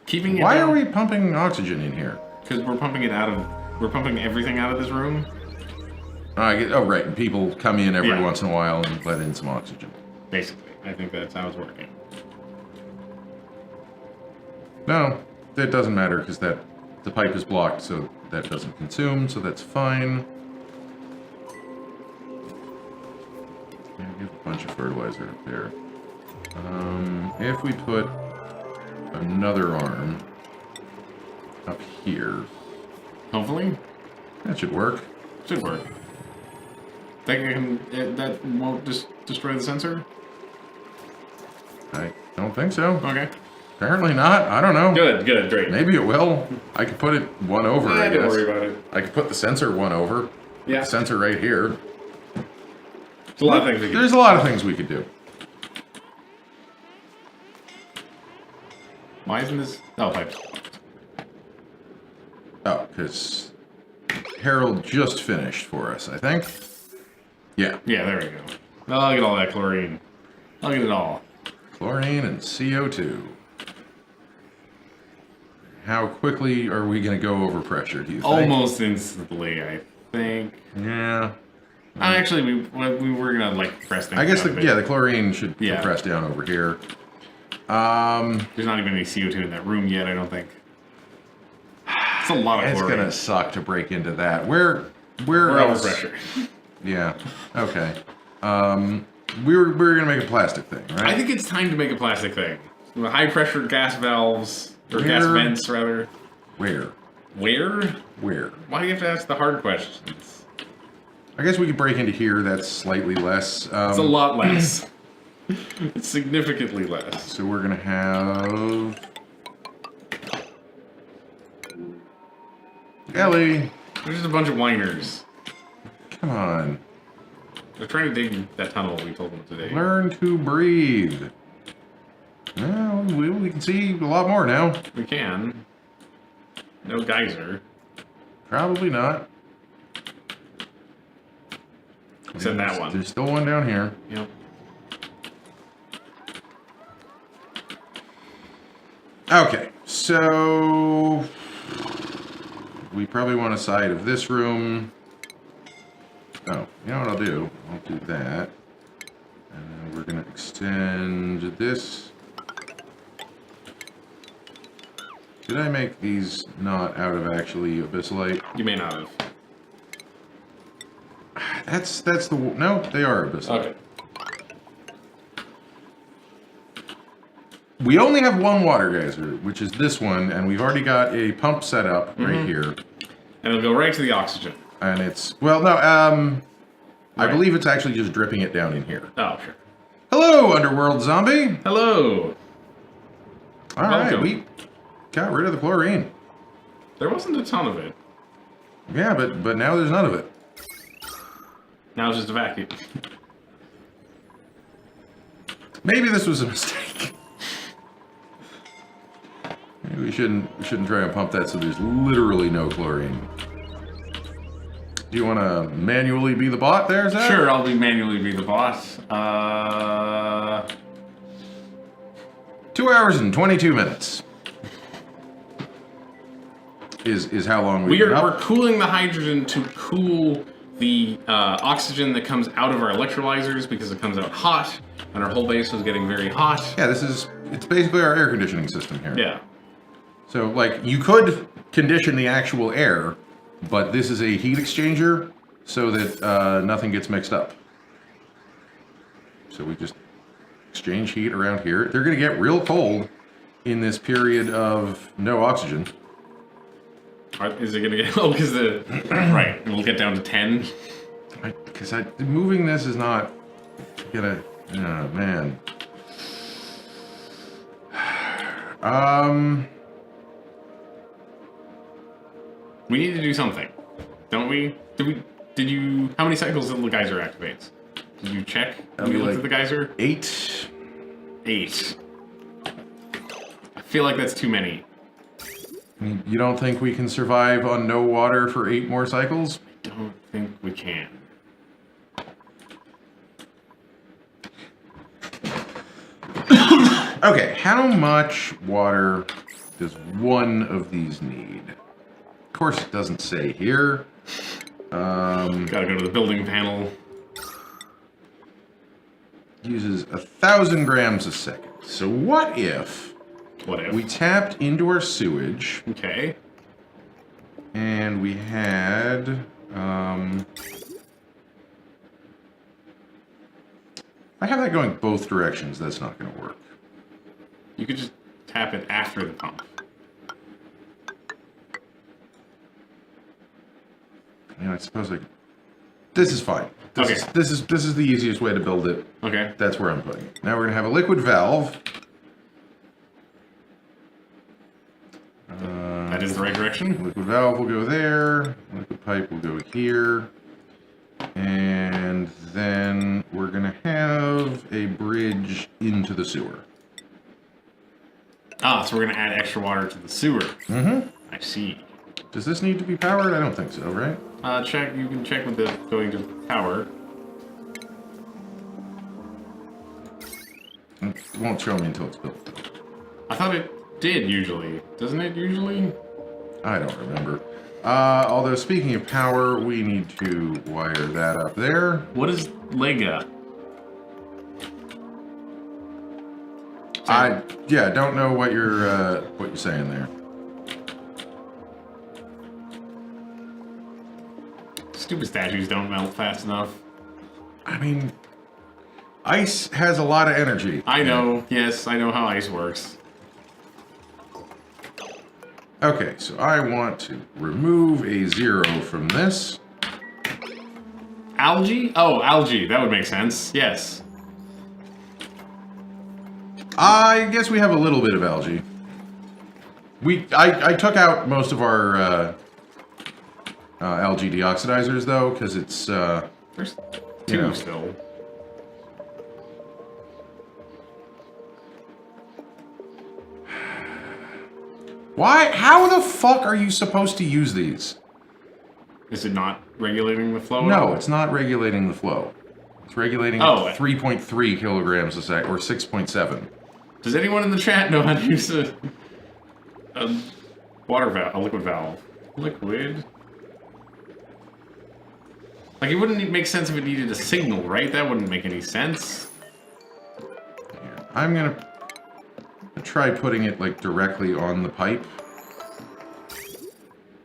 Keeping it Why down, are we pumping oxygen in here? because we're pumping everything out of this room. Oh, right. And people come in every Yeah. once in a while and let in some oxygen. Basically, I think that's how it's working. No, that doesn't matter because the pipe is blocked, so that doesn't consume, so that's fine. Yeah, give a bunch of fertilizer up there. If we put another arm up here, Hopefully, that should work. should work. That won't just destroy the sensor? I don't think so. Okay. Apparently not. I don't know. Good, great. Maybe it will. I could put it one over, I guess. Don't worry about it. I could put the sensor one over. Yeah. The sensor right here. There's a lot of things we can There's a lot of things we could do. Why isn't this... Oh, pipe. Oh, because Harold just finished for us, I think. Yeah. Yeah, there we go. Oh, look at all that chlorine. Look at it all. Chlorine and CO2. How quickly are we going to go over pressure, do you think? Almost instantly, I think. Yeah. Actually, we were gonna like press things. I guess down a bit. the chlorine should compress down over here. There's not even any CO2 in that room yet, I don't think. It's a lot of It's chlorine. gonna suck to break into that. Where We're else? over pressure. Yeah. Okay. We were gonna make a plastic thing, right? I think it's time to make a plastic thing. With high pressure gas valves, or gas vents rather. Where? Where? Where? Why do you have to ask the hard questions? I guess we could break into here. That's slightly less. It's a lot less. It's significantly less. So we're gonna have Ellie. There's just a bunch of whiners. Come on. They're trying to dig that tunnel we told them today. Learn to breathe. Well, we can see a lot more now. We can. No geyser. Probably not. Except that one. There's still one down here. Yep. Okay, so we probably want a side of this room. Oh, you know what I'll do? I'll do that. And we're going to extend this. Did I make these not out of actually abyssalite? You may not have. That's the... No, they are abyssalite. Okay. We only have one water geyser, which is this one, and we've already got a pump set up right here. And it'll go right to the oxygen. And it's... Well, no, I believe it's actually just dripping it down in here. Oh, sure. Hello, underworld zombie! Hello! All right, Welcome. we got rid of the chlorine. There wasn't a ton of it. Yeah, but now there's none of it. Now it's just a vacuum. Maybe this was a mistake. Maybe we shouldn't try and pump that so there's literally no chlorine. Do you want to manually be the bot there, Zach? Sure, I'll manually be the boss. 2 hours and 22 minutes. Is how long we're cooling the hydrogen to cool the oxygen that comes out of our electrolyzers because it comes out hot, and our whole base was getting very hot. Yeah, it's basically our air conditioning system here. Yeah. So, like, you could condition the actual air, but this is a heat exchanger so that nothing gets mixed up. So we just exchange heat around here. They're going to get real cold in this period of no oxygen. Is it gonna get? Oh, because the right, it'll get down to 10. Because moving this is not gonna. Oh, man. We need to do something, don't we? Did you? How many cycles did the geyser activates? Did you check when you looked at the geyser? 8. 8. I feel like that's too many. You don't think we can survive on no water for 8 more cycles? I don't think we can. Okay, how much water does one of these need? Of course, it doesn't say here. Gotta go to the building panel. Uses 1,000 grams a second. So what if What if? we tapped into our sewage Okay. and we had I have that going both directions. That's not going to work. You could just tap it after the pump. You know, I suppose I could. This is fine. Okay. This is the easiest way to build it. Okay. That's where I'm putting it. Now we're going to have a liquid valve. That is the right direction. Liquid valve will go there. Liquid pipe will go here. And then we're going to have a bridge into the sewer. Ah, so we're gonna add extra water to the sewer. Mm-hmm. I see. Does this need to be powered? I don't think so, right? Check. You can check with the going to power. It won't show me until it's built, though. I thought it did usually. Doesn't it usually? I don't remember. Although, speaking of power, we need to wire that up there. What is Lega? I don't know what you're saying there. Stupid statues don't melt fast enough. I mean, ice has a lot of energy. I know. Yes, I know how ice works. Okay, so I want to remove a 0 from this. Algae? Oh, algae. That would make sense. Yes. I guess we have a little bit of algae. I took out most of our algae deoxidizers though, because it's There's 2 still. Why? How the fuck are you supposed to use these? Is it not regulating the flow? No, it's not regulating the flow. It's regulating at 3.3 kilograms a second, or 6.7. Does anyone in the chat know how to use a water valve, a liquid valve? Liquid? Like, it wouldn't make sense if it needed a signal, right? That wouldn't make any sense. Yeah, I'm gonna try putting it like directly on the pipe.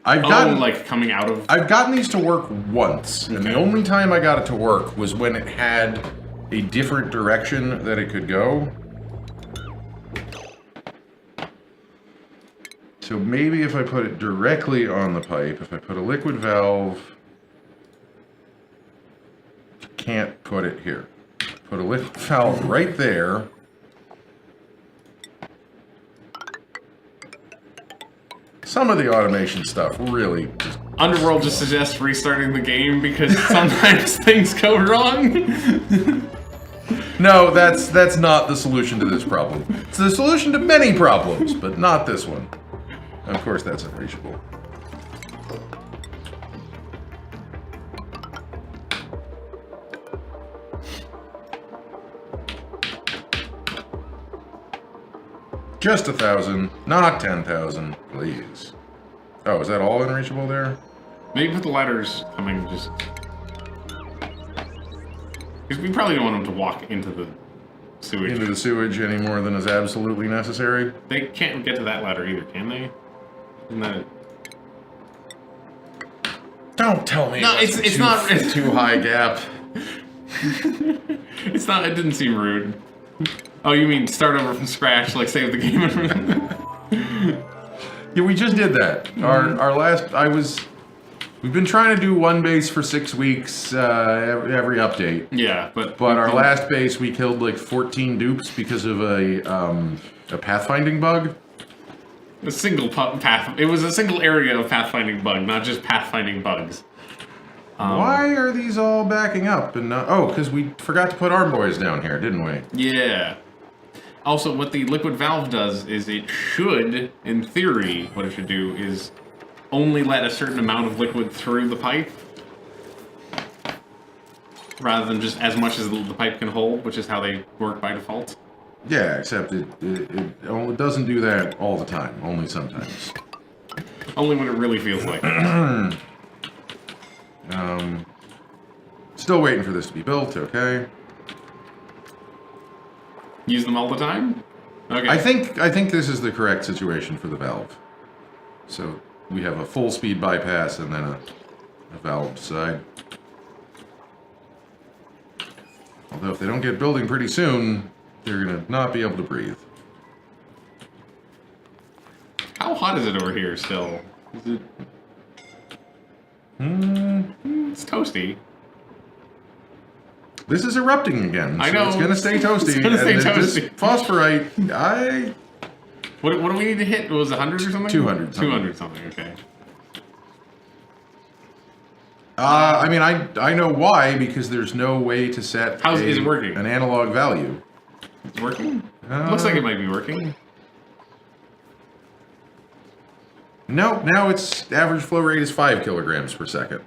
I've gotten these to work once, and the only time I got it to work was when it had a different direction that it could go. So maybe if I put it directly on the pipe, if I put a liquid valve, can't put it here. Put a liquid valve right there. Some of the automation stuff really just... Underworld just suggests restarting the game because sometimes things go wrong. No, that's not the solution to this problem. It's the solution to many problems, but not this one. Of course, that's unreachable. Just 1,000, not 10,000, please. Oh, is that all unreachable there? Maybe put the ladders coming just... Because we probably don't want them to walk into the sewage. Into the sewage any more than is absolutely necessary? They can't get to that ladder either, can they? Isn't that it? Don't tell me No, it's not... too high gap. It's not... It didn't seem rude. Oh, you mean start over from scratch, like save the game? Yeah, we just did that. Our last... We've been trying to do one base for 6 weeks, every update. Yeah, but our last base, we killed like 14 dupes because of a pathfinding bug. A single path. It was a single area of pathfinding bug, not just pathfinding bugs. Why are these all backing up? And oh, because we forgot to put our boys down here, didn't we? Yeah. Also, what the liquid valve does is it should, in theory, what it should do is only let a certain amount of liquid through the pipe, rather than just as much as the pipe can hold, which is how they work by default. Yeah, except it doesn't do that all the time, only sometimes. Only when it really feels like it. Still waiting for this to be built, okay. Use them all the time? Okay. I think this is the correct situation for the valve. So we have a full speed bypass and then a valve side. Although if they don't get building pretty soon, they're gonna not be able to breathe. How hot is it over here still? Is it... It's toasty. This is erupting again, so I know. it's gonna stay toasty. It's gonna stay and toasty. This phosphorite, What do we need to hit? Was it 100 or something? 200 something. 200 something, okay. I mean, I know why, because there's no way to set is it working? An analog value. It's working? Looks like it might be working. No, now its average flow rate is 5 kilograms per second.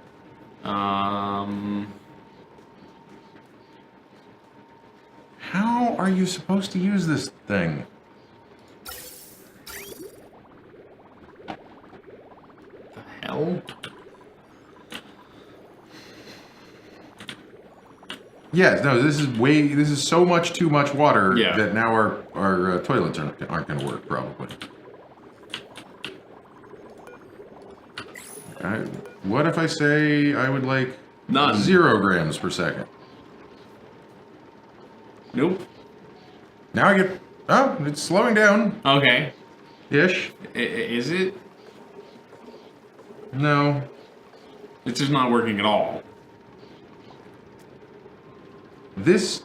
How are you supposed to use this thing? The hell? Yeah, no, this is so much too much water that now our toilets aren't going to work, probably. What if I say I would like none? 0 grams per second. Nope. Now I get... Oh, it's slowing down. Okay. Ish. Is it? No. It's just not working at all. This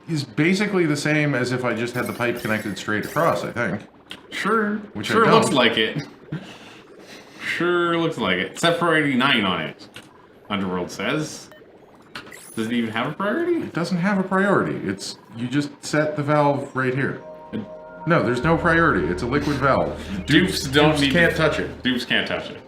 is basically the same as if I just had the pipe connected straight across, I think. Sure. Which sure I don't. Looks like it. Sure looks like it. Set priority 9 on it. Underworld says. Does it even have a priority? It doesn't have a priority. You just set the valve right here. No, there's no priority. It's a liquid valve. Dupes can't touch it. Dupes can't touch it.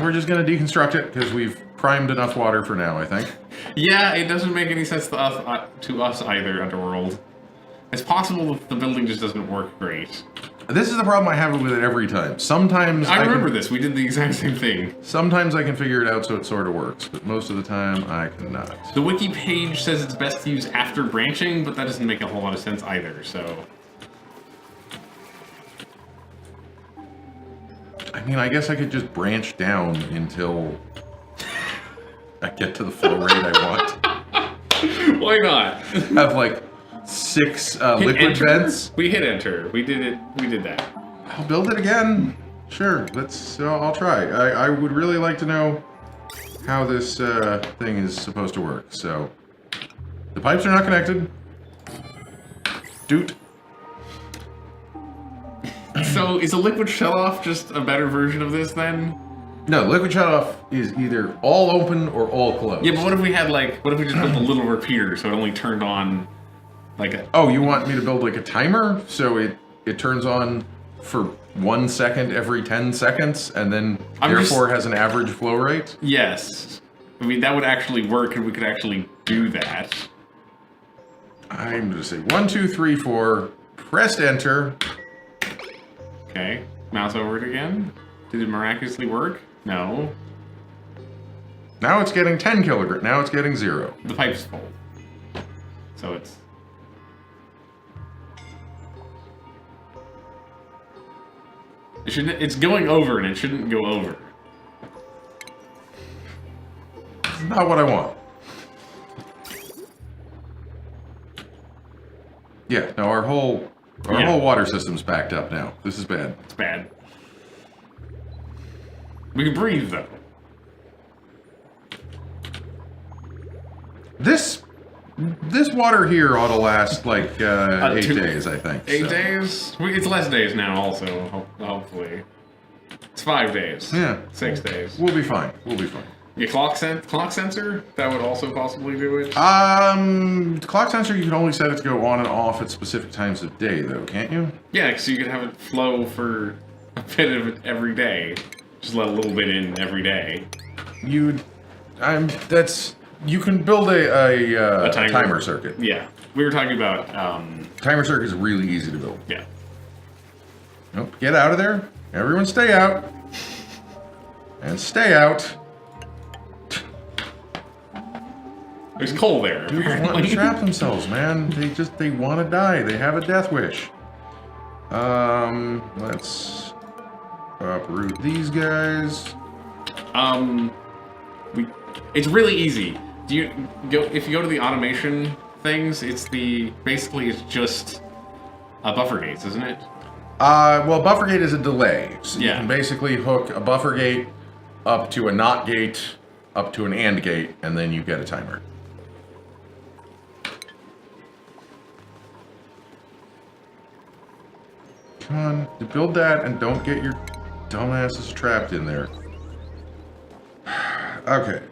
We're just gonna deconstruct it because we've primed enough water for now, I think. Yeah, it doesn't make any sense to us either, Underworld. It's possible that the building just doesn't work great. This is the problem I have with it every time. Sometimes I remember this. We did the exact same thing. Sometimes I can figure it out so it sort of works, but most of the time I cannot. The wiki page says it's best to use after branching, but that doesn't make a whole lot of sense either, so... I mean, I guess I could just branch down until I get to the flow rate I want. Why not? Have like 6 liquid enter? vents. We hit enter. We did it. We did that. I'll build it again. Sure, I'll try. I would really like to know how this thing is supposed to work. So, the pipes are not connected. Doot. So is a liquid shut-off just a better version of this then? No, liquid shutoff is either all open or all closed. Yeah, but what if we had what if we just built a little repeater so it only turned on like a... Oh, you want me to build like a timer so it turns on for 1 second every 10 seconds and then therefore has an average flow rate? Yes. I mean, that would actually work and we could actually do that. I'm going to say 1, 2, 3, 4, pressed enter. Okay, mouse over it again. Did it miraculously work? No. Now it's getting 10 kilograms. Now it's getting 0. The pipe's full. So it's... It's going over and it shouldn't go over. It's not what I want. Yeah, no, our whole water system's backed up now. This is bad. It's bad. We can breathe though. This water here ought to last like 8 days, I think. 8 days? It's less days now also, hopefully. It's 5 days. Yeah. 6 days. We'll be fine. We'll be fine. Your clock sensor? That would also possibly do it? The clock sensor, you can only set it to go on and off at specific times of day, though, can't you? Yeah, because you could have it flow for a bit of it every day. Just let a little bit in every day. You can build a timer circuit. Yeah. We were talking about... Timer circuit is really easy to build. Yeah. Nope, get out of there. Everyone stay out. And stay out. There's coal there. Dudes want to trap themselves, man. They want to die. They have a death wish. Let's uproot these guys. It's really easy. If you go to the automation things, basically it's just buffer gates, isn't it? Well, buffer gate is a delay. So Yeah. you can basically hook a buffer gate up to a NOT gate, up to an AND gate, and then you get a timer. Come on, build that and don't get your dumbasses trapped in there. Okay,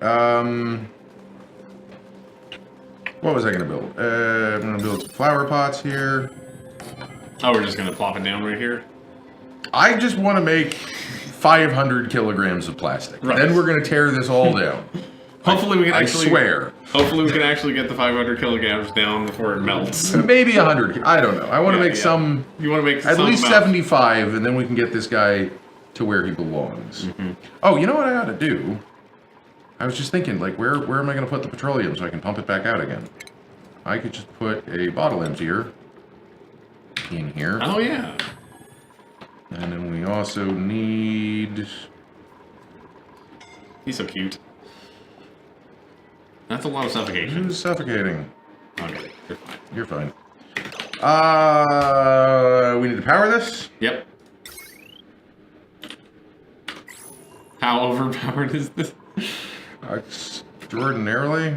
what was I gonna build? I'm gonna build some flower pots here. Oh, we're just gonna plop it down right here? I just want to make 500 kilograms of plastic. Right. Then we're gonna tear this all down. Hopefully we can actually... I swear. Hopefully we can actually get the 500 kilograms down before it melts. Maybe 100. I don't know. I want to make some... You want to make at some least amount. 75, and then we can get this guy to where he belongs. Mm-hmm. Oh, you know what I ought to do? I was just thinking, like, where am I going to put the petroleum so I can pump it back out again? I could just put a bottle emptier in here. Oh, yeah. And then we also need... He's so cute. That's a lot of suffocation. Who's suffocating? Okay, you're fine. You're fine. We need to power this? Yep. How overpowered is this? Extraordinarily,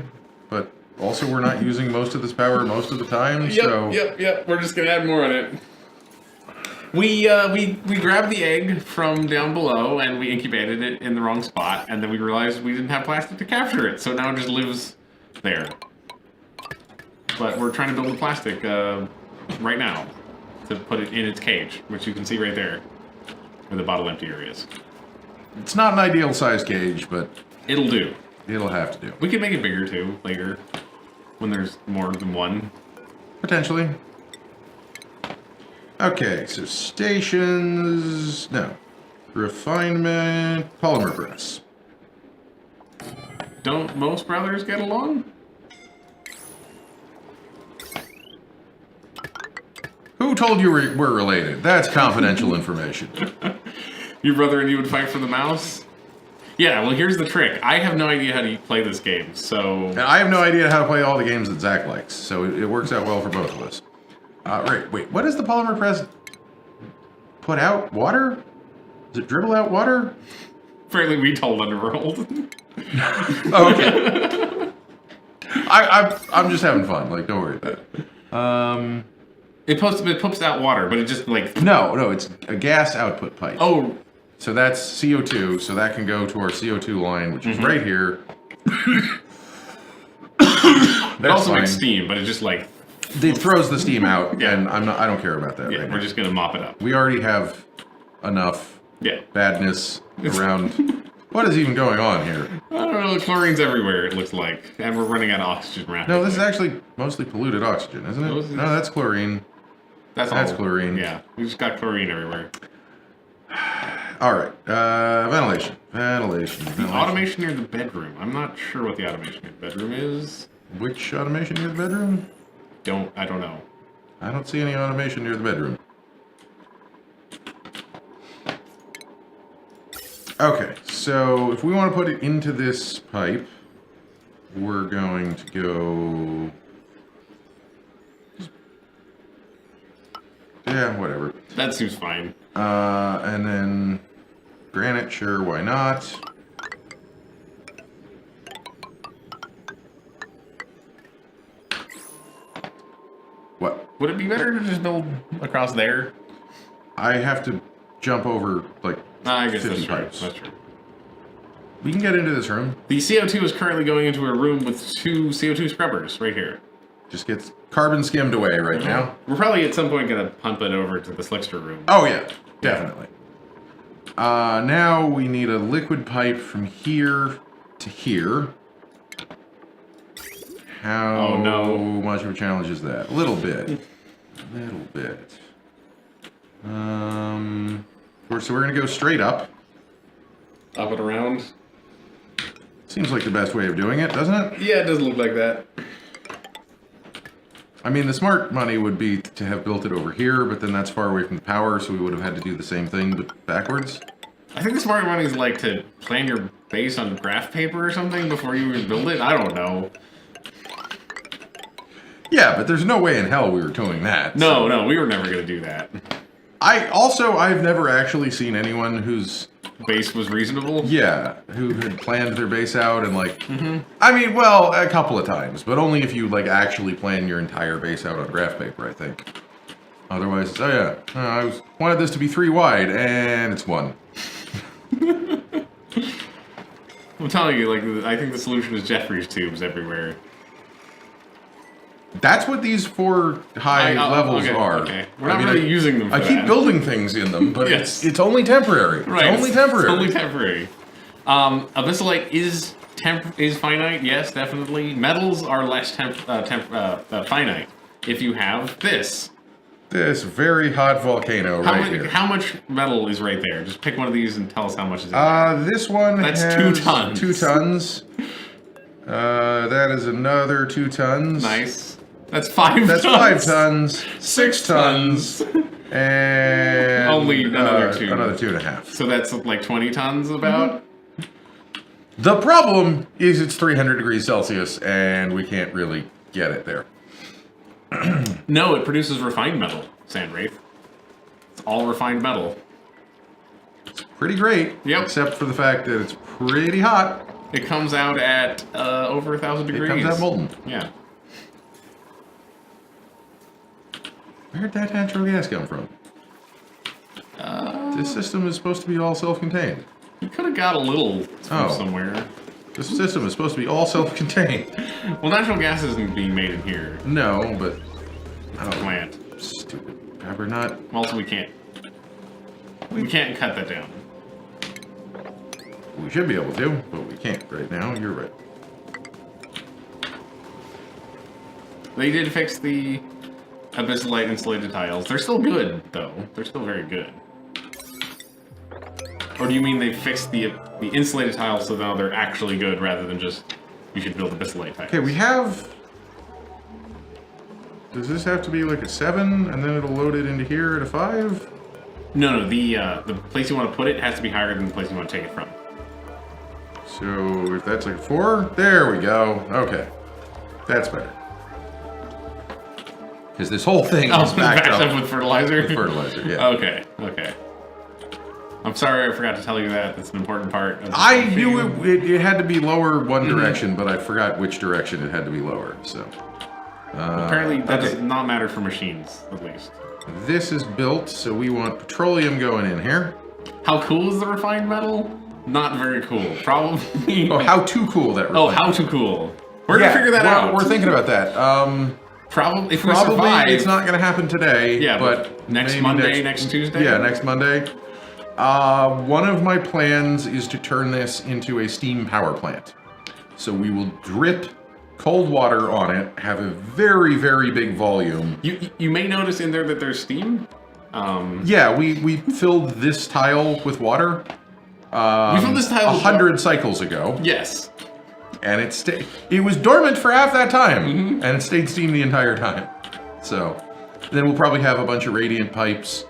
but also we're not using most of this power most of the time, so... Yep. We're just gonna add more on it. We grabbed the egg from down below and we incubated it in the wrong spot, and then we realized we didn't have plastic to capture it, so now it just lives there. But we're trying to build the plastic right now to put it in its cage, which you can see right there, where the bottle emptier is. It's not an ideal size cage, but... It'll do. It'll have to do. We can make it bigger too, later, when there's more than one. Potentially. Okay, so stations... No. Refinement... Polymer press. Don't most brothers get along? Who told you we're related? That's confidential information. Your brother and you would fight for the mouse? Yeah, well here's the trick. I have no idea how to play this game, so... And I have no idea how to play all the games that Zach likes, so it works out well for both of us. Right, wait, what does the polymer press put out? Water? Does it dribble out water? Apparently we told Underworld. Oh, okay. I'm just having fun, like, don't worry about it. It pumps out water, but it just like... No, it's a gas output pipe. Oh. So that's CO2, so that can go to our CO2 line, which is right here. It also makes steam, but it just like... It throws the steam out, Yeah. and I don't care about that right now. We're just going to mop it up. We already have enough badness around. What is even going on here? I don't know, chlorine's everywhere, it looks like. And we're running out of oxygen rapidly. No, this is actually mostly polluted oxygen, isn't it? No, that's chlorine. That's chlorine. Yeah, we just got chlorine everywhere. All right, ventilation. The automation near the bedroom. I'm not sure what the automation near the bedroom is. Which automation near the bedroom? I don't know. I don't see any automation near the bedroom. Okay, so if we want to put it into this pipe, we're going to go... Yeah, whatever. That seems fine. And then granite, sure, why not? What? Would it be better to just build across there? I have to jump over, like, I guess 50 that's true. pipes. That's true. We can get into this room. The CO2 is currently going into a room with 2 CO2 scrubbers right here. Just gets carbon skimmed away right now. We're probably at some point going to pump it over to the slickster room. Oh, yeah. Definitely. Now we need a liquid pipe from here to here. How much of a challenge is that? A little bit. So we're going to go straight up. Up and around. Seems like the best way of doing it, doesn't it? Yeah, it does look like that. I mean, the smart money would be to have built it over here, but then that's far away from the power, so we would have had to do the same thing, but backwards. I think the smart money is like to plan your base on graph paper or something before you even build it. I don't know. Yeah, but there's no way in hell we were doing that. No, we were never going to do that. I've never actually seen anyone whose base was reasonable? Yeah, who had planned their base out and like... I mean, well, a couple of times, but only if you like actually plan your entire base out on graph paper, I think. Otherwise, it's, I wanted this to be 3 wide, and it's 1. I'm telling you, like, I think the solution is Jeffrey's tubes everywhere. That's what these 4 high levels are. Okay. We're not really using them for I keep building things in them, but it's only temporary. Right. It's only temporary. It's only temporary. Abyssalite is finite, yes, definitely. Metals are less finite. If you have this. This very hot volcano here. How much metal is right there? Just pick one of these and tell us how much is in there. This one has 2 tons. 2 tons. That is another 2 tons. Nice. That's 5 tons. That's 5 tons. 6 tons. And only another 2. Another 2.5. So that's like 20 tons about? The problem is it's 300 degrees Celsius and we can't really get it there. No, it produces refined metal, Sandwraith. It's all refined metal. It's pretty great. Yep. Except for the fact that it's pretty hot. It comes out at over 1,000 degrees. It comes out molten. Yeah. Where'd that natural gas come from? This system is supposed to be all self-contained. You could have got a little from somewhere. This system is supposed to be all self-contained. Well, natural gas isn't being made in here. No, but... I don't plant. Stupid pepper nut. Also, we can't. We can't cut that down. We should be able to, but we can't right now. You're right. They did fix the Abyssalite insulated tiles. They're still good, though. They're still very good. Or do you mean they fixed the insulated tiles so now they're actually good rather than just you should build Abyssalite tiles? Okay, we have... Does this have to be like a 7 and then it'll load it into here at a 5? No, the place you want to put it has to be higher than the place you want to take it from. So if that's like a 4, there we go. Okay, that's better. Because this whole thing is backed up with fertilizer? With fertilizer, yeah. Okay. I'm sorry I forgot to tell you that. That's an important part. I knew it had to be lower one direction, but I forgot which direction it had to be lower, so... Apparently, that okay. does not matter for machines, at least. This is built, so we want petroleum going in here. How cool is the refined metal? Not very cool. Probably. Oh, how too cool that Oh, refined how too cool. We're gonna figure that out. We're thinking about that. Probably, if we survive. It's not going to happen today. Yeah, but next maybe Monday, next Tuesday? Yeah, next Monday. One of my plans is to turn this into a steam power plant. So we will drip cold water on it, have a very, very big volume. You may notice in there that there's steam. Yeah, we filled this tile with water. We filled this tile with 100 cycles ago. Yes. And it was dormant for half that time, and it stayed steam the entire time. So then we'll probably have a bunch of radiant pipes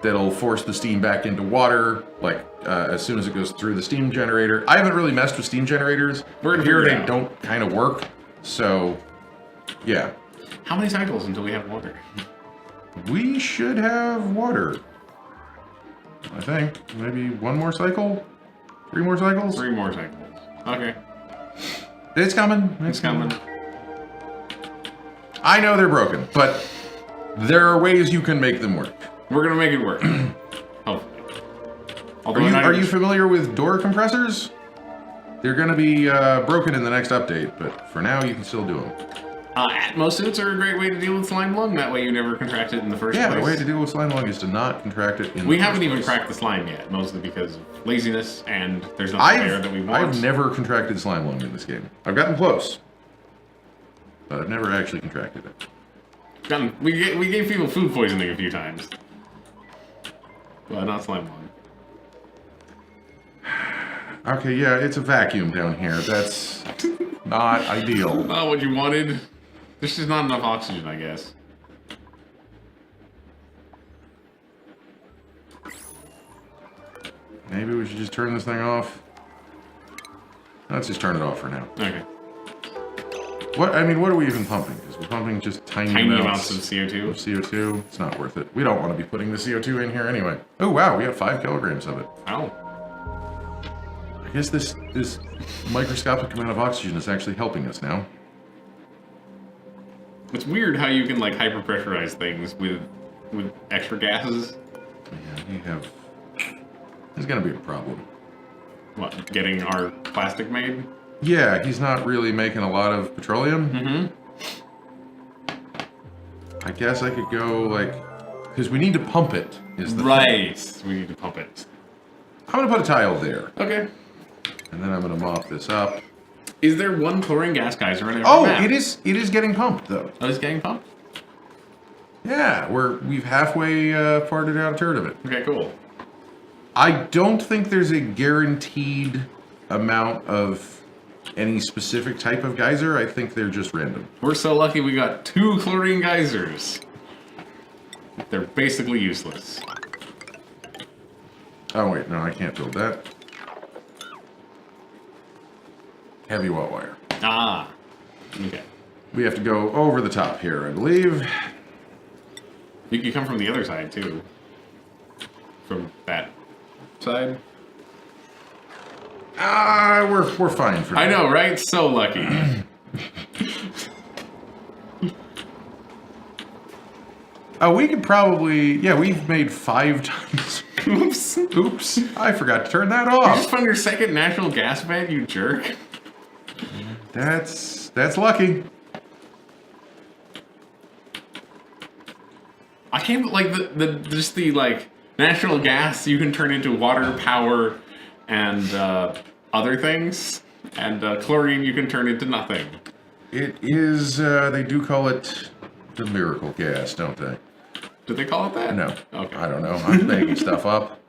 that'll force the steam back into water, like as soon as it goes through the steam generator. I haven't really messed with steam generators. We're gonna here figure it they out. don't kind of work. So yeah, How many cycles until we have water? we should have water. I think maybe one more cycle, 3 more cycles. 3 more cycles. Okay. It's coming. It's coming. I know they're broken, but there are ways you can make them work. We're gonna make it work. Hopefully. Although Are you familiar with door compressors? They're going to be broken in the next update, but for now you can still do them. Atmos suits are a great way to deal with slime lung. That way you never contract it in the first place. Yeah, the way to deal with slime lung is to not contract it in We the haven't first even place. cracked the slime yet, mostly because of laziness and there's nothing there that we want. I've never contracted slime lung in this game. I've gotten close, but I've never actually contracted it. We gave people food poisoning a few times. But not slime lung. Okay, yeah, it's a vacuum down here. That's not ideal. Not what you wanted. There's just not enough oxygen, I guess. Maybe we should just turn this thing off. Let's just turn it off for now. Okay. What are we even pumping? Because we're pumping just tiny Amounts of CO2. of CO2. It's not worth it. We don't want to be putting the CO2 in here anyway. Oh wow, we have 5 kilograms of it. Ow. I guess this microscopic amount of oxygen is actually helping us now. It's weird how you can like hyper-pressurize things with extra gases. Yeah, we have. There's gonna be a problem. What, getting our plastic made? Yeah, he's not really making a lot of petroleum. Mm-hmm. I guess I could go like, because we need to pump it. Is the Right. thing. We need to pump it. I'm gonna put a tile there, Okay. and then I'm gonna mop this up. Is there one chlorine gas geyser in every Oh, map? it is getting pumped though. Oh, it's getting pumped? Yeah, we've halfway farted out a turd of it. Okay, cool. I don't think there's a guaranteed amount of any specific type of geyser. I think they're just random. We're so lucky we got 2 chlorine geysers. They're basically useless. Oh wait, no, I can't build that. Heavy wall wire. Ah. Okay. We have to go over the top here, I believe. You can come from the other side, too. From that side. We're fine for now. I know, right? So lucky. Oh, we could probably... Yeah, we've made 5 tons. Oops. Oops, I forgot to turn that You off. just found your second natural gas vent, you jerk. That's lucky. I can't, like, just the, like, natural gas you can turn into water, power, and, other things. And, chlorine you can turn into nothing. It is, they do call it the miracle gas, don't they? Did they call it that? No. Okay. I don't know. I'm making stuff up.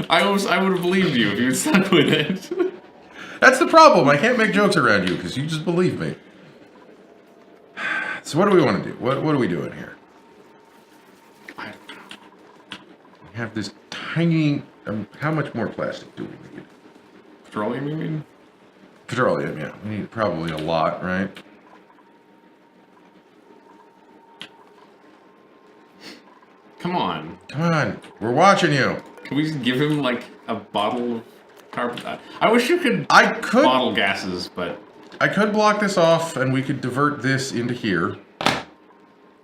I would have believed you if you had stuck with it. That's the problem. I can't make jokes around you because you just believe me. So what do we want to do? What are we doing here? I don't know. We have this tiny... how much more plastic do we need? Petroleum, you mean? Petroleum, yeah. We need probably a lot, right? Come on. Come on. We're watching you. Can we just give him, like, a bottle of carbon? I wish you could I could bottle gases, but... block this off and we could divert this into here.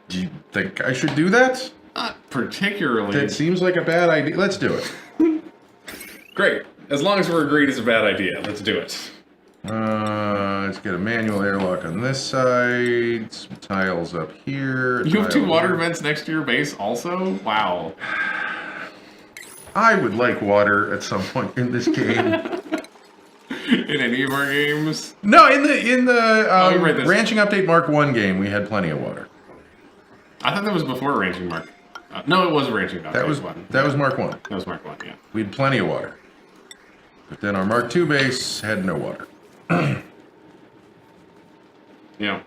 Do you think I should do that? Not particularly. That seems like a bad idea. Let's do it. Great. As long as we're agreed it's a bad idea, let's do it. Let's get a manual airlock on this side. Some tiles up here. You have 2 water vents next to your base also? Wow. I would like water at some point in this game. In any of our games? No, in the right, Ranching Update Mark 1 game, we had plenty of water. I thought that was before Ranching Mark. No, it was Ranching Update. That was Mark 1. That was Mark 1, yeah. We had plenty of water. But then our Mark 2 base had no water. Yeah.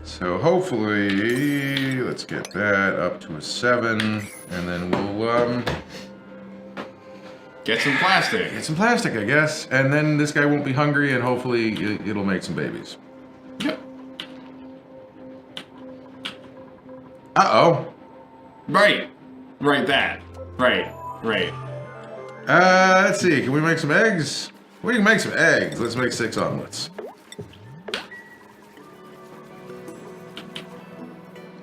So hopefully, let's get that up to a 7, and then we'll Get some plastic. get some plastic, I guess. And then this guy won't be hungry, and hopefully it'll make some babies. Yep. Uh-oh. Right. Right, that. Right. Right. Let's see. Can we make some eggs? We can make some eggs. Let's make 6 omelets.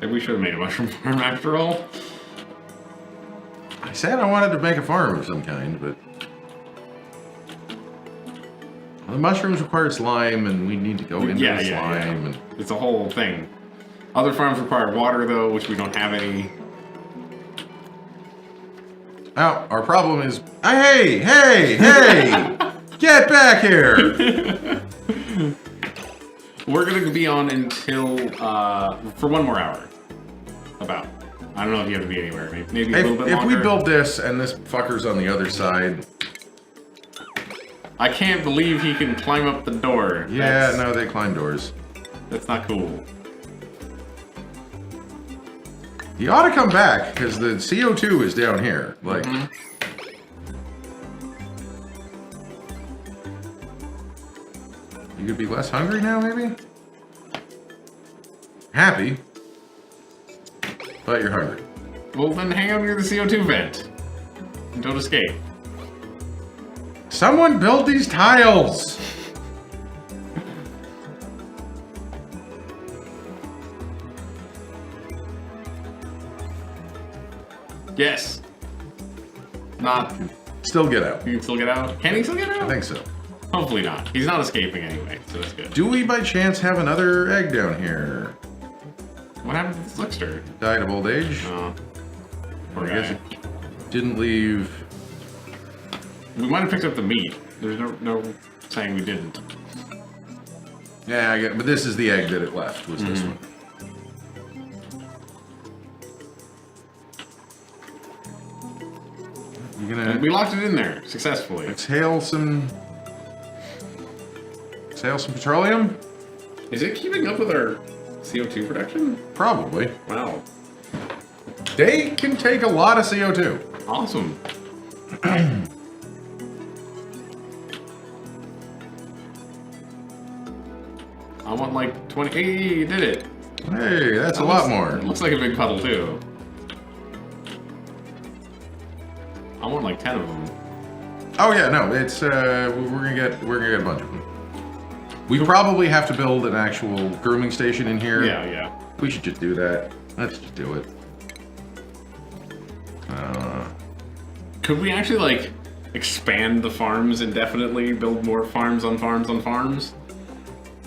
Maybe we should have made a mushroom farm after all. I said I wanted to make a farm of some kind, but... the mushrooms require slime, and we need to go into the slime. And... it's a whole thing. Other farms require water, though, which we don't have any. Now, our problem is... Hey! Hey! Hey! Get back here! We're going to be on until... for 1 more hour. About. I don't know if you have to be anywhere. Maybe a little bit longer. If we build this, and this fucker's on the other side... I can't believe he can climb up the door. Yeah, no, they climb doors. That's not cool. He ought to come back, because the CO2 is down here. Like... You could be less hungry now, maybe? Happy. But you're hungry. Well, then hang out near the CO2 vent. And don't escape. Someone build these tiles! Yes. Not. Still get out. You can still get out? Can he still get out? I think so. Hopefully not. He's not escaping anyway, so that's good. Do we by chance have another egg down here? What happened to the Slickster? Died of old age? Oh. Poor I guy. guess it didn't leave. We might have picked up the meat. There's no saying we didn't. Yeah, I get, but this is the egg that it left, was this one. You And gonna we locked it in there successfully. exhale some petroleum? Is it keeping up with our CO2 production? Probably. Wow. They can take a lot of CO2. Awesome. I want like 20. Hey, you did it. Hey, that's a That lot looks- more. It looks like a big puddle too. I want like 10 of them. Oh yeah, no, it's we're gonna get a bunch of them. We probably have to build an actual grooming station in here. Yeah. We should just do that. Let's just do it. Could we actually like expand the farms indefinitely, build more farms on farms on farms?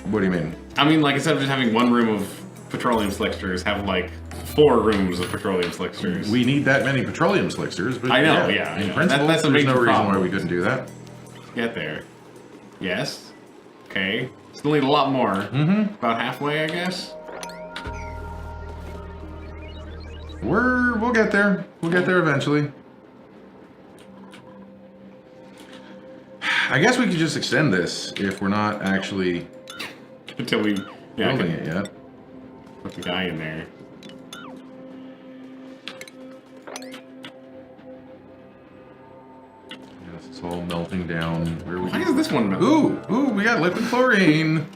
What do you mean? I mean, like instead of just having 1 room of petroleum slicksters, have like 4 rooms of petroleum slicksters. We need that many petroleum slicksters, but I know, yeah, I in know. principle, That's a there's no major reason problem. why we couldn't do that. Get there. Yes. Okay. Still need a lot more. Mm-hmm. About halfway, I guess. We'll get there. We'll get there eventually. I guess we could just extend this if we're not actually Until we building it yet. put the guy in there. Yes, it's all melting down. Where we Why is this one melting? Ooh, we got liquid chlorine.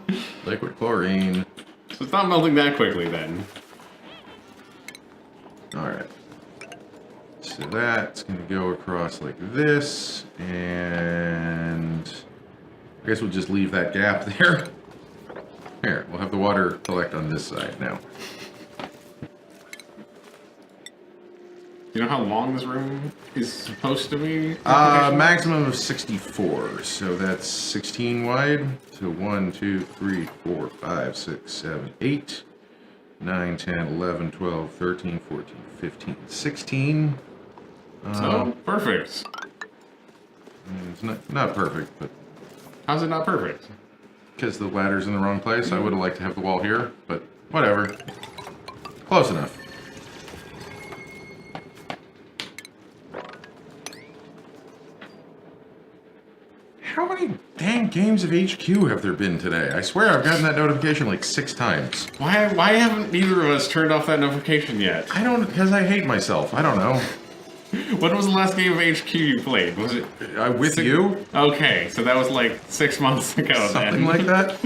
Liquid chlorine. So it's not melting that quickly then. Alright. So that's going to go across like this, and I guess we'll just leave that gap there. Here, we'll have the water collect on this side now. You know how long this room is supposed to be? Maximum of 64, so that's 16 wide. So 1, 2, 3, 4, 5, 6, 7, 8, 9, 10, 11, 12, 13, 14, 15, 16. So, perfect. It's not perfect, but... How's it not perfect? Because the ladder's in the wrong place. I would have liked to have the wall here, but whatever. Close enough. How many dang games of HQ have there been today? I swear I've gotten that notification like 6 times. Why haven't neither of us turned off that notification yet? Because I hate myself. I don't know. When was the last game of HQ you played? Was it with you? Okay, so that was like 6 months ago. Something like that.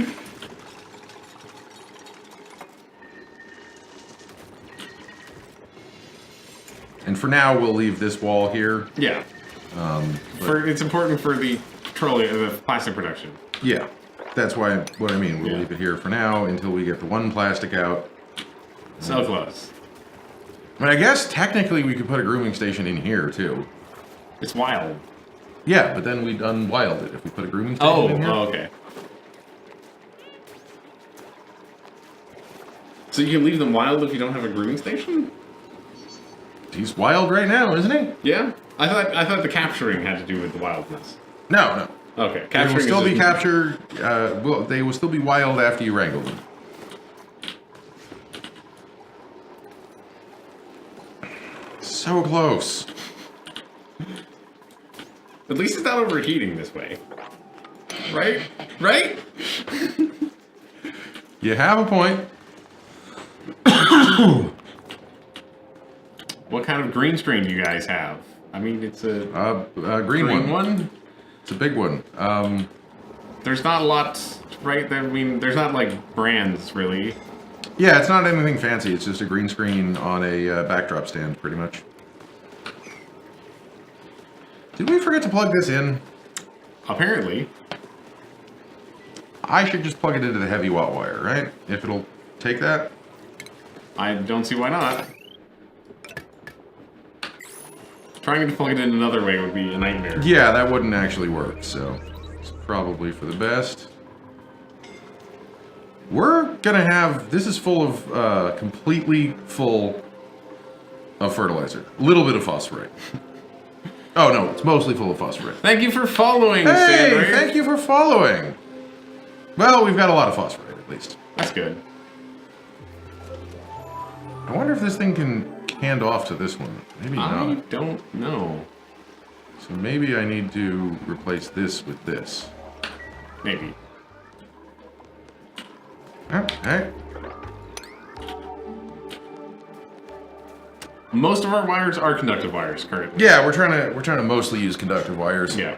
And for now, we'll leave this wall here. Yeah. It's important for the the plastic production. Yeah, that's what I mean. We'll leave it here for now until we get the one plastic out. So close. I mean, I guess technically we could put a grooming station in here too. It's wild. Yeah, but then we'd unwild it if we put a grooming station in here. Oh, okay. So you can leave them wild if you don't have a grooming station? He's wild right now, isn't he? Yeah. I thought the capturing had to do with the wildness. No. Okay. They will still be captured. Well, they will still be wild after you wrangle them. So close. At least it's not overheating this way. Right? Right? You have a point. What kind of green screen do you guys have? I mean, it's a green one. It's a big one. There's not a lot, right? I mean, there's not like brands really. Yeah, it's not anything fancy. It's just a green screen on a backdrop stand, pretty much. Did we forget to plug this in? Apparently. I should just plug it into the heavy watt wire, right? If it'll take that. I don't see why not. Trying to plug it in another way would be a nightmare. Yeah, that wouldn't actually work, so it's probably for the best. We're gonna have, this is full of, completely full of fertilizer. A little bit of phosphorite. Oh no, it's mostly full of phosphorite. Thank you for following, Hey, Sandra. thank you for following. Well, we've got a lot of phosphorite, at least. That's good. I wonder if this thing can hand off to this one. Maybe I not. don't know. So maybe I need to replace this with this. Maybe. Okay. Most of our wires are conductive wires currently. Yeah, we're trying to mostly use conductive wires. Yeah.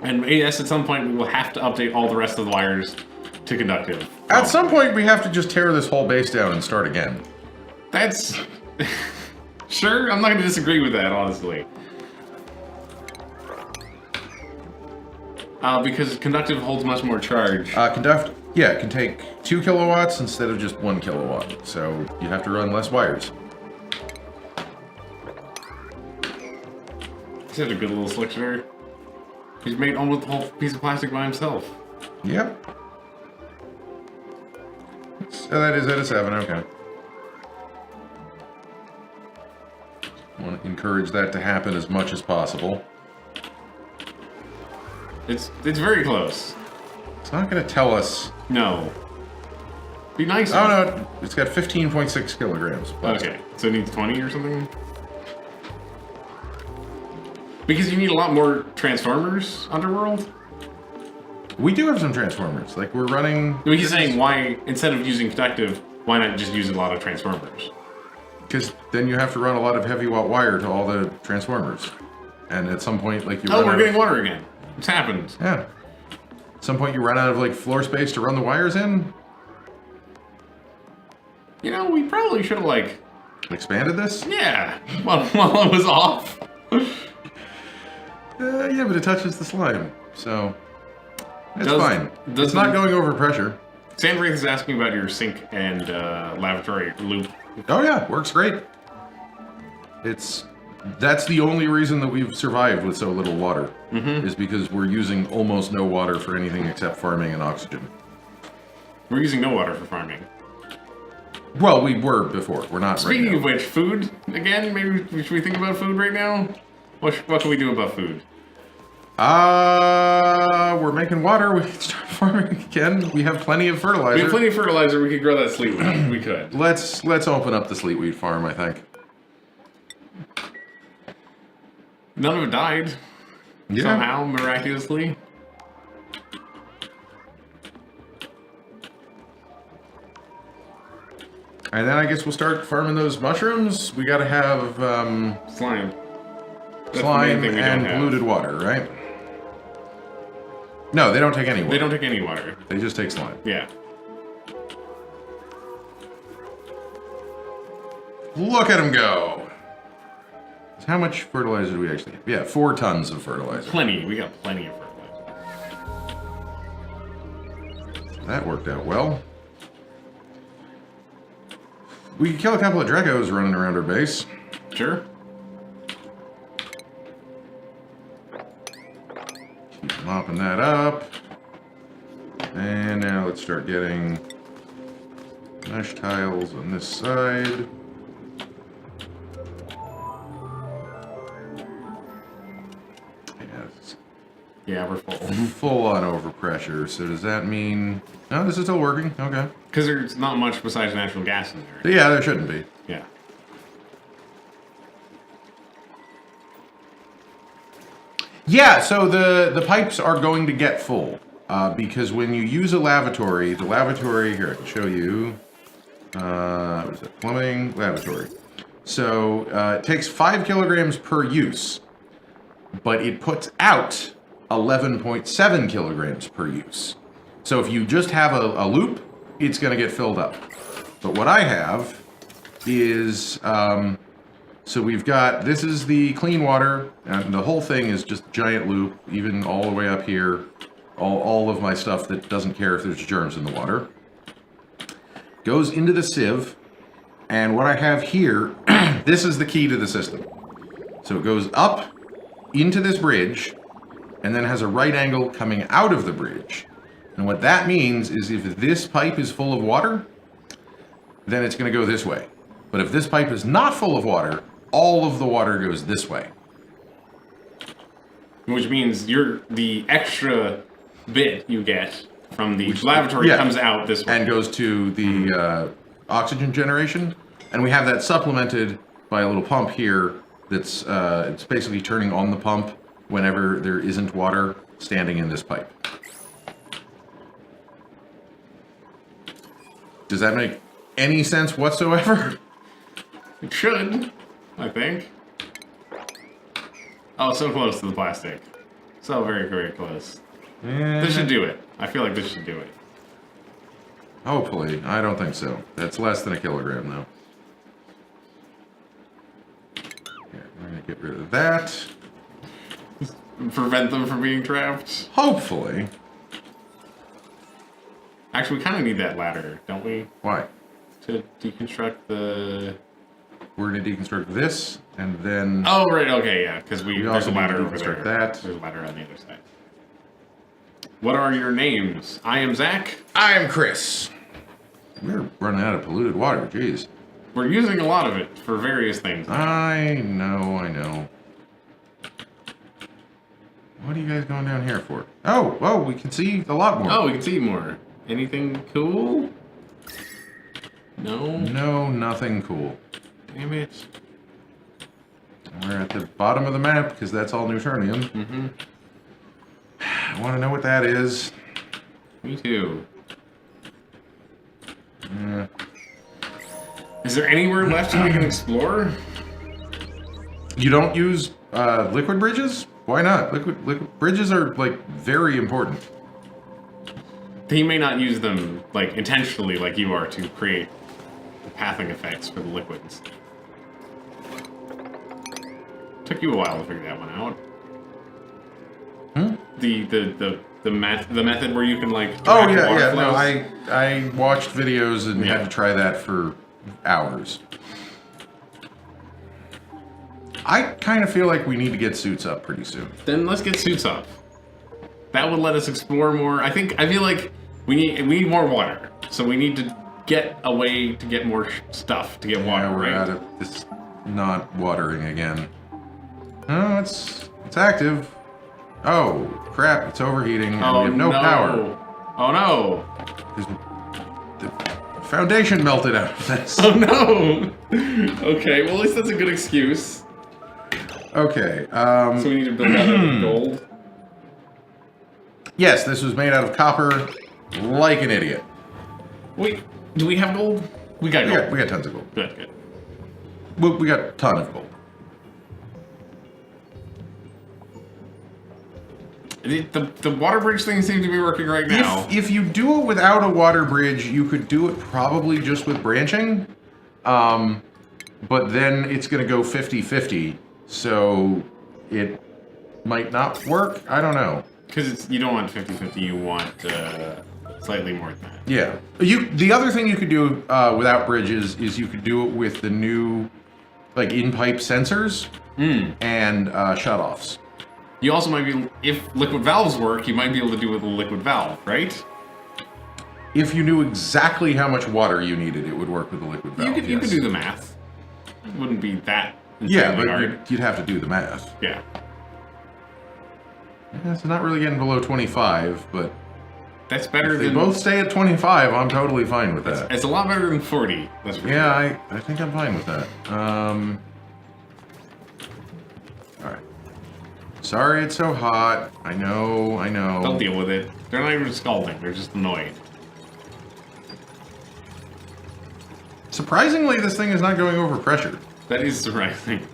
And yes, at some point we will have to update all the rest of the wires to conductive. At some point, we have to just tear this whole base down and start again. That's... Sure, I'm not going to disagree with that, honestly. Because conductive holds much more charge. It can take 2 kilowatts instead of just 1 kilowatt. So you have to run less wires. He's had a good little slicker. He's made almost the whole piece of plastic by himself. Yep. So that is at a 7, okay. Want to encourage that to happen as much as possible. It's very close. It's not going to tell us. No. Be nice. Oh no, it's got 15.6 kilograms. Okay, so it needs 20 or something? Because you need a lot more transformers, Underworld? We do have some transformers. Like, we're running... He's saying why, instead of using conductive, why not just use a lot of transformers? Because then you have to run a lot of heavy watt wire to all the transformers. And at some point, like, you Oh, we're getting water again. It's happened. Yeah. At some point, you run out of, like, floor space to run the wires in. You know, we probably should have, like... Expanded this? Yeah, while it was off. Yeah, but it touches the slime, so... It's fine. It's not going over pressure. Sandwraith is asking about your sink and lavatory loop. Oh yeah, works great. That's the only reason that we've survived with so little water, is because we're using almost no water for anything except farming and oxygen. We're using no water for farming. Well, we were before. We're not Speaking right now. of which, food, again, maybe should we think about food right now? What can we do about food? We're making water. We can start farming again. We have plenty of fertilizer. We have plenty of fertilizer. We could grow that sleet weed. We could. Let's open up the sleetweed farm, I think. None of it died. Yeah. Somehow, miraculously. And then I guess we'll start farming those mushrooms. We gotta have Slime. That's the main slime thing we don't and have. polluted water, right? No, they don't take any water. They don't take any water. They just take slime. Yeah. Look at them go. How much fertilizer do we actually have? Yeah, 4 tons of fertilizer. Plenty. We got plenty of fertilizer. That worked out well. We could kill a couple of Dregos running around our base. Sure. Keep mopping that up. And now let's start getting mesh tiles on this side. Yes. Yeah, we're full. Full on overpressure. So does that mean... No, this is still working. Okay. Because there's not much besides natural gas in there. Yeah, there shouldn't be. Yeah. Yeah, so the pipes are going to get full. Because when you use a lavatory, the lavatory... Here, I can show you. What is it? Plumbing lavatory. So it takes 5 kilograms per use. But it puts out 11.7 kilograms per use. So if you just have a loop, it's going to get filled up. But what I have is, so we've got, this is the clean water, and the whole thing is just giant loop, even all the way up here, all of my stuff that doesn't care if there's germs in the water. Goes into the sieve, and what I have here, this is the key to the system. So it goes up into this bridge, and then has a right angle coming out of the bridge. And what that means is if this pipe is full of water, then it's going to go this way. But if this pipe is not full of water, all of the water goes this way. Which means the extra bit you get from the lavatory comes out this way. And goes to the oxygen generation. And we have that supplemented by a little pump here that's it's basically turning on the pump whenever there isn't water standing in this pipe. Does that make any sense whatsoever? It should, I think. Oh, so close to the plastic. So very, very close. This should do it. I feel like this should do it. Hopefully. I don't think so. That's less than a kilogram, though. Here, we're going to get rid of that. Prevent them from being trapped. Hopefully. Actually, we kind of need that ladder, don't we? Why? To deconstruct the... We're going to deconstruct this, and then... Oh, right, okay, yeah, because there's also a need to ladder over there. deconstruct that. There's a ladder on the other side. What are your names? I am Zach. I am Kris. We're running out of polluted water, jeez. We're using a lot of it for various things. I know. What are you guys going down here for? Oh, we can see a lot more. Oh, we can see more. Anything cool? No? No, nothing cool. Damn it. We're at the bottom of the map, because that's all Neutronium. Mm-hmm. I want to know what that is. Me too. Yeah. Is there anywhere left we can explore? You don't use liquid bridges? Why not? Liquid bridges are, like, very important. He may not use them, like, intentionally like you are to create pathing effects for the liquids. Took you a while to figure that one out. Hmm? The The method where you can like. Oh direct water yeah. flows? No, I watched videos and had to try that for hours. I kind of feel like we need to get suits up pretty soon. Then let's get suits up. That would let us explore more. I feel like we need more water. So we need to get a way to get more stuff to get water. Yeah, we're out of this. Not watering again. Oh, it's active. Oh crap! It's overheating and we have no power. Oh no! The foundation melted out of this. Oh no! Okay, well at least that's a good excuse. Okay. So we need to build that out of gold. Yes, this was made out of copper, like an idiot. Wait, do we have gold? We got gold. We got tons of gold. Good. We got a ton of gold. The water bridge thing seems to be working right now. If you do it without a water bridge, you could do it probably just with branching. But then it's going to go 50-50, so it might not work. I don't know. Because you don't want 50-50, you want slightly more than that. Yeah. The other thing you could do without bridges is you could do it with the new like in-pipe sensors and shutoffs. You also might be, if liquid valves work, you might be able to do it with a liquid valve, right? If you knew exactly how much water you needed, it would work with a liquid valve. You could do the math. It wouldn't be that yeah, but hard. you'd have to do the math. Yeah. It's not really getting below 25, but that's better if they than both stay at 25. I'm totally fine with that. It's a lot better than 40. That's for yeah, sure. I think I'm fine with that. All right. Sorry, it's so hot. I know. They'll deal with it. They're not even scalding. They're just annoyed. Surprisingly, this thing is not going over pressure. That is surprising.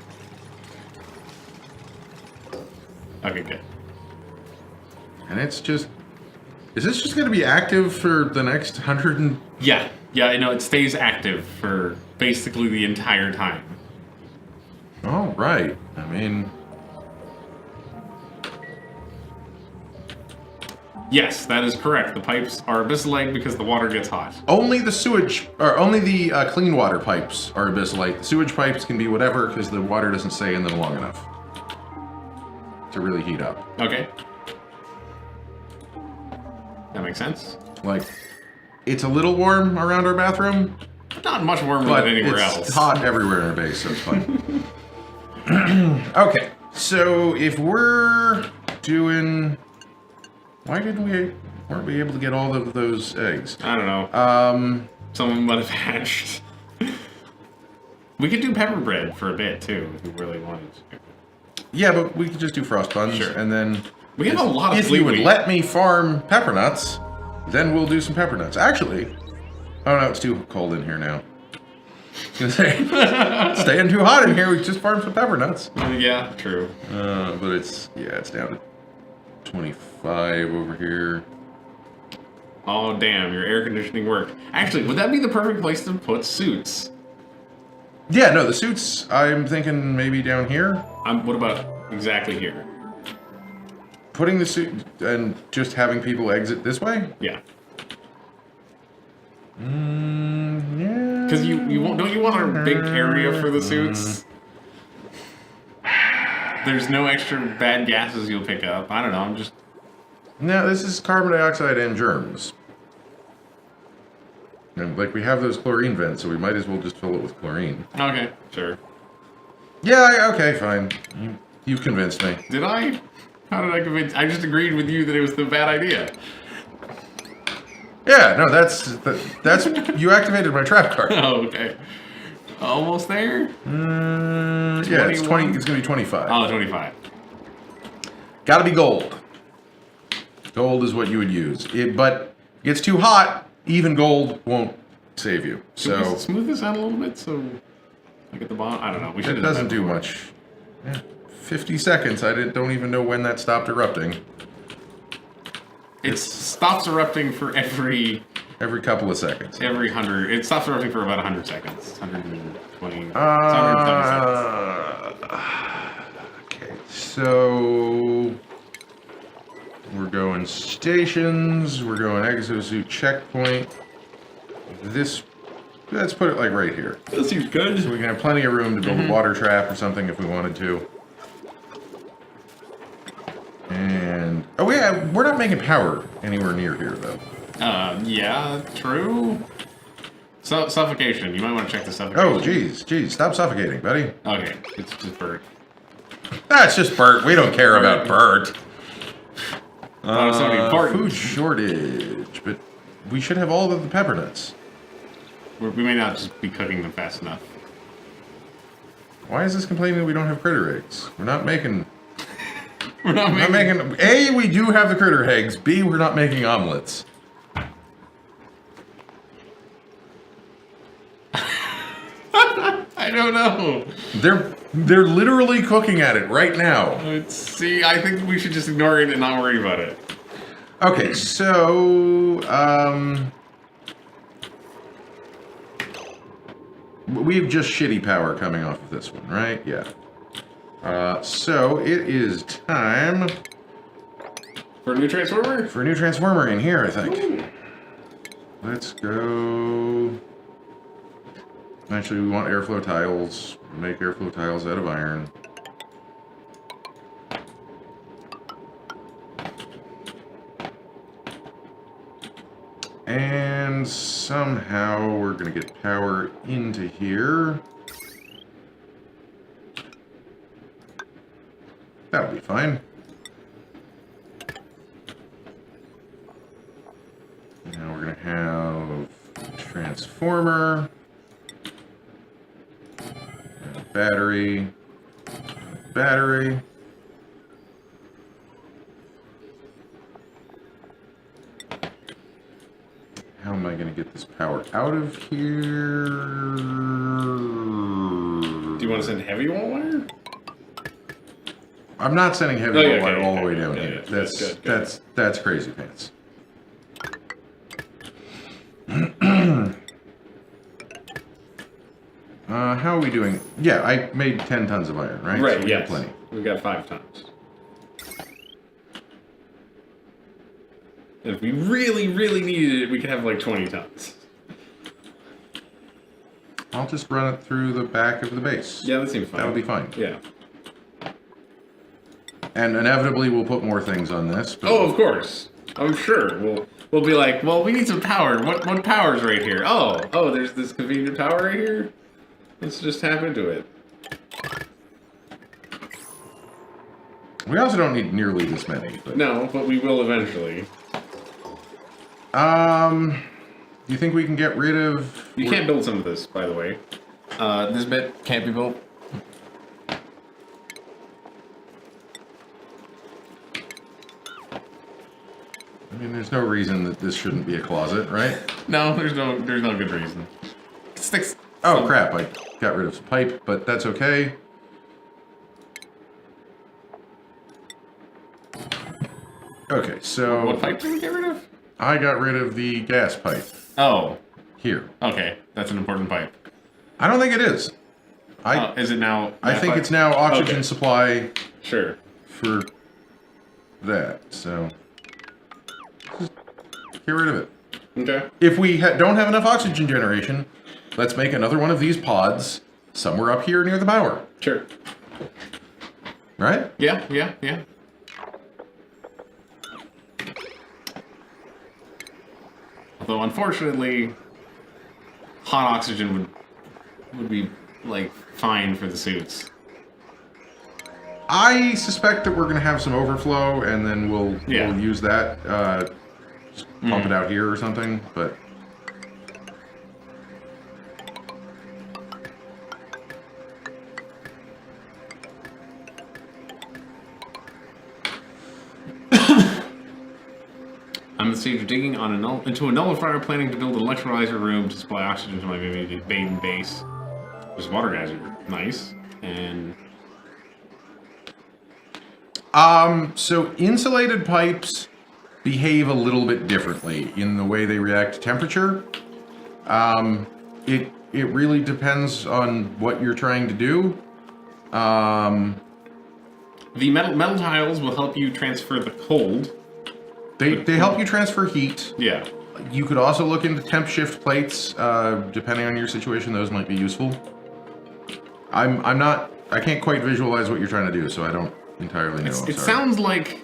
Okay, good. And it's just... Is this just going to be active for the next 100 and... Yeah, I know. It stays active for basically the entire time. Oh, right. I mean... Yes, that is correct. The pipes are abyssalite because the water gets hot. Only the sewage, or only the clean water pipes are abyssalite. The sewage pipes can be whatever because the water doesn't stay in them long enough to really heat up. Okay. That makes sense. Like, it's a little warm around our bathroom, Not much warmer but than anywhere it's else. hot everywhere in our base, so it's fine. Okay, so if we're doing... Why weren't we able to get all of those eggs? I don't know. Someone might have hatched. We could do pepper bread for a bit too, if we really wanted to. Yeah, but we could just do frost buns, Sure. and then... We have a lot of If you would leeway. let me farm pepper nuts, then we'll do some pepper nuts. Actually... Oh no, it's too cold in here now. I was gonna say, it's staying too hot in here, we just farm some pepper nuts. Yeah, true. But it's down to 25 over here. Oh, damn, your air conditioning worked. Actually, would that be the perfect place to put suits? Yeah, no, the suits, I'm thinking maybe down here. What about exactly here? Putting the suit and just having people exit this way? Yeah. Yeah. Because don't you want a big area for the suits? There's no extra bad gases you'll pick up. I don't know, I'm just... No, this is carbon dioxide and germs. And, like, we have those chlorine vents, so we might as well just fill it with chlorine. Okay, sure. Yeah, okay, fine. You convinced me. Did I? How did I convince... I just agreed with you that it was the bad idea. Yeah, no, that's you activated my trap card. Oh, okay. Almost there? Yeah, it's 20. It's gonna be 25. Oh, 25. Gotta be gold. Gold is what you would use. But it gets too hot, even gold won't save you. Should we So smooth this out a little bit so like at the bottom? I don't know. We should it doesn't do much. Yeah, 50 seconds. Don't even know when that stopped erupting. It stops erupting for every couple of seconds. 100. It stops erupting for about 100 seconds. 120. 170 seconds. Okay, so We're going stations. We're going exosuit checkpoint. Let's put it like right here. That seems good. So we can have plenty of room to build a water trap or something if we wanted to. And oh yeah, we're not making power anywhere near here though. Yeah, true. So suffocation. You might want to check the suffocation. Oh, geez, stop suffocating, buddy. Okay, it's just Bert. That's just Bert. We don't care about Bert. It's not important. Food shortage, but we should have all of the pepper nuts. We may not just be cooking them fast enough. Why is this complaining we don't have critter eggs? We're not making. We're not making. A, we do have the critter eggs. B, we're not making omelets. I don't know. They're literally cooking at it right now. See, I think we should just ignore it and not worry about it. Okay, so we have just shitty power coming off of this one, right? Yeah. So it is time For a new transformer? for a new transformer in here, I think. Ooh. Let's go. Actually, we want airflow tiles. Make airflow tiles out of iron. And somehow we're going to get power into here. That would be fine. Now we're going to have a transformer. Battery. Battery. How am I going to get this power out of here? Do you want to send heavy wire? I'm not sending heavy wire all the way down Yeah, here. yeah. That's Good. that's crazy pants. How are we doing? Yeah, I made 10 tons of iron, right? Right, so we yes. have plenty. We've got 5 tons. And if we really, really needed it, we could have like 20 tons. I'll just run it through the back of the base. Yeah, that seems fine. That'll be fine. Yeah. And inevitably we'll put more things on this. But Oh, of course. I'm sure. We'll be like, well, we need some power. What power's right here? Oh, there's this convenient power right here? Let's just tap into it. we also don't need nearly this many. But, No, but we will eventually. do you think we can get rid of... You can't build some of this, by the way. This bit can't be built. I mean, there's no reason that this shouldn't be a closet, right? No, there's no good reason. Sticks. Oh, crap, I got rid of some pipe, but that's okay. Okay, so... What pipe did we get rid of? I got rid of the gas pipe. Oh, Here. okay. That's an important pipe. I don't think it is. Is it now? I think pipe? it's now oxygen Okay. supply Sure. for that, so... Just get rid of it. Okay. If we don't have enough oxygen generation, let's make another one of these pods somewhere up here near the power. Sure. Right? Yeah. Although, unfortunately, hot oxygen would be, like, fine for the suits. I suspect that we're going to have some overflow, and then we'll use that, just pump it out here or something, but... I'm in the stage of digging into a nullifier, planning to build an electrolyzer room to supply oxygen to my main base. This water geyser, nice, and... So insulated pipes behave a little bit differently in the way they react to temperature. It really depends on what you're trying to do. The metal tiles will help you transfer the cold, They help you transfer heat. Yeah. You could also look into temp shift plates, depending on your situation. Those might be useful. I can't quite visualize what you're trying to do, so I don't entirely know. It sounds like...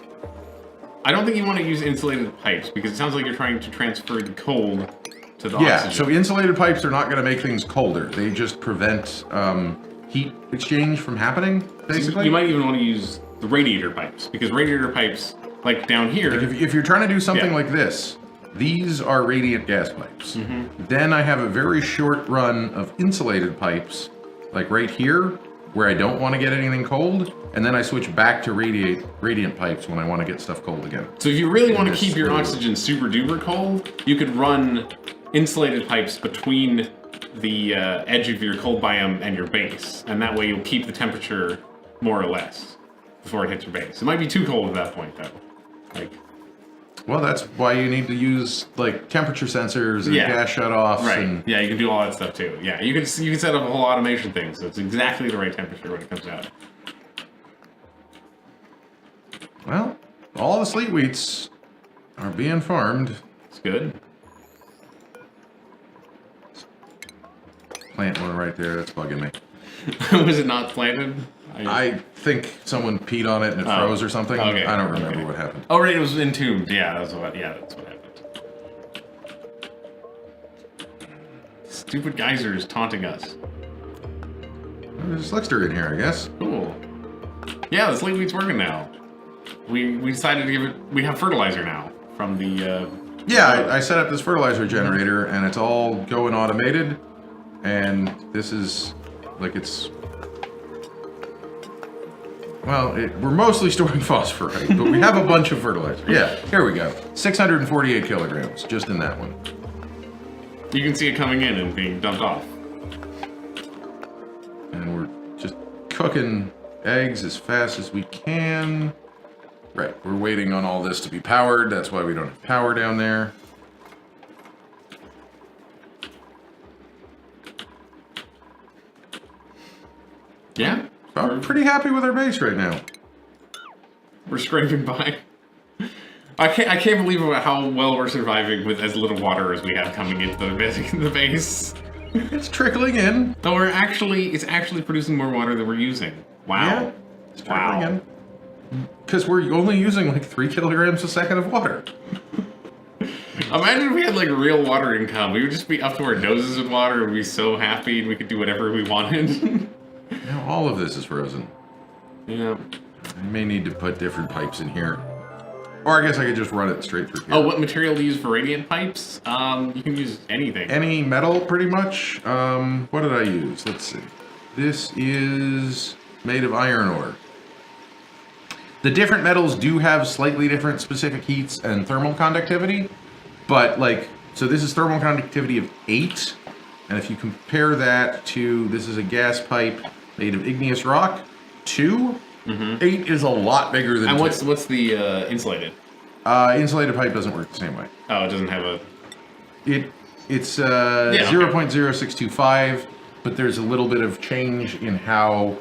I don't think you want to use insulated pipes, because it sounds like you're trying to transfer the cold to the oxygen. So insulated pipes are not going to make things colder. They just prevent heat exchange from happening, basically. So you might even want to use the radiator pipes, because radiator pipes, like down here... Like if you're trying to do something like this, these are radiant gas pipes. Then I have a very short run of insulated pipes, like right here, where I don't want to get anything cold, and then I switch back to radiant pipes when I want to get stuff cold again. So if you really want to keep your oxygen super duper cold, you could run insulated pipes between the edge of your cold biome and your base, and that way you'll keep the temperature more or less before it hits your base. It might be too cold at that point, though. Like, well, that's why you need to use like temperature sensors and gas shutoffs. Right. And yeah, you can do all that stuff too. Yeah, you can set up a whole automation thing, so it's exactly the right temperature when it comes out. Well, all the sleet wheats are being farmed. It's good. Plant one right there. That's bugging me. Was it not planted? I think someone peed on it and it froze or something. Okay. I don't remember what happened. Oh, right, it was entombed. Yeah, that's what happened. Stupid geysers taunting us. There's Slickster in here, I guess. Cool. Yeah, the sleet wheat's working now. We decided to give it... We have fertilizer now from the... Yeah, I set up this fertilizer generator and it's all going automated. And this is... like it's... Well, we're mostly storing phosphorite, but we have a bunch of fertilizer. Yeah, here we go. 648 kilograms, just in that one. You can see it coming in and being dumped off. And we're just cooking eggs as fast as we can. Right, we're waiting on all this to be powered. That's why we don't have power down there. Yeah. I'm pretty happy with our base right now. We're scraping by. I can't believe how well we're surviving with as little water as we have coming into the base. It's trickling in. No, it's actually producing more water than we're using. Wow. Yeah, it's trickling in. Because we're only using like 3 kilograms a second of water. Imagine if we had like real water income. We would just be up to our noses with water and we'd be so happy and we could do whatever we wanted. Now all of this is frozen. Yeah. I may need to put different pipes in here. Or I guess I could just run it straight through here. Oh, what material do you use for radiant pipes? You can use anything. Any metal, pretty much. What did I use? Let's see. This is made of iron ore. The different metals do have slightly different specific heats and thermal conductivity. But like, so this is thermal conductivity of 8. And if you compare that to, this is a gas pipe made of igneous rock, 2. 8 is a lot bigger than 2. And what's the insulated? Insulated pipe doesn't work the same way. Oh, it doesn't have a... It's 0.0625, but there's a little bit of change in how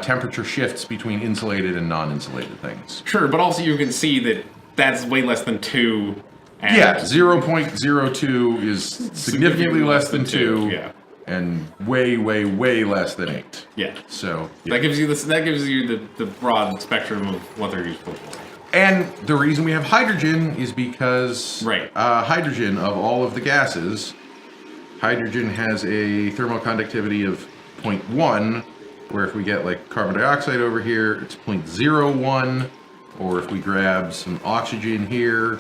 temperature shifts between insulated and non-insulated things. Sure, but also you can see that that's way less than 2. And yeah, 0.02 is significantly less than 2. Yeah. And way, way, way less than 8. Yeah. So yeah. That gives you the broad spectrum of what they're useful for. And the reason we have hydrogen is because hydrogen, of all of the gases, hydrogen has a thermal conductivity of 0.1, where if we get like carbon dioxide over here, it's 0.01, or if we grab some oxygen here,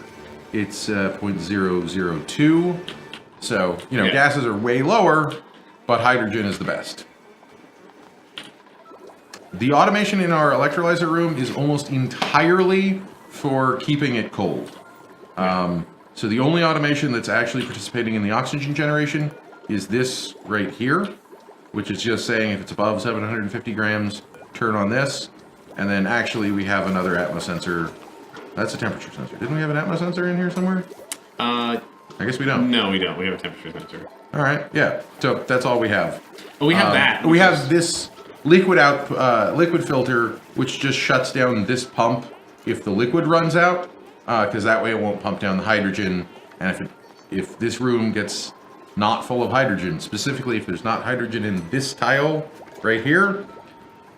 it's 0.002. So, you know, gases are way lower, but hydrogen is the best. The automation in our electrolyzer room is almost entirely for keeping it cold. So the only automation that's actually participating in the oxygen generation is this right here, which is just saying if it's above 750 grams, turn on this. And then actually we have another atmos sensor. That's a temperature sensor. Didn't we have an atmos sensor in here somewhere? I guess we don't. No, we don't. We have a temperature sensor. All right, yeah. So that's all we have. We have that. We have this liquid filter, which just shuts down this pump if the liquid runs out. because that way it won't pump down the hydrogen. And if this room gets not full of hydrogen, specifically if there's not hydrogen in this tile right here,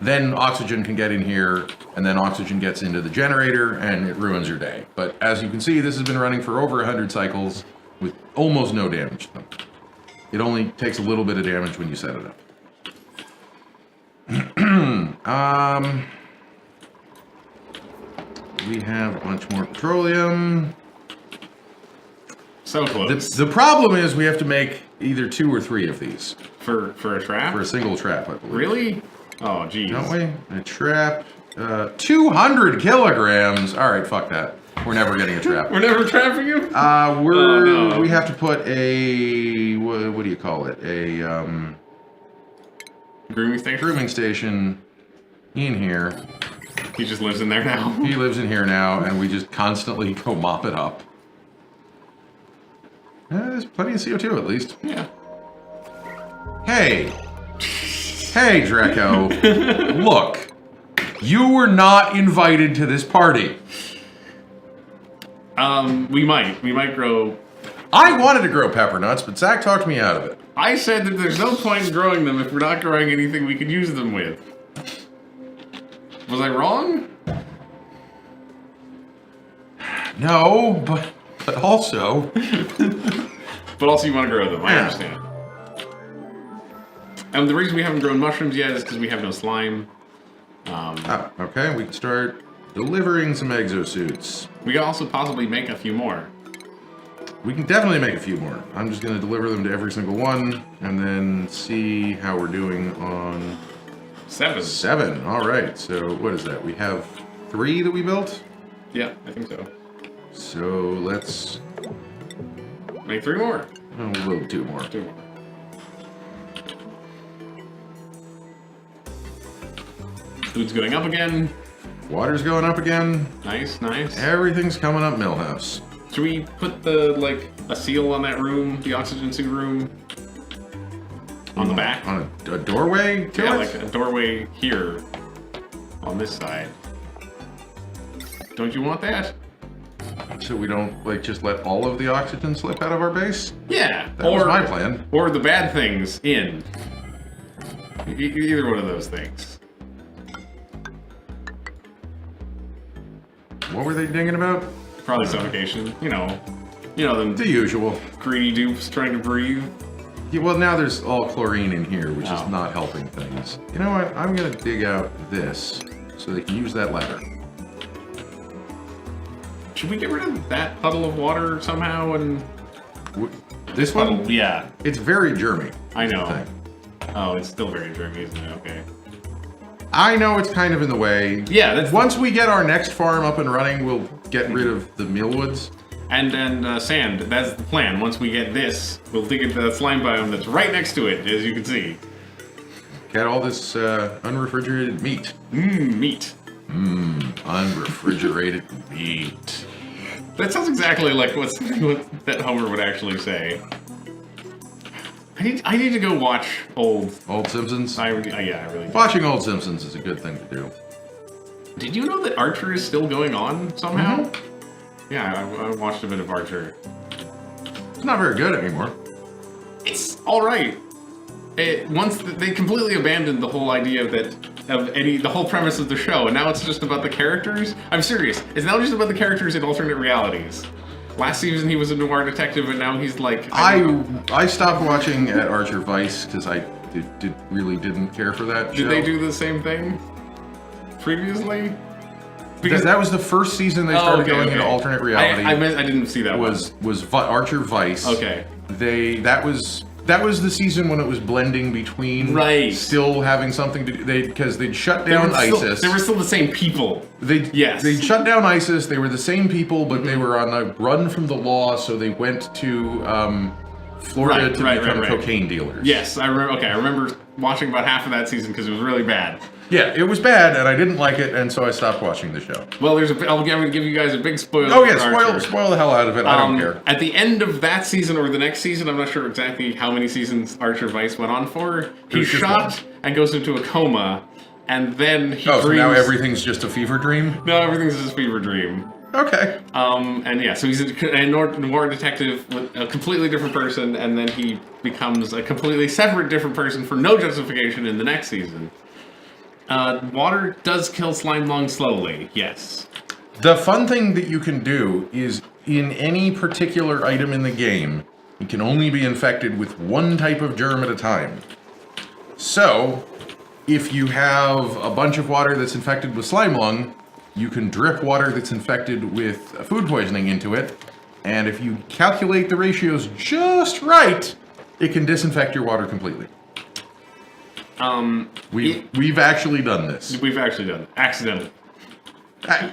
then oxygen can get in here, and then oxygen gets into the generator, and it ruins your day. But as you can see, this has been running for over 100 cycles with almost no damage to them. It only takes a little bit of damage when you set it up. We have a bunch more petroleum. So close. The problem is we have to make either 2 or 3 of these. For a trap? For a single trap, I believe. Really? Oh, geez. Don't we? A trap. 200 kilograms. All right, fuck that. We're never getting a trap. We're never trapping him? We have to put a, what do you call it? A, grooming station? Grooming station in here. He just lives in there now. He lives in here now, and we just constantly go mop it up. There's plenty of CO2 at least. Yeah. Hey, Draco, look, you were not invited to this party. We might grow. I wanted to grow pepper nuts, but Zach talked me out of it. I said that there's no point in growing them if we're not growing anything we could use them with. Was I wrong? No, but also. But also you want to grow them, I understand. And the reason we haven't grown mushrooms yet is because we have no slime. Okay, we can start delivering some exosuits. We can also possibly make a few more. We can definitely make a few more. I'm just going to deliver them to every single one, and then see how we're doing on... 7. 7, alright. So, what is that? We have 3 that we built? Yeah, I think so. So, let's... Make 3 more. Oh, we'll build 2 more. 2 more. Food's going up again. Water's going up again. Nice, nice. Everything's coming up Millhouse. Should we put a seal on that room, the oxygen suit room? On the back? On a doorway to Yeah, it? like a doorway here. On this side. Don't you want that? So we don't, just let all of the oxygen slip out of our base? Yeah. That was my plan. Or the bad things in. Either one of those things. What were they thinking about? Probably suffocation. You know them The usual. greedy dupes trying to breathe. Yeah, well, now there's all chlorine in here, which is not helping things. You know what? I'm going to dig out this so they can use that ladder. Should we get rid of that puddle of water somehow? And This one? puddle, yeah, It's very germy. I know. Thing. Oh, it's still very germy, isn't it? Okay. I know it's kind of in the way. Yeah, that's Once we get our next farm up and running, we'll get rid of the mealwoods. and sand. That's the plan. Once we get this, we'll dig into the slime biome that's right next to it, as you can see. Get all this unrefrigerated meat. Meat. Unrefrigerated meat. That sounds exactly like what that Homer would actually say. I need to go watch old. Old Simpsons? I really do. Watching Old Simpsons is a good thing to do. Did you know that Archer is still going on somehow? Yeah, I watched a bit of Archer. It's not very good anymore. It's all right. Once they completely abandoned the whole idea the whole premise of the show, and now it's just about the characters. I'm serious. It's now just about the characters in alternate realities. Last season he was a noir detective, and now he's like... I stopped watching at Archer Vice because I really didn't care for that show. Did they do the same thing previously? Because that was the first season they started going into alternate reality. I didn't see that was Archer Vice. Okay. That was the season when it was blending between still having something to do. Because they'd shut down ISIS. They were still the same people. They'd shut down ISIS. They were the same people, but they were on a run from the law, so they went to Florida to become cocaine dealers. Yes, I remember. Okay, I remember watching about half of that season because it was really bad. Yeah, it was bad, and I didn't like it, and so I stopped watching the show. Well, I'm going to give you guys a big spoiler. Oh yeah, spoil the hell out of it. I don't care. At the end of that season or the next season, I'm not sure exactly how many seasons Archer Vice went on for. He's shot and goes into a coma, and then he dreams. So now everything's just a fever dream? No, everything's just a fever dream. Okay. And yeah, so he's a noir detective with a completely different person, and then he becomes a completely separate different person for no justification in the next season. Water does kill slime lung slowly, yes. The fun thing that you can do is in any particular item in the game, it can only be infected with one type of germ at a time. So, if you have a bunch of water that's infected with slime lung, you can drip water that's infected with food poisoning into it, and if you calculate the ratios just right, it can disinfect your water completely. We've actually done this. We've actually done it. Accidentally.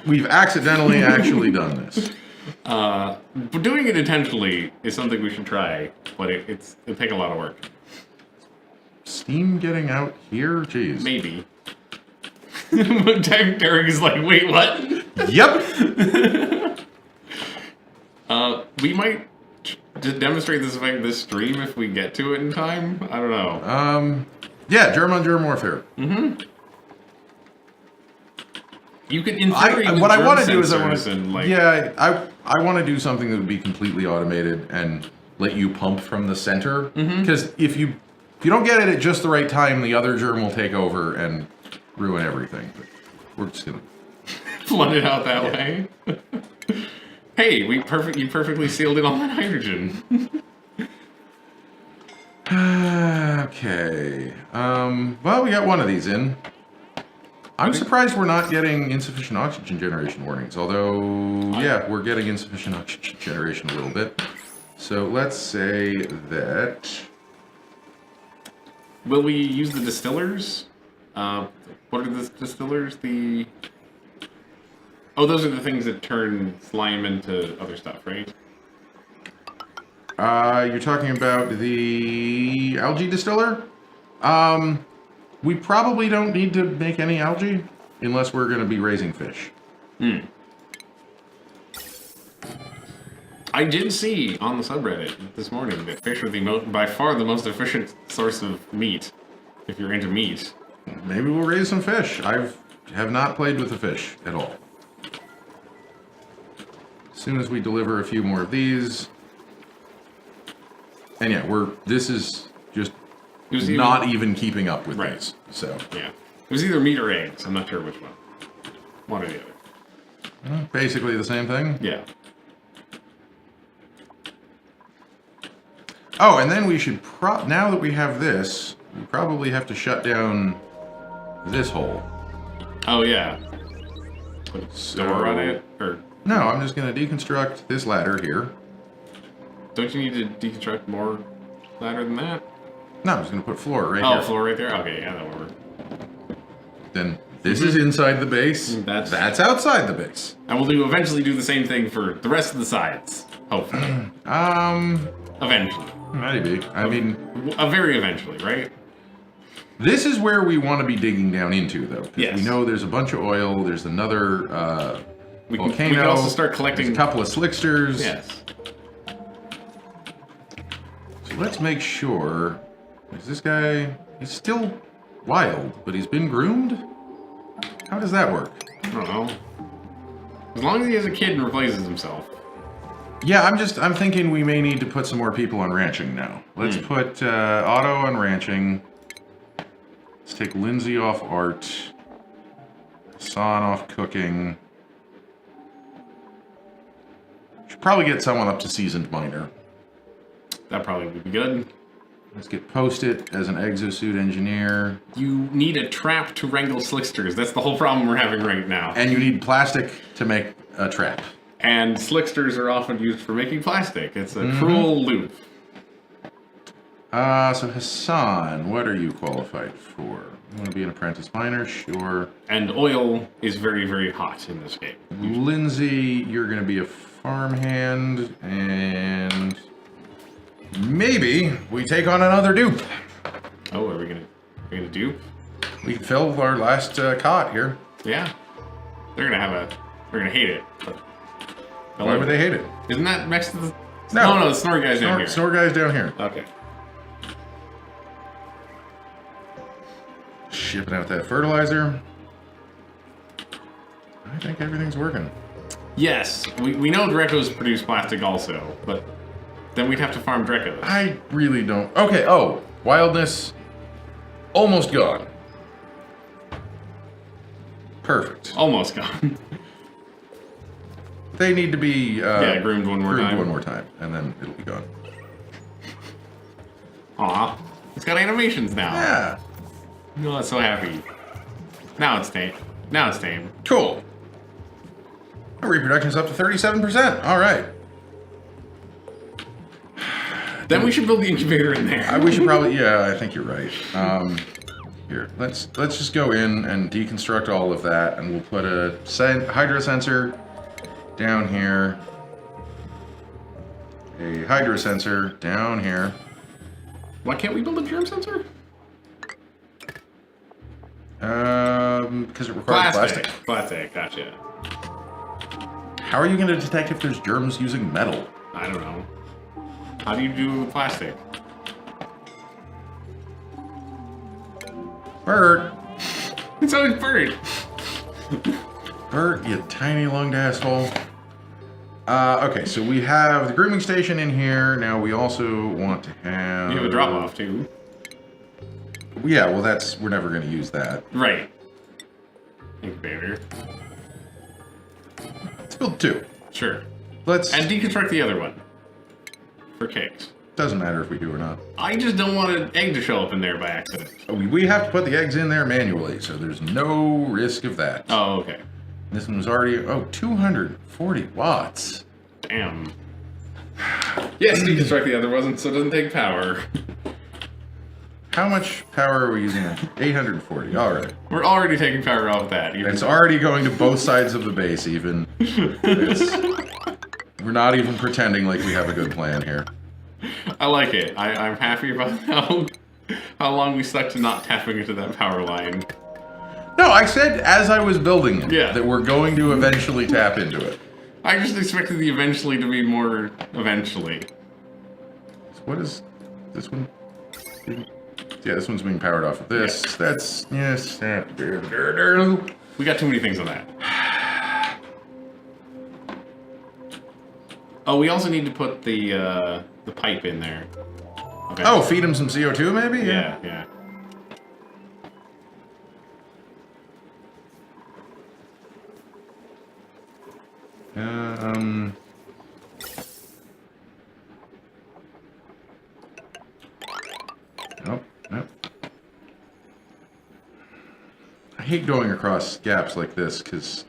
We've accidentally actually done this. But doing it intentionally is something we should try, but it'll take a lot of work. Steam getting out here? Jeez. Maybe. Derek is like, wait, what? Yep. We might just demonstrate this effect this stream if we get to it in time. I don't know. Yeah, germ on germ warfare. Mm-hmm. You could, in theory, what I want to do is I want to do something that would be completely automated and let you pump from the center. Because if you don't get it at just the right time, the other germ will take over and ruin everything. But we're just gonna flood it out that way. Hey, you perfectly sealed in all that hydrogen. Okay. Well, we got one of these in. I'm surprised we're not getting insufficient oxygen generation warnings, although, yeah, we're getting insufficient oxygen generation a little bit. So let's say that... Will we use the distillers? What are the distillers? Oh, those are the things that turn slime into other stuff, right? You're talking about the algae distiller? We probably don't need to make any algae unless we're going to be raising fish. I did see on the subreddit this morning that fish are by far the most efficient source of meat, if you're into meat. Maybe we'll raise some fish. I have not played with the fish at all. As soon as we deliver a few more of these... And yeah, this is just not even keeping up with these. So yeah, it was either meat or eggs. I'm not sure which one. One or the other. Basically the same thing. Yeah. Oh, and then we should now that we have this, we probably have to shut down this hole. Oh yeah. Put a door on it, or no? I'm just going to deconstruct this ladder here. Don't you need to deconstruct more ladder than that? No, I'm just going to put floor right here. Oh, floor right there? Okay, yeah, that will work. Then this is inside the base. That's outside the base. And we'll eventually do the same thing for the rest of the sides. Hopefully. Eventually. Maybe. I mean... very eventually, right? This is where we want to be digging down into, though. Yes. We know there's a bunch of oil. There's another volcano. We can also start collecting... There's a couple of slicksters. Yes. So let's make sure... Is this guy... He's still wild, but he's been groomed? How does that work? I don't know. As long as he has a kid and replaces himself. Yeah, I'm thinking we may need to put some more people on ranching now. Let's put Otto on ranching. Let's take Lindsay off art. Hassan off cooking. Should probably get someone up to seasoned miner. That probably would be good. Let's get Post-it as an exosuit engineer. You need a trap to wrangle slicksters. That's the whole problem we're having right now. And you need plastic to make a trap. And slicksters are often used for making plastic. It's a cruel loop. So Hassan, what are you qualified for? You want to be an apprentice miner? Sure. And oil is very, very hot in this game. Lindsay, you're going to be a farmhand, and maybe we take on another dupe. Oh, are we gonna dupe? We can fill our last cot here. Yeah. They're gonna hate it. But why would they hate it? Isn't that next to the... No, the snore guy's down here. Snore guy's down here. Okay. Shipping out that fertilizer. I think everything's working. Yes, we know Drekos produce plastic also, but then we'd have to farm Drekos. I really don't. Okay, oh, wildness almost gone. Perfect. Almost gone. They need to be groomed one more time. And then it'll be gone. Aw, it's got animations now. Yeah. Oh, it's so happy. Now it's tame. Now it's tame. Cool. Reproduction's up to 37%. All right. Then we should build the incubator in there. We should probably. Yeah, I think you're right. Here, let's just go in and deconstruct all of that, and we'll put a hydro sensor down here. A hydro sensor down here. Why can't we build a germ sensor? Because it requires plastic. Plastic, gotcha. How are you going to detect if there's germs using metal? I don't know. How do you do plastic? Bert! It's always Bert! Bert, you tiny lunged asshole. Okay, so we have the grooming station in here. Now we also want to have... You have a drop-off, too. Yeah, well we're never going to use that. Right. Incubator. Let's build 2. Sure. Let's... And deconstruct the other one. For cakes. Doesn't matter if we do or not. I just don't want an egg to show up in there by accident. We have to put the eggs in there manually, so there's no risk of that. Oh, okay. This one was already... 240 watts. Damn. Yes, deconstruct the other one so it doesn't take power. How much power are we using? 840. All right. We're already taking power off that. It's already going to both sides of the base, even. We're not even pretending like we have a good plan here. I like it. I'm happy about how long we stuck to not tapping into that power line. No, I said as I was building it that we're going to eventually tap into it. I just expected the eventually to be more eventually. So what is this one? Yeah, this one's being powered off of this. Yeah. That's, yes. We got too many things on that. Oh, we also need to put the pipe in there. Okay. Oh, feed him some CO2 maybe? Yeah, yeah. Nope. I hate going across gaps like this because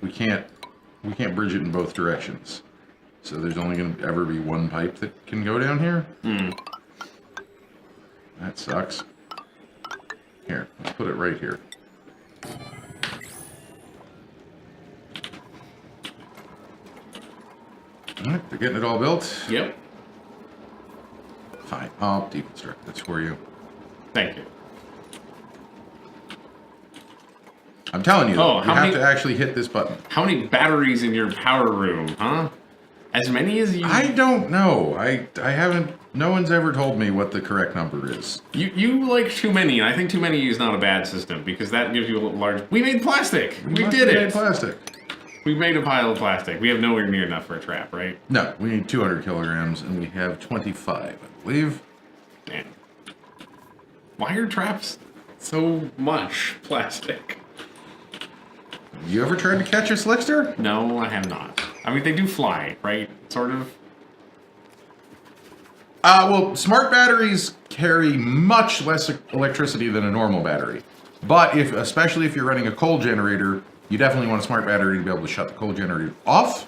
we can't bridge it in both directions. So there's only going to ever be one pipe that can go down here. That sucks. Here, let's put it right here. Alright, they're getting it all built. Yep. Fine, I'll deconstruct this for you. Thank you. I'm telling you, Oh, you have to actually hit this button. How many batteries in your power room, huh? As many as you... I don't know. I haven't... No one's ever told me what the correct number is. You like too many, and I think too many is not a bad system, because that gives you a large... We made plastic! We did it! Made plastic. We made a pile of plastic. We have nowhere near enough for a trap, right? No, we need 200 kilograms, and we have 25, I believe. Damn. Why are traps so much plastic? You ever tried to catch a slickster? No, I have not. I mean, they do fly, right? Sort of. Well, smart batteries carry much less electricity than a normal battery. But especially if you're running a coal generator, you definitely want a smart battery to be able to shut the coal generator off.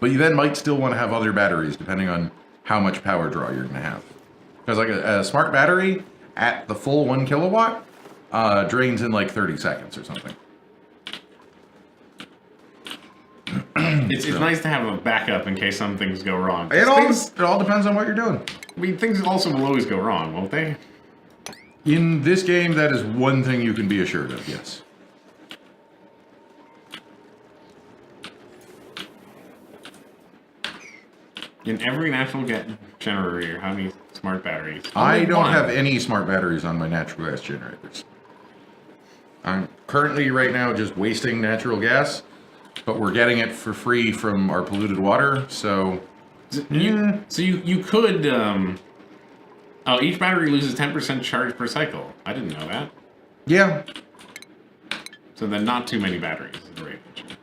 But you then might still want to have other batteries depending on how much power draw you're going to have. Because like a smart battery at the full 1 kilowatt drains in like 30 seconds or something. It's nice to have a backup in case some things go wrong. It all depends on what you're doing. I mean, things also will always go wrong, won't they? In this game, that is one thing you can be assured of, yes. In every natural gas generator, how many smart batteries? I don't have any smart batteries on my natural gas generators. I'm currently, right now, just wasting natural gas but we're getting it for free from our polluted water, so... You could... Oh, each battery loses 10% charge per cycle. I didn't know that. Yeah. So then not too many batteries is the right picture.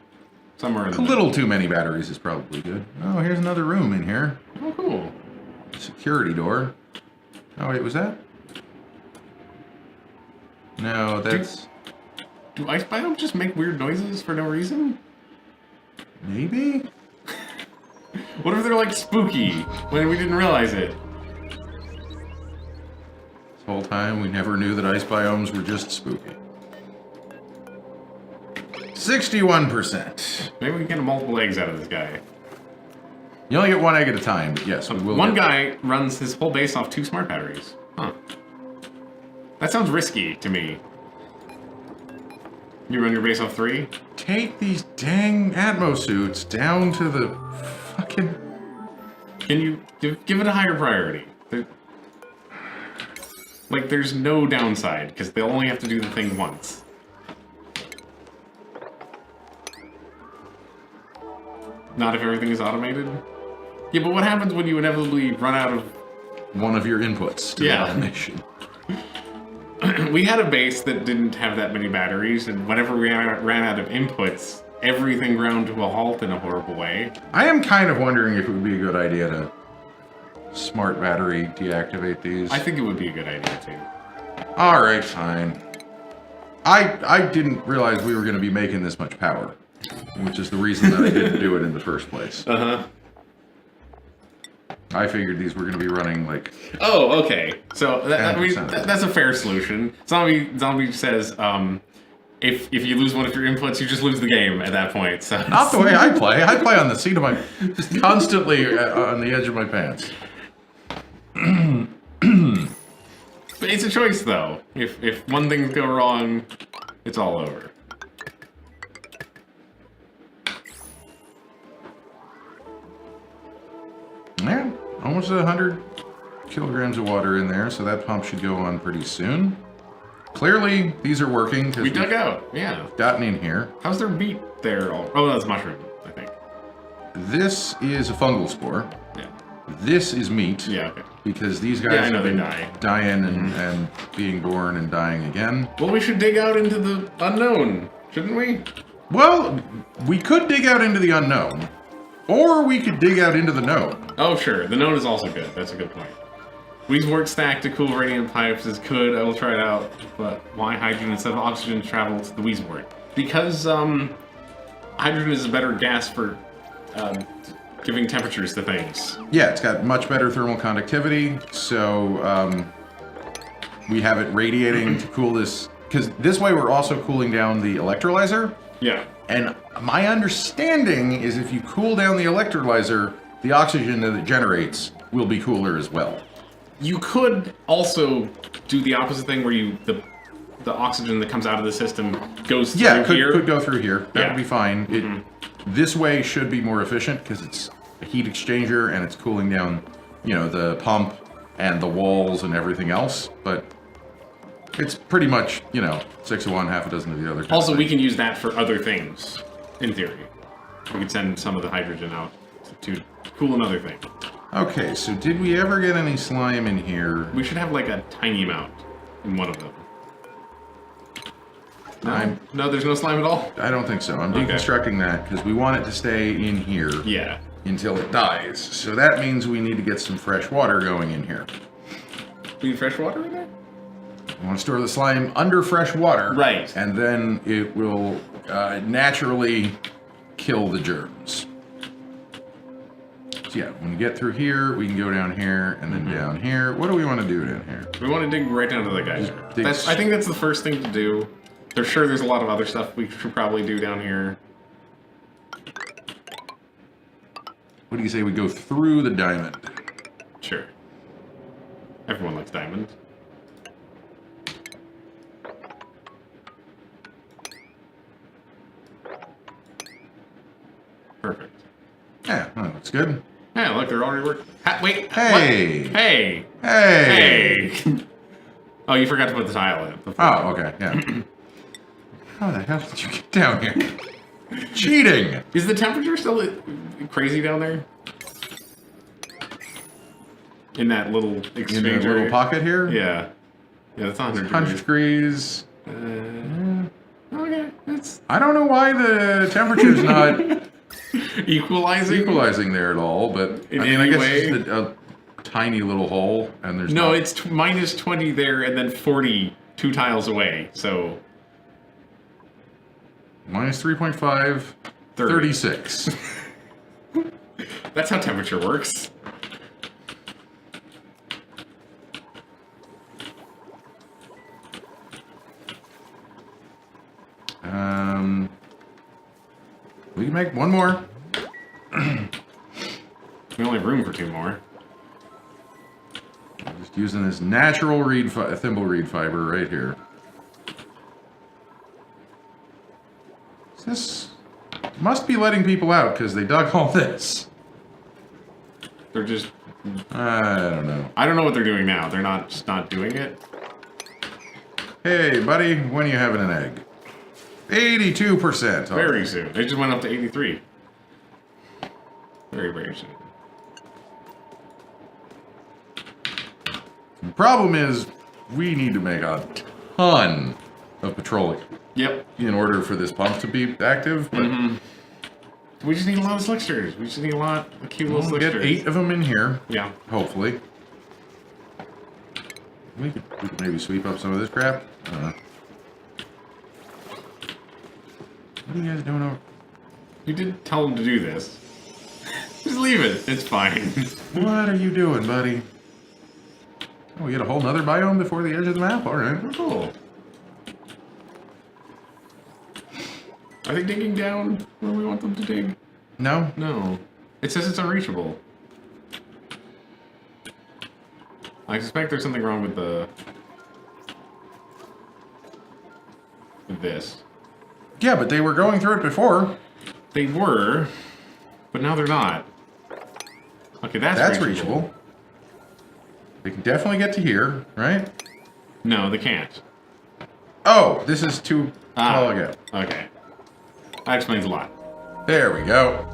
Somewhere in A little too many batteries is probably good. Oh, here's another room in here. Oh, cool. Security door. Oh, wait, was that? No, that's... Do ice biomes just make weird noises for no reason? Maybe? What if they're like spooky when we didn't realize it? This whole time we never knew that ice biomes were just spooky. 61%. Maybe we can get multiple eggs out of this guy. You only get one egg at a time, but yes, we will. One guy runs his whole base off 2 smart batteries. Huh. That sounds risky to me. You run your base off 3? Take these dang Atmo suits down to the fucking... Can you give it a higher priority? Like, there's no downside, because they'll only have to do the thing once. Not if everything is automated? Yeah, but what happens when you inevitably run out of... one of your inputs to the automation? We had a base that didn't have that many batteries, and whenever we ran out of inputs, everything ground to a halt in a horrible way. I am kind of wondering if it would be a good idea to smart battery deactivate these. I think it would be a good idea, too. Alright, fine. I didn't realize we were going to be making this much power, which is the reason that I didn't do it in the first place. Uh-huh. I figured these were going to be running like... Oh, okay. So that's a fair solution. Zombie says, if you lose one of your inputs, you just lose the game at that point. So not the way I play. I play on the seat of my... just constantly on the edge of my pants. But it's a choice, though. If one thing go wrong, it's all over. Yeah, almost 100 kilograms of water in there, so that pump should go on pretty soon. Clearly, these are working because we dug out. Yeah, gotten in here. How's their meat there? Oh, that's mushroom, I think. This is a fungal spore. Yeah. This is meat. Yeah. Okay. Because these guys have been dying and being born and dying again. Well, we should dig out into the unknown, shouldn't we? Well, we could dig out into the unknown, or we could dig out into the known. Oh, sure. The known is also good. That's a good point. Weezework stack to cool radiant pipes is good. I will try it out. But why hydrogen instead of oxygen travel to the Weezework? Because hydrogen is a better gas for giving temperatures to things. Yeah, it's got much better thermal conductivity, so we have it radiating to cool this. Because this way we're also cooling down the electrolyzer. Yeah. And my understanding is if you cool down the electrolyzer, the oxygen that it generates will be cooler as well. You could also do the opposite thing where the oxygen that comes out of the system goes through here. Could go through here. That would be fine. This way should be more efficient because it's a heat exchanger and it's cooling down, the pump and the walls and everything else. But it's pretty much, 6 of one, half a dozen of the other. Also, we can use that for other things, in theory. We could send some of the hydrogen out to cool another thing. Okay, so did we ever get any slime in here? We should have like a tiny amount in one of them. No, there's no slime at all? I don't think so. I'm deconstructing that because we want it to stay in here until it dies. So that means we need to get some fresh water going in here. We need fresh water in there? We want to store the slime under fresh water. Right. And then it will naturally kill the germs. So yeah, when we get through here, we can go down here and then down here. What do we want to do down here? We want to dig right down to the geyser. I think that's the first thing to do. There's a lot of other stuff we should probably do down here. What do you say we go through the diamond? Sure. Everyone likes diamond. Perfect. Yeah, looks good. Yeah, look, they're already working. Wait. Hey. What? Hey. Oh, you forgot to put the tile in. Oh, okay, yeah. How the hell did you get down here? Cheating! Is the temperature still crazy down there? In that little exchange In a little area? pocket here? Yeah. Yeah, that's 100 100 degrees. degrees. Okay, that's... I don't know why the temperature's not Equalizing there at all, but in I any guess way? it's just a tiny little hole, and there's No, not... it's minus 20 there and then 40 2 tiles away, so... Minus 3.5, 36. That's how temperature works. We can make one more. We only have room for 2 more. I'm just using this natural thimble reed fiber right here. This must be letting people out because they dug all this. They're just... I don't know. I don't know what they're doing now. They're not just not doing it. Hey, buddy, when are you having an egg? 82%. Very soon. They just went up to 83. Very, very soon. The problem is we need to make a ton of petroleum Yep. in order for this pump to be active. But We just need a lot of slicksters. We just need a cute little we'll slicksters. get 8 of them in here, Yeah. hopefully. We could maybe sweep up some of this crap. I don't know. What are you guys doing over? You did tell them to do this. Just leave it. It's fine. What are you doing, buddy? Oh, we get a whole nother biome before the edge of the map? Alright. Cool. Are they digging down where we want them to dig? No? No. It says it's unreachable. I suspect there's something wrong with this. Yeah, but they were going through it before. They were, but now they're not. Okay, That's reachable. They can definitely get to here, right? No, they can't. Oh, this is too tall again. Okay. That explains a lot. There we go.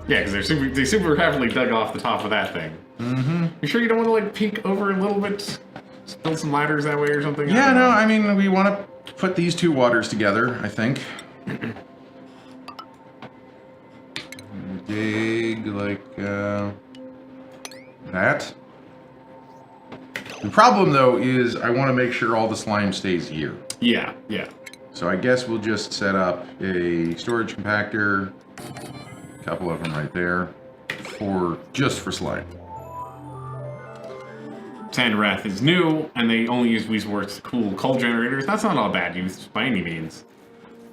Yeah, because they super heavily dug off the top of that thing. Mm-hmm. You sure you don't want to, like, peek over a little bit? Just build some ladders that way or something? Yeah, no, I mean, we want to put these 2 waters together, I think. Dig like that. The problem, though, is I want to make sure all the slime stays here. Yeah, yeah. So I guess we'll just set up a storage compactor, a couple of them right there, just for slime. Sandwrath is new, and they only use Weezeworth's cool coal generators. That's not all bad use by any means.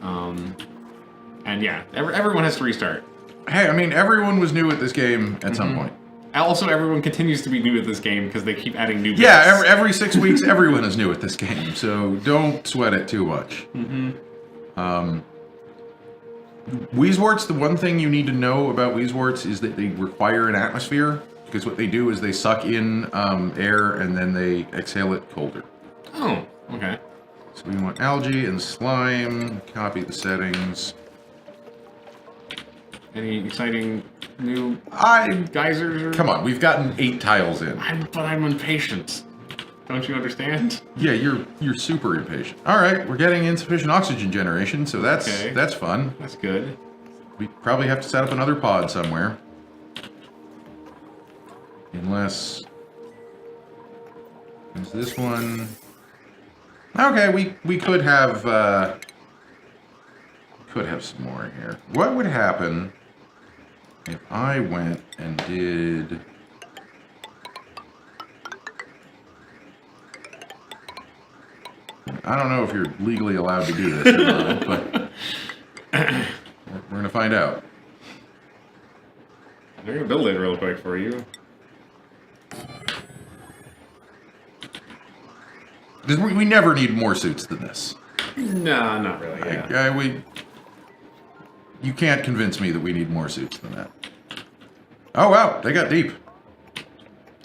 And yeah, everyone has to restart. Hey, I mean, everyone was new at this game at some point. Also, everyone continues to be new at this game because they keep adding new bits. Yeah, every 6 weeks, everyone is new at this game, so don't sweat it too much. Weezeworths, the one thing you need to know about Weezeworths is that they require an atmosphere, because what they do is they suck in air and then they exhale it colder. Oh, okay. So we want algae and slime, copy the settings. Any exciting new geysers? Or... Come on, we've gotten 8 tiles in. But I'm impatient. Don't you understand? Yeah, you're super impatient. All right, we're getting insufficient oxygen generation, so that's fun. That's good. We probably have to set up another pod somewhere. Unless... Is this one... Okay, we could have some more here. What would happen if I went and did... I don't know if you're legally allowed to do this or not, but we're going to find out. I'm going to build it real quick for you. We never need more suits than this. No, not really. Yeah. You can't convince me that we need more suits than that. Oh, wow, they got deep.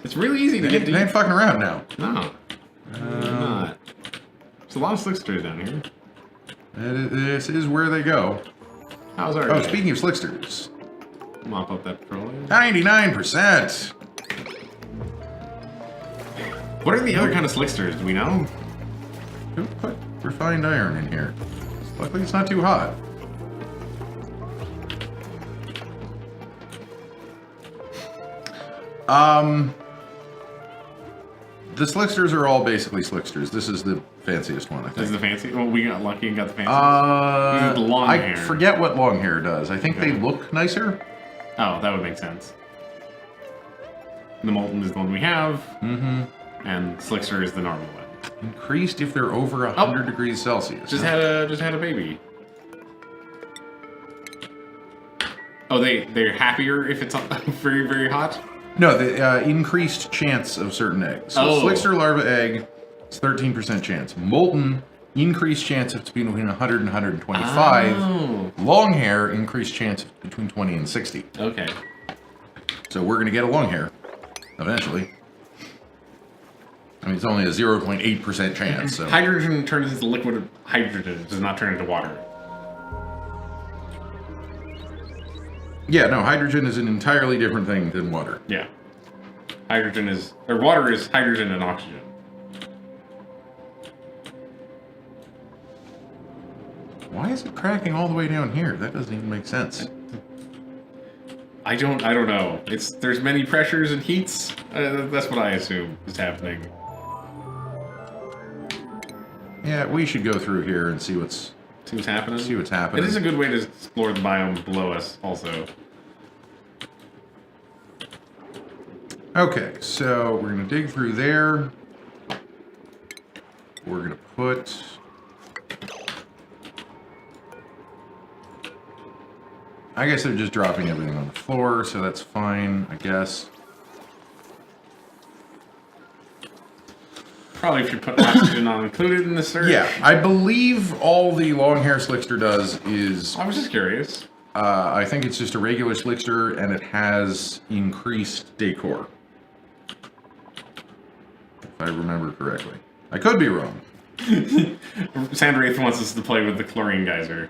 It's really easy to get deep. They ain't fucking around now. No. Not. There's a lot of slicksters down here. This is where they go. How's our Oh, day? speaking of slicksters. Mop up that petroleum. 99%! What are the other kind of slicksters? Do we know? Who put refined iron in here? Luckily it's not too hot. The slicksters are all basically slicksters. This is the fanciest one, I think. This is the fancy. Well, we got lucky and got the fancy. These are the long I hair. forget what long hair does. I think they look nicer. Oh, that would make sense. The molten is the one we have. Mm-hmm. And slickster is the normal one. Increased if they're over 100 degrees Celsius. Just had a baby. Oh, they're happier if it's very, very hot? No, the increased chance of certain eggs. So slickster larva egg, it's 13% chance. Molten, increased chance of between 100 and 125. Oh. Long hair, increased chance of between 20 and 60. Okay. So we're going to get a long hair, eventually. I mean, it's only a 0.8% chance, so... Hydrogen turns into liquid hydrogen. It does not turn into water. Yeah, no, hydrogen is an entirely different thing than water. Yeah. Water is hydrogen and oxygen. Why is it cracking all the way down here? That doesn't even make sense. I don't know. There's many pressures and heats. That's what I assume is happening. Yeah, we should go through here and see what's happening. happening. It is a good way to explore the biome below us, also. Okay, so we're gonna dig through there. We're gonna put... I guess they're just dropping everything on the floor, so that's fine, I guess. Probably should put oxygen on included in the search. Yeah, I believe all the long hair slickster does is... I was just curious. I think it's just a regular slickster, and it has increased decor. If I remember correctly. I could be wrong. Sandwraith wants us to play with the chlorine geyser.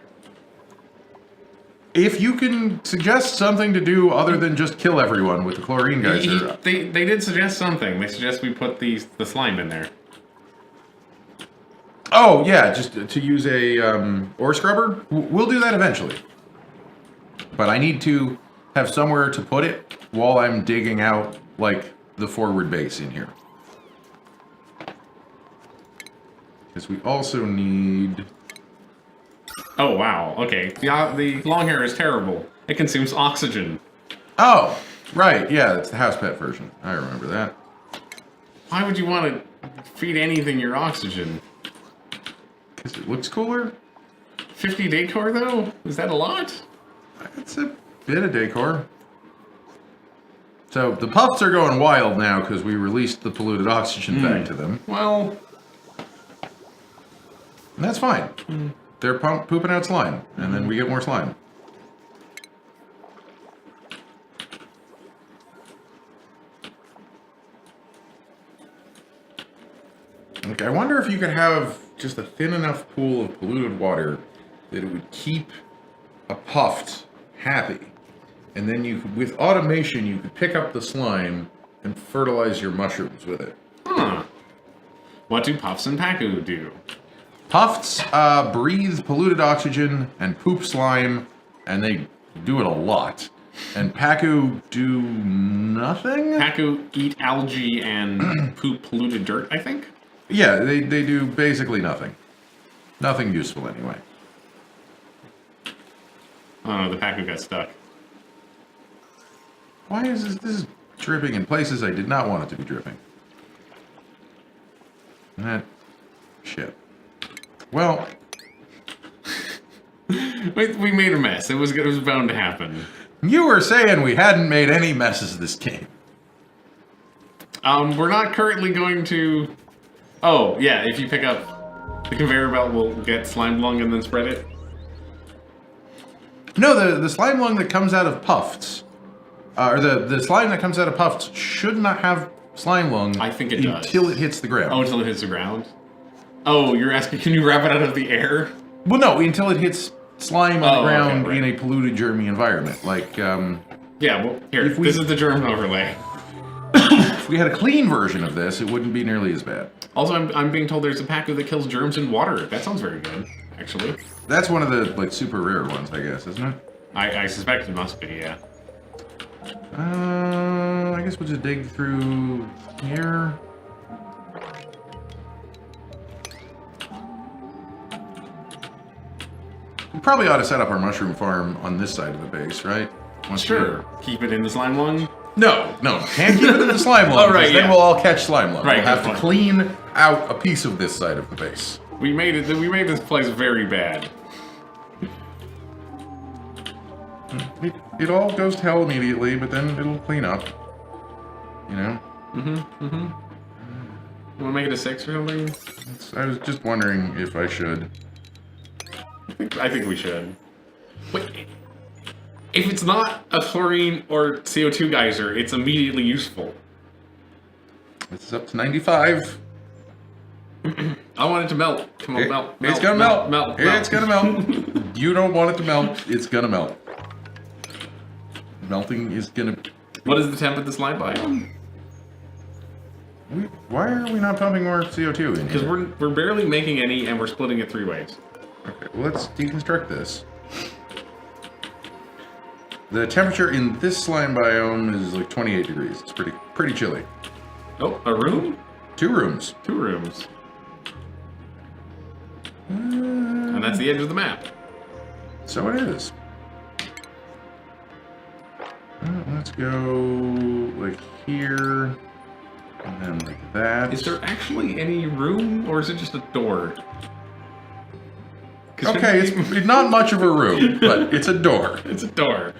If you can suggest something to do other than just kill everyone with the chlorine geyser... They did suggest something. They suggest we put the slime in there. Oh, yeah, just to use a ore scrubber? We'll do that eventually. But I need to have somewhere to put it while I'm digging out, like, the forward base in here. Because we also need... Oh, wow. Okay. The long hair is terrible. It consumes oxygen. Oh, right, yeah, it's the house pet version. I remember that. Why would you want to feed anything your oxygen? Because it looks cooler? 50 decor, though? Is that a lot? It's a bit of decor. So the puffs are going wild now because we released the polluted oxygen back to them. Well... And that's fine. They're pooping out slime, and then we get more slime. Like, I wonder if you could have just a thin enough pool of polluted water that it would keep a puffed happy. And then you could, with automation, you could pick up the slime and fertilize your mushrooms with it. Huh. What do puffs and paku do? Puffs breathe polluted oxygen and poop slime, and they do it a lot. And paku do nothing? Paku eat algae and poop polluted dirt, I think? Yeah, they do basically nothing. Nothing useful anyway. Oh no, the paku got stuck. Why is this is dripping in places I did not want it to be dripping? That shit. Well, we made a mess. It was bound to happen. you were saying we hadn't made any messes this game. We're not currently going to... Oh, yeah, if you pick up the conveyor belt, we'll get slime lung and then spread it. No, the slime lung that comes out of puffs, or the slime that comes out of puffs should not have slime lung. I think it does. Until it hits the ground. Oh, until it hits the ground? Oh, you're asking, can you grab it out of the air? Well, no, until it hits slime on the ground okay, right. in a polluted, germy environment. Like, Yeah, well, here, If we- this is the germ overlay. if we had a clean version of this, it wouldn't be nearly as bad. Also, I'm being told there's a packer that kills germs in water. That sounds very good, actually. That's one of the, like, super rare ones, I guess, isn't it? I suspect it must be, yeah. I guess we'll just dig through here. We probably ought to set up our mushroom farm on this side of the base, right? Once Sure. Keep it in the slime lung. No, can't keep it in the slime lung. Oh, right, Then yeah. we'll all catch slime lung. Right, We'll have good to point. clean out a piece of this side of the base. We made this place very bad. It all goes to hell immediately, but then it'll clean up. You know? You wanna make it a 6 or something? I was just wondering if I should. I think we should. Wait, if it's not a chlorine or CO2 geyser, it's immediately useful. This is up to 95. I want it to melt. Come on, melt. It's gonna melt. Melt. It's gonna melt. You don't want it to melt. It's gonna melt. Melting is gonna. What is the temp at the slime biome? Why are we not pumping more CO2 in Because here? we're barely making any, and we're splitting it 3 ways. Okay, well, let's deconstruct this. The temperature in this slime biome is like 28 degrees. It's pretty chilly. Oh, a room? 2 rooms. 2 rooms. And that's the edge of the map. So it is. Let's go like here, and then like that. Is there actually any room, or is it just a door? Okay, it's not much of a room, but it's a door. It's a door.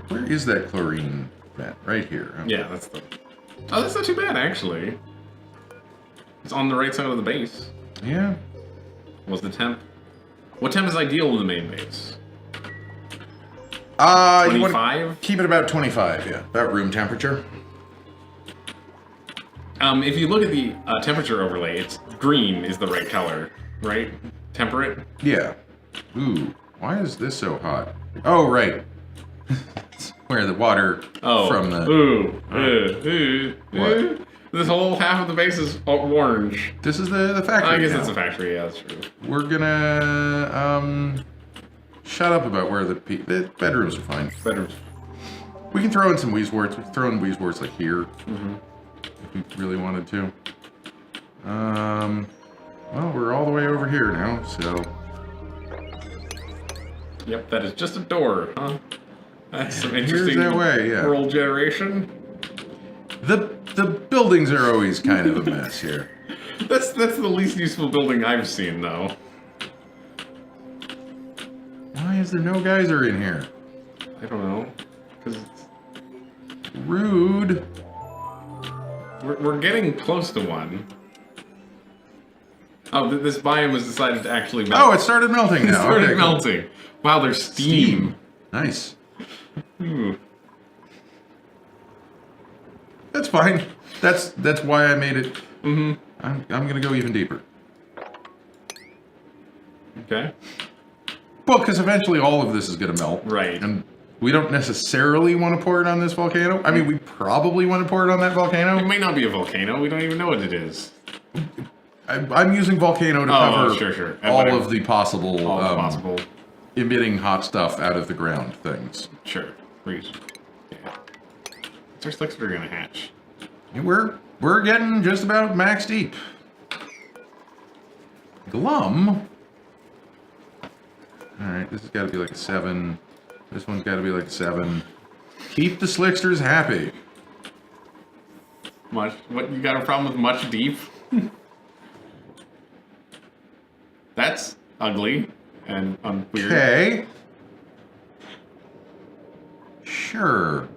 Where is that chlorine vent? Right here. Okay. Yeah, that's the... Oh, that's not too bad, actually. It's on the right side of the base. Yeah. What's the temp? What temp is ideal in the main base? You want 25? keep it about 25, yeah. About room temperature. If you look at the temperature overlay, it's green is the right color, right? Temperate? Yeah. Ooh, why is this so hot? Oh, right. It's where the water from the... What? This whole half of the base is orange. This is the factory. I guess now. it's a factory, yeah, that's true. We're gonna shut up about where the bedrooms are fine. Bedrooms. We can throw in some Weezeworts. We can throw in Weezeworts like here, if we really wanted to. Well, we're all the way over here now, so. Yep, that is just a door, huh? That's some Here's interesting that way, yeah. world generation. The buildings are always kind of a mess here. That's the least useful building I've seen, though. Why is there no geyser in here? I don't know, because it's... Rude. We're getting close to one. Oh, this biome has decided to actually melt. Oh, it started melting now. It started Okay, cool. melting. Wow, there's steam. Nice. Ooh. That's fine. That's why I made it. I'm gonna go even deeper. Okay. Well, because eventually all of this is gonna melt. Right. And we don't necessarily want to pour it on this volcano. I mean, we probably want to pour it on that It volcano. may not be a volcano. We don't even know what it is. I'm using volcano to cover sure. all Whatever. of the possible, All possible. emitting hot stuff out of the ground things. Sure. Reach. Yeah. Our slicks are gonna hatch. And we're getting just about max deep. Glum. All right, this has got to be like a 7. This one's got to be like a 7. Keep the slicksters happy. Much. What, you got a problem with much deep? That's ugly and weird. Okay. Sure.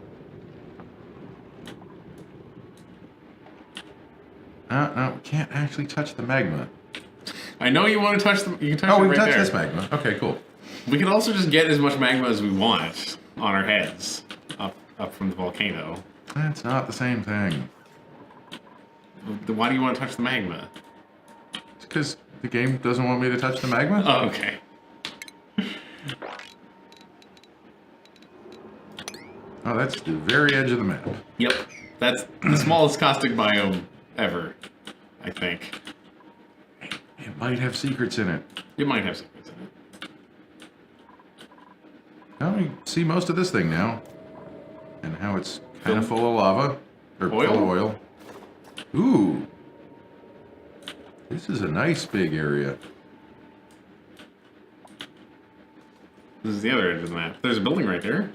No, we can't actually touch the magma. I know you want to touch the. You can touch Oh, it we can right touch there. this magma. Okay, cool. We can also just get as much magma as we want on our heads up from the volcano. That's not the same thing. Why do you want to touch the magma? It's because the game doesn't want me to touch the magma. Oh, okay. Oh, that's the very edge of the map. Yep. That's the smallest caustic biome ever, I think. It might have secrets in it. It might have secrets in it. Oh, we see most of this thing now. And how it's kind of full of lava. Or Oil? full of oil. Ooh. This is a nice big area. This is the other edge of the map. There's a building right there.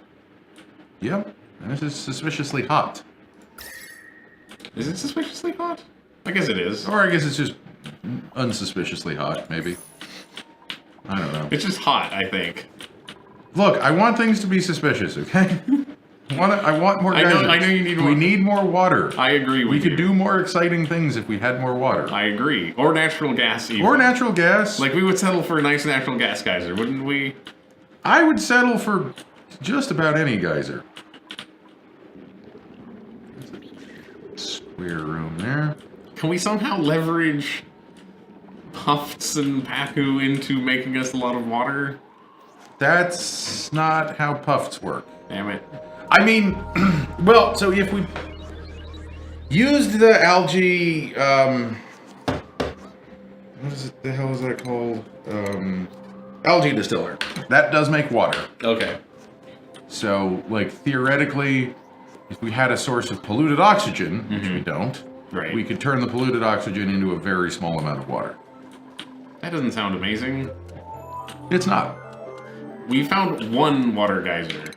Yep. And this is suspiciously hot. Is it suspiciously hot? I guess it is. Or I guess it's just unsuspiciously hot, maybe. I don't know. It's just hot, I think. Look, I want things to be suspicious, okay? I want more geysers. I know you need more. We need more water. I agree with We you. could do more exciting things if we had more water. I agree. Or natural gas, even. Or natural gas. Like, we would settle for a nice natural gas geyser, wouldn't we? I would settle for just about any geyser. Square room there. Can we somehow leverage Puffs and Paku into making us a lot of water? That's not how puffs work. Damn it. I mean, well, so if we used the algae, the hell is that called? Algae distiller. That does make water. Okay. So, like, theoretically, if we had a source of polluted oxygen, which we don't, Right. we could turn the polluted oxygen into a very small amount of water. That doesn't sound amazing. It's not. We found one water geyser.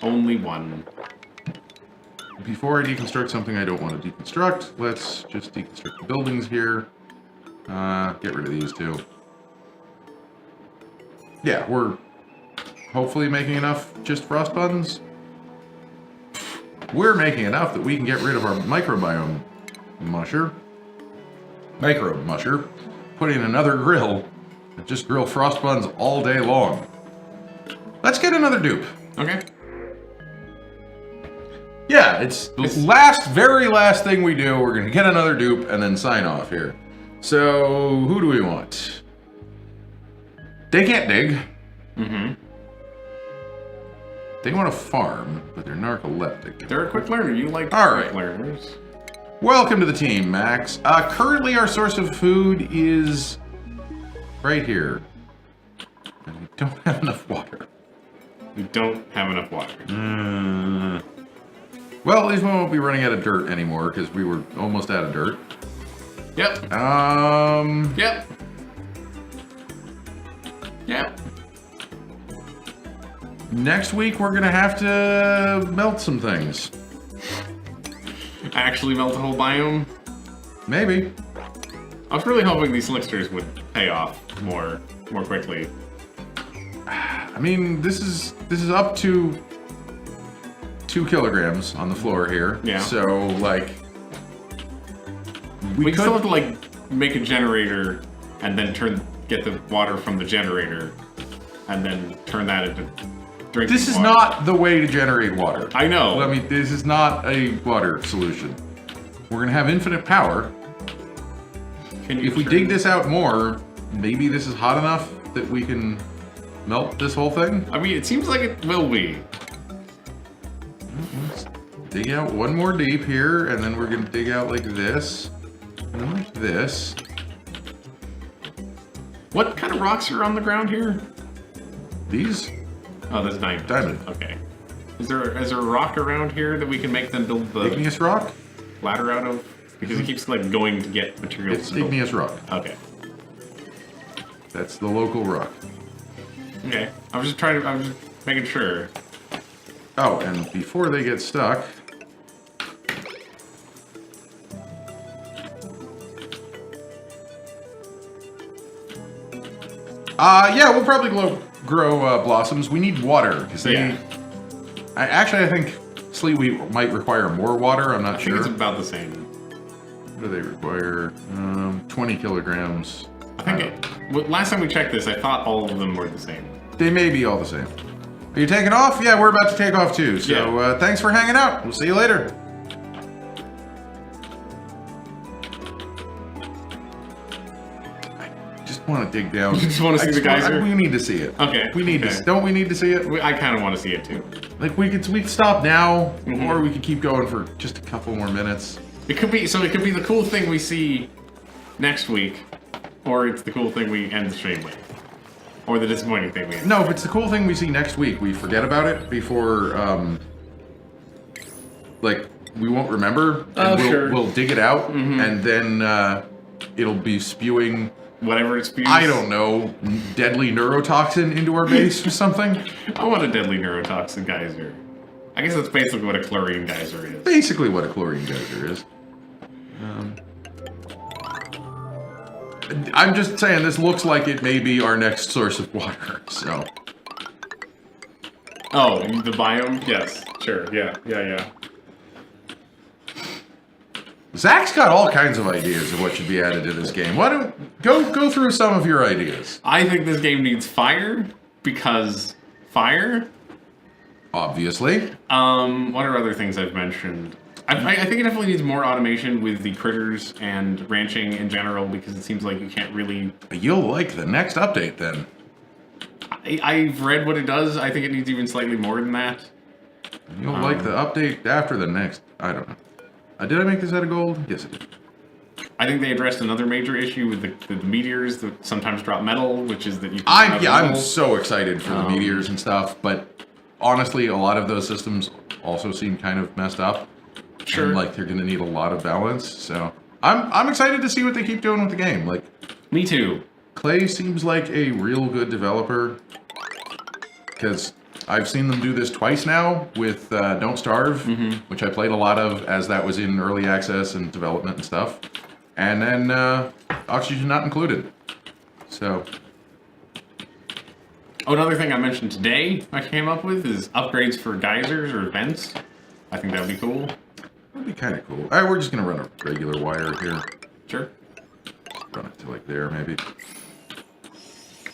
Only one. Before I deconstruct something I don't want to deconstruct, let's just deconstruct the buildings here. Get rid of these two. Yeah, we're hopefully making enough just frost buttons. We're making enough that we can get rid of our microbiome musher. Micro musher. Put in another grill and just grill frost buns all day long. Let's get another dupe. Okay. Yeah, it's the very last thing we do. We're gonna get another dupe and then sign off here. So, who do we want? They can't dig. Mm-hmm. They want to farm, but they're narcoleptic. They're a quick learner. You like All quick right. learners. Welcome to the team, Max. Currently our source of food is right here. And we don't have enough water. We don't have enough water. Well, at least we won't be running out of dirt anymore, because we were almost out of dirt. Yep. Yep. Yep. Next week we're gonna have to melt some things. Actually melt the whole biome. Maybe. I was really hoping these elixirs would pay off more quickly. I mean, this is up to 2 kilograms on the floor here. Yeah. So, like, We still have to like make a generator and then get the water from the generator and then turn that into drinking This is water. not the way to generate water. I know. I mean, this is not a water solution. We're gonna have infinite power. If we dig this out more, maybe this is hot enough that we can melt this whole thing. I mean, it seems like it will be. Let's dig out one more deep here, and then we're gonna dig out like this, and then like this. What kind of rocks are on the ground here? These? Oh, that's diamond. Diamond. Okay. Is there a rock around here that we can make them build the Igneous rock? ladder out of? Because it keeps like going to get materials. It's to build. igneous rock. Okay. That's the local rock. Okay. I was just making sure. Oh, and before they get stuck, yeah, we'll probably grow blossoms. We need water because they. Yeah. I think sleetwheat might require more water. I'm not I think sure. it's about the same. What do they require? 20 kilograms. I think last time we checked this, I thought all of them were the same. They may be all the same. Are you taking off? Yeah, we're about to take off too. So Yeah. thanks for hanging out. We'll see you later. just want to dig down. You just want to see the geyser? We need to see it. Okay. We need to. Don't we need to see it? I kind of want to see it too. Like we could stop now, or we could keep going for just a couple more minutes. It could be the cool thing we see next week, or it's the cool thing we end the stream with, or the disappointing thing we end. No, if it's the cool thing we see next week, we forget about it before, like, we won't remember, and we'll dig it out, and then it'll be spewing whatever it spews. I don't know, deadly neurotoxin into our base or something. I want a deadly neurotoxin geyser. I guess that's basically what a chlorine geyser is. Basically what a chlorine geyser is. I'm just saying, this looks like it may be our next source of water, so. Oh, the biome? Yes, sure, yeah. Zach's got all kinds of ideas of what should be added to this game. Why don't go through some of your ideas? I think this game needs fire because fire. Obviously. What are other things I've mentioned? I think it definitely needs more automation with the critters and ranching in general because it seems like you can't really. You'll like the next update then. I've read what it does. I think it needs even slightly more than that. You'll like the update after the next. I don't know. Did I make this out of gold? Yes, I did. I think they addressed another major issue with the meteors that sometimes drop metal, which is that you. I'm so excited for the meteors and stuff, but honestly, a lot of those systems also seem kind of messed up. Sure. And, like, they're going to need a lot of balance, so I'm excited to see what they keep doing with the game. Like, me too. Clay seems like a real good developer because I've seen them do this twice now with Don't Starve, which I played a lot of as that was in early access and development and stuff, and then Oxygen Not Included. So. Oh, another thing I mentioned today I came up with is upgrades for geysers or vents. I think that would be cool. That'd be kind of cool. All right, we're just going to run a regular wire here. Sure. Run it to, like, there, maybe.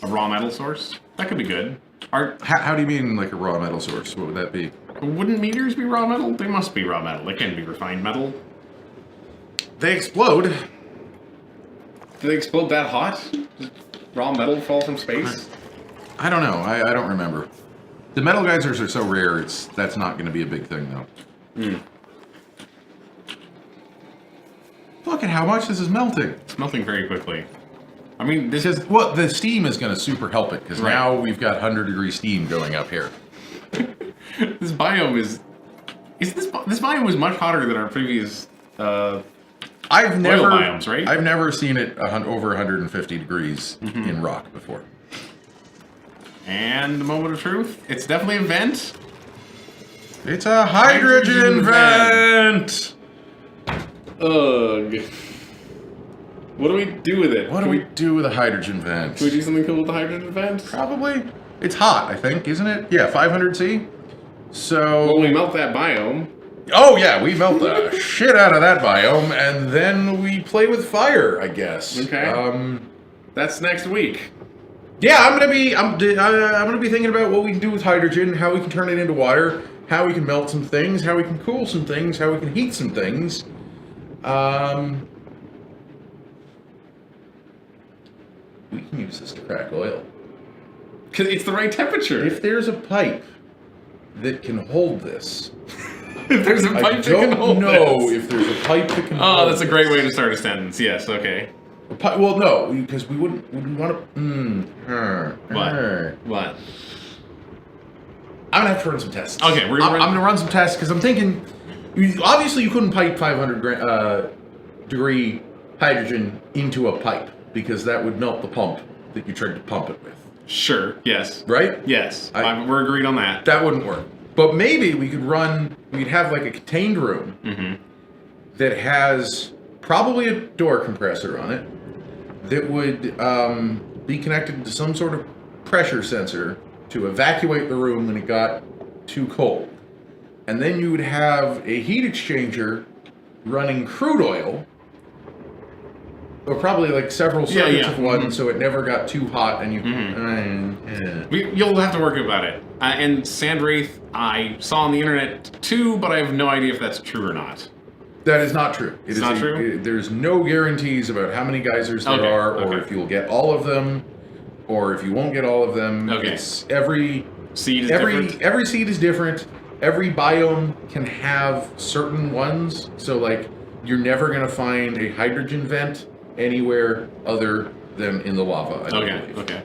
A raw metal source? That could be good. How do you mean, like, a raw metal source? What would that be? Wouldn't meteors be raw metal? They must be raw metal. They can't be refined metal. They explode. Do they explode that hot? Does raw metal fall from space? I don't know. I don't remember. The metal geysers are so rare, that's not going to be a big thing, though. Look at how much this is melting. It's melting very quickly. I mean, this is... Well, the steam is going to super help it, because now we've got 100-degree steam going up here. This biome is... This biome was much hotter than our previous biomes, right? I've never seen it over 150 degrees in rock before. And the moment of truth, it's definitely a vent. It's a hydrogen vent! Ugh. What do we do with it? What do we do with a hydrogen vent? Can we do something cool with the hydrogen vent? Probably. It's hot, I think, isn't it? Yeah, 500 C. So... Well, we melt that biome. Oh, yeah, we melt the shit out of that biome, and then we play with fire, I guess. Okay. That's next week. Yeah, I'm gonna be thinking about what we can do with hydrogen, how we can turn it into water, how we can melt some things, how we can cool some things, how we can heat some things. We can use this to crack oil. Because it's the right temperature. If there's a pipe that can hold this. If there's a pipe that can hold this. I don't know if there's a pipe that can hold this. Oh, that's a great way to start a sentence. Yes, okay. Well, no, because we wouldn't want to... What? I'm going to have to run some tests. Okay, I'm going to run some tests because I'm thinking... Obviously, you couldn't pipe 500 degree hydrogen into a pipe because that would melt the pump that you tried to pump it with. Sure, yes. Right? Yes, we're agreed on that. That wouldn't work. But maybe we'd have like a contained room that has probably a door compressor on it that would be connected to some sort of pressure sensor to evacuate the room when it got too cold. And then you would have a heat exchanger running crude oil, or probably like several circuits of one, so it never got too hot and you... You'll have to work about it. And Sand Wraith, I saw on the internet too, but I have no idea if that's true or not. That is not true. It's not true? There's no guarantees about how many geysers there are, or if you'll get all of them, or if you won't get all of them. Okay. It's every seed is different? Every seed is different. Every biome can have certain ones. So, like, you're never going to find a hydrogen vent anywhere other than in the lava, I believe. Okay.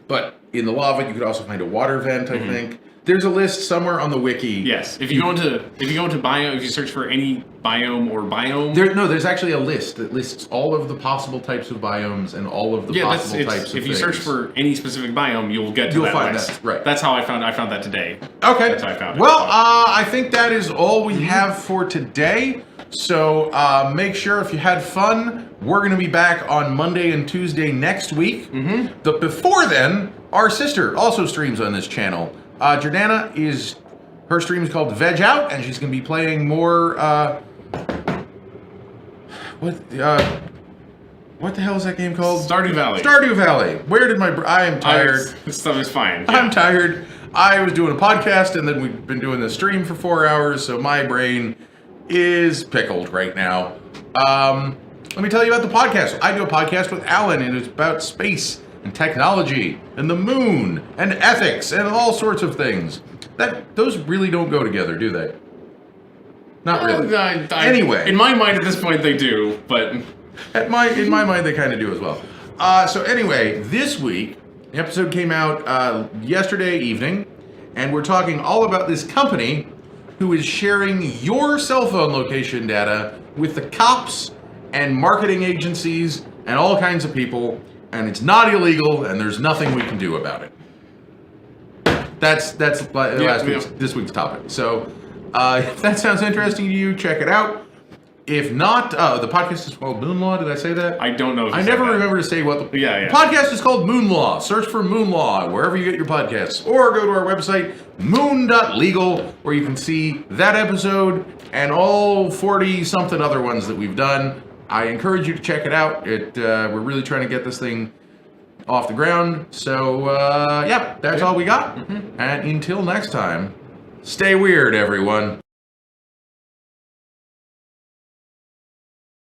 But in the lava, you could also find a water vent, I think. There's a list somewhere on the wiki. Yes, if you go into biome, if you search for any biome or biome, there's actually a list that lists all of the possible types of biomes and all of the possible types of if you things. search for any specific biome, you'll get to that find list. that, right? That's how I found that today. Okay. That's how I found it. Well, I think that is all we have for today. So make sure if you had fun, we're going to be back on Monday and Tuesday next week. But before then, our sister also streams on this channel. Jordana her stream is called Veg Out, and she's going to be playing more, what the hell is that game called? Stardew Valley. Stardew Valley. Where did I am tired. This stuff is fine. Yeah. I'm tired. I was doing a podcast, and then we've been doing this stream for 4 hours, so my brain is pickled right now. Let me tell you about the podcast. I do a podcast with Alan, and it's about space and technology and the moon and ethics and all sorts of things. Those really don't go together, do they? Not really. Anyway, in my mind at this point they do, but in my mind they kind of do as well. So anyway, this week the episode came out yesterday evening, and we're talking all about this company who is sharing your cell phone location data with the cops and marketing agencies and all kinds of people. And it's not illegal, and there's nothing we can do about it. That's this week's topic. So if that sounds interesting to you, check it out. If not, the podcast is called Moon Law. Did I say that? I don't know. I never remember to say what the podcast is called. Moon Law. Search for Moon Law wherever you get your podcasts, or go to our website moon.legal, where you can see that episode and all 40-something other ones that we've done. I encourage you to check it out. We're really trying to get this thing off the ground. So, that's all we got. And until next time, stay weird, everyone.